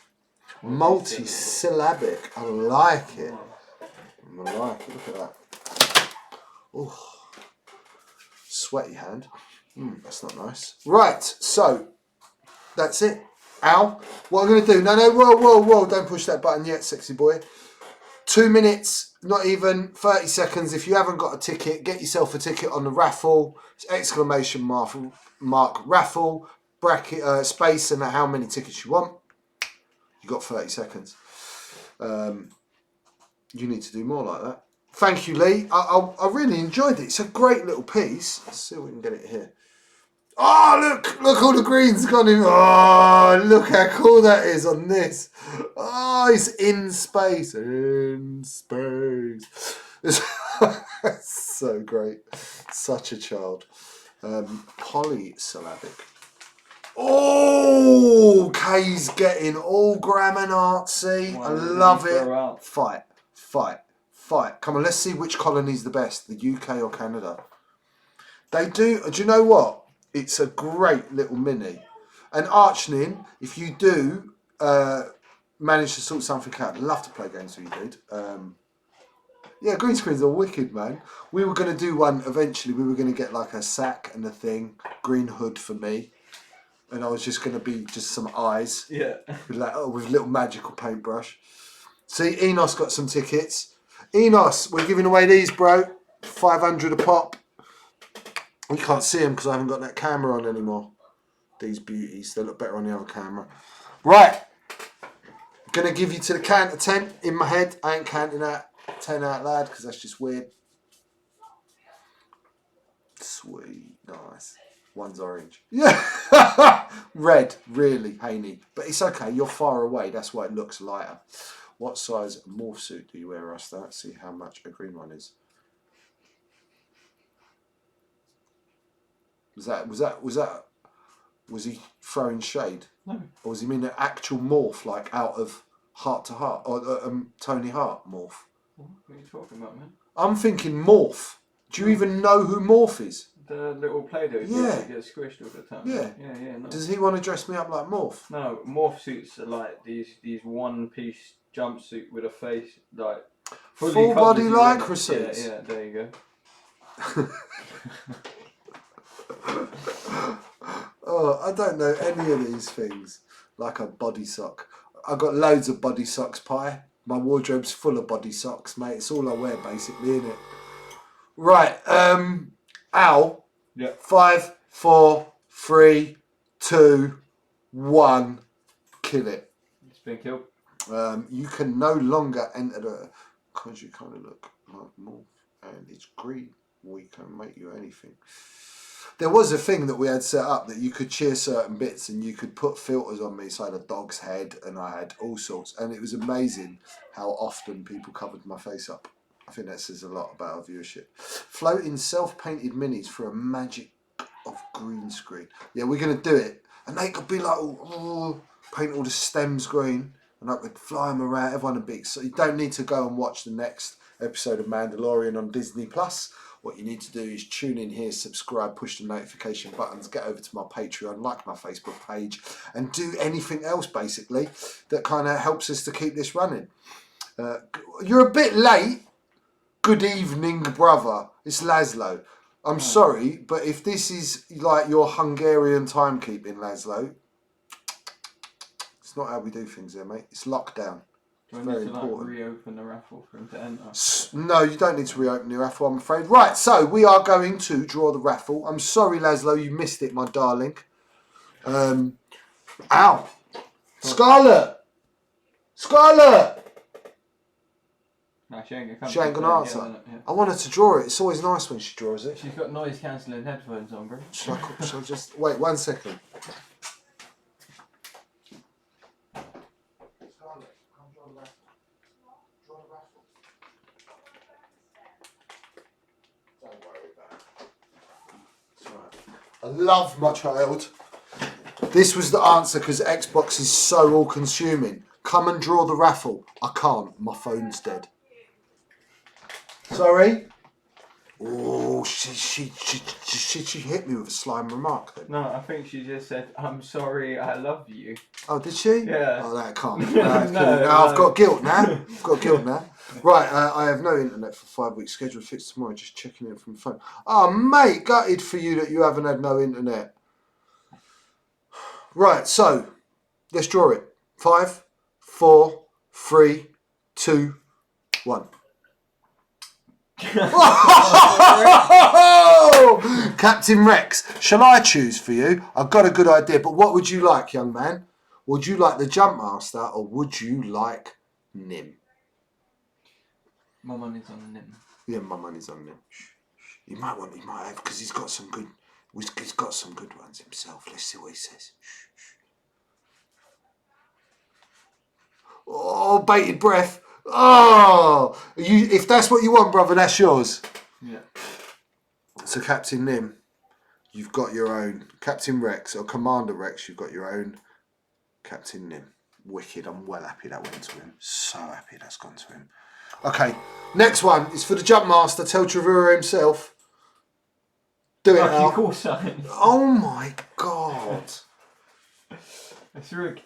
Multi-syllabic. I like it. I like it. Look at that. Oh, sweaty hand. That's not nice. Right, so that's it. Al, what I'm going to do... No, whoa, don't push that button yet, sexy boy. 2 minutes, not even 30 seconds. If you haven't got a ticket, get yourself a ticket on the raffle. It's exclamation mark raffle, bracket, space, and how many tickets you want. You got 30 seconds. You need to do more like that. Thank you, Lee. I really enjoyed it. It's a great little piece. Let's see if we can get it here. Oh, look, all the green's gone in. Oh, look how cool that is on this. Oh, it's in space. In space. It's so great. Such a child. Polysyllabic. Oh, Kay's getting all grammar and artsy. I love it. Fight. Come on, let's see which colony's the best, the UK or Canada. Do you know what? It's a great little mini. And Archnin, if you do manage to sort something out, I'd love to play games with you, dude. Yeah, green screens are wicked, man. We were going to do one eventually. We were going to get like a sack and a thing, green hood for me. And I was just going to be just some eyes. Yeah. With little magical paintbrush. See, Enos got some tickets. Enos, we're giving away these, bro. 500 a pop. You can't see them because I haven't got that camera on anymore. These beauties, they look better on the other camera. Right. Gonna give you to the count of 10 in my head. I ain't counting that 10 out loud because that's just weird. Sweet, nice. One's orange. Yeah. Red, really, Haney. But it's okay, you're far away. That's why it looks lighter. What size morph suit do you wear, Rasta? Let's see how much a green one is. Was he throwing shade? No. Or was he mean an actual morph, like out of Heart to Heart, or Tony Hart morph? What are you talking about, man? I'm thinking morph. Do you even know who morph is? The little Play-Doh that gets squished all the time. Yeah. No. Does he want to dress me up like morph? No, morph suits are like these one-piece jumpsuit with a face like full body lycra suits. Yeah, there you go. Oh, I don't know any of these things. Like a body sock. I've got loads of body socks, Pie. My wardrobe's full of body socks, mate. It's all I wear, basically, isn't it? Right, Al. Yeah. 5, 4, 3, 2, 1. Kill it. It's been killed. You can no longer enter the... Because you kind of look like morph and it's green. We can make you anything. There was a thing that we had set up that you could cheer certain bits and you could put filters on me. So I had a dog's head and I had all sorts. And it was amazing how often people covered my face up. I think that says a lot about our viewership. Floating self-painted minis for a magic of green screen. Yeah, we're going to do it. And they could be like, paint all the stems green. And I could fly them around. Everyone would be excited. So you don't need to go and watch the next episode of Mandalorian on Disney+. What you need to do is tune in here, subscribe, push the notification buttons, get over to my Patreon, like my Facebook page, and do anything else, basically, that kind of helps us to keep this running. You're a bit late. Good evening, brother. It's Laszlo. I'm sorry, but if this is like your Hungarian timekeeping, Laszlo, it's not how we do things here, mate. It's lockdown. Do I need to like reopen the raffle for him to enter? No, you don't need to reopen the raffle, I'm afraid. Right, so we are going to draw the raffle. I'm sorry, Laszlo, you missed it, my darling. Ow. Scarlett! No, she ain't gonna come. Answer. Yeah. I want her to draw it. It's always nice when she draws it. She's got noise cancelling headphones on, bro. Shall I just wait 1 second? I love my child. This was the answer because Xbox is so all-consuming. Come and draw the raffle. I can't. My phone's dead. Sorry? Oh, she hit me with a slime remark then. No, I think she just said, "I'm sorry, I love you." Oh, did she? Yeah. Oh, that can't be. No, Now I've got guilt now. I've got guilt now. Right, I have no internet for 5 weeks. Schedule fixed tomorrow. Just checking in from the phone. Oh, mate, gutted for you that you haven't had no internet. Right, so let's draw it. 5, 4, 3, 2, 1. Captain Rex, shall I choose for you? I've got a good idea, but what would you like, young man? Would you like the Jump Master or would you like Nim? My money's on Nim. Yeah, my money's on Nim. He might have, because he's got some good ones himself. Let's see what he says. Oh, bated breath. Oh, if that's what you want, brother, that's yours. Yeah. So Captain Nim, you've got your own. Captain Rex or Commander Rex, you've got your own Captain Nim. Wicked. I'm well happy that went to him. So happy that's gone to him. Okay, next one is for the Jump Master. Tell Travura himself. Do it now. Oh my God. It's rigged.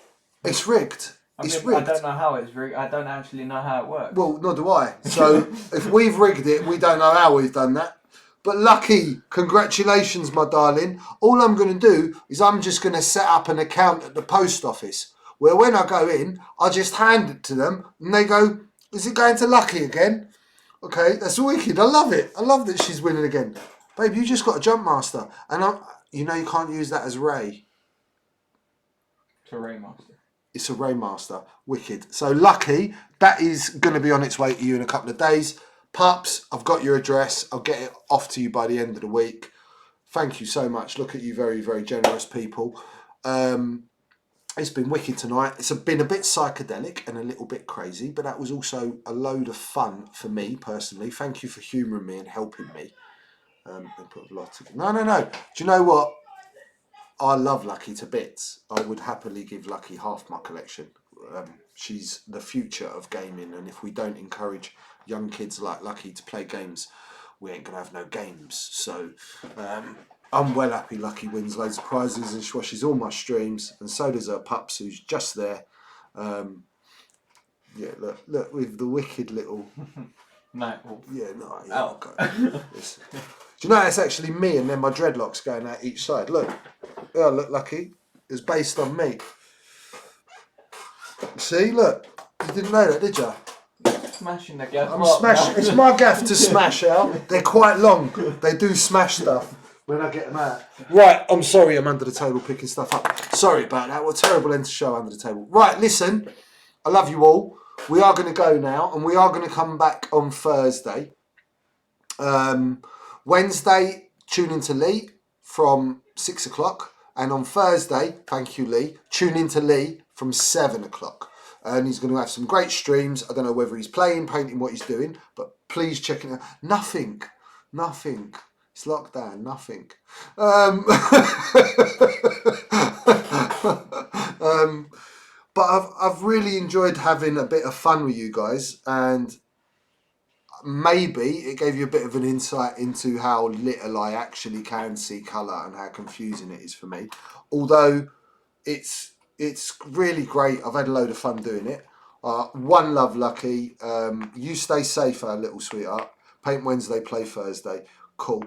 It's rigged. It's rigged. I don't know how it's rigged. I don't actually know how it works. Well, nor do I. So if we've rigged it, we don't know how we've done that. But Lucky, congratulations, my darling. All I'm going to do is I'm just going to set up an account at the post office where when I go in, I just hand it to them and they go, is it going to Lucky again? Okay, that's wicked. I love it. I love that she's winning again. Babe, you just got a Jump Master. And you know you can't use that as Ray. It's a Ray Master. It's a Ray Master. Wicked. So Lucky, that is going to be on its way to you in a couple of days. Pups, I've got your address. I'll get it off to you by the end of the week. Thank you so much. Look at you, very, very generous people. It's been wicked tonight. It's been a bit psychedelic and a little bit crazy, but that was also a load of fun for me personally. Thank you for humouring me and helping me. Put a lot of... No. Do you know what? I love Lucky to bits. I would happily give Lucky half my collection. She's the future of gaming, and if we don't encourage young kids like Lucky to play games, we ain't gonna have no games. So I'm well happy Lucky wins loads of prizes and she watches all my streams, and so does her pups, who's just there. Yeah, look with the wicked little. No. Yeah, no. Yeah, Oh. Do you know that's actually me and then my dreadlocks going out each side? Look. Yeah, look, Lucky. It's based on me. See, look. You didn't know that, did you? Smashing the gaff. I'm smashing. It's my gaff to smash out. They're quite long. They do smash stuff when I get them out. Right, I'm sorry I'm under the table picking stuff up. Sorry about that. What a terrible end to show under the table. Right, listen. I love you all. We are going to go now and we are going to come back on Thursday. Wednesday, tune into Lee from 6 o'clock. And on Thursday, thank you, Lee, tune into Lee from 7 o'clock. And he's going to have some great streams. I don't know whether he's playing, painting, what he's doing, but please check it out. Nothing. It's lockdown, nothing. But I've really enjoyed having a bit of fun with you guys, and maybe it gave you a bit of an insight into how little I actually can see colour and how confusing it is for me. Although it's really great. I've had a load of fun doing it. One love, Lucky. You stay safe, our little sweetheart. Paint Wednesday, play Thursday. Cool.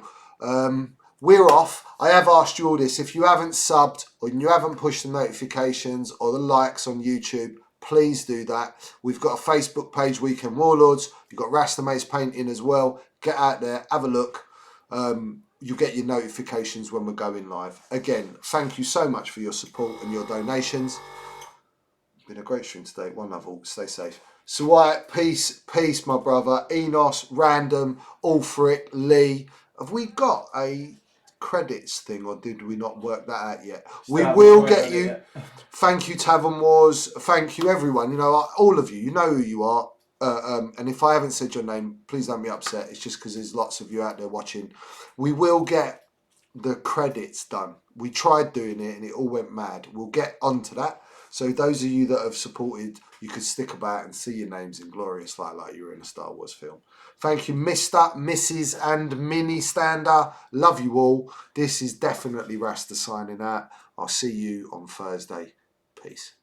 We're off. I have asked you all this. If you haven't subbed or you haven't pushed the notifications or the likes on YouTube, please do that. We've got a Facebook page, Weekend Warlords. You've got Rasta Mates Painting as well. Get out there, have a look. You'll get your notifications when we're going live. Again, thank you so much for your support and your donations. Been a great stream today. One love all. Stay safe. Sawai, peace, my brother. Enos, Random, All For It, Lee. Have we got a credits thing, or did we not work that out yet? We will get you. Thank you, Tavern Wars. Thank you, everyone. You know, all of you. You know who you are. And if I haven't said your name, please don't be upset. It's just because there's lots of you out there watching. We will get the credits done. We tried doing it and it all went mad. We'll get onto that. So those of you that have supported you could stick about and see your names in glorious light like you were in a Star Wars film. Thank you, Mr., Mrs. and Mini Stander. Love you all. This is definitely Rasta signing out. I'll see you on Thursday. Peace.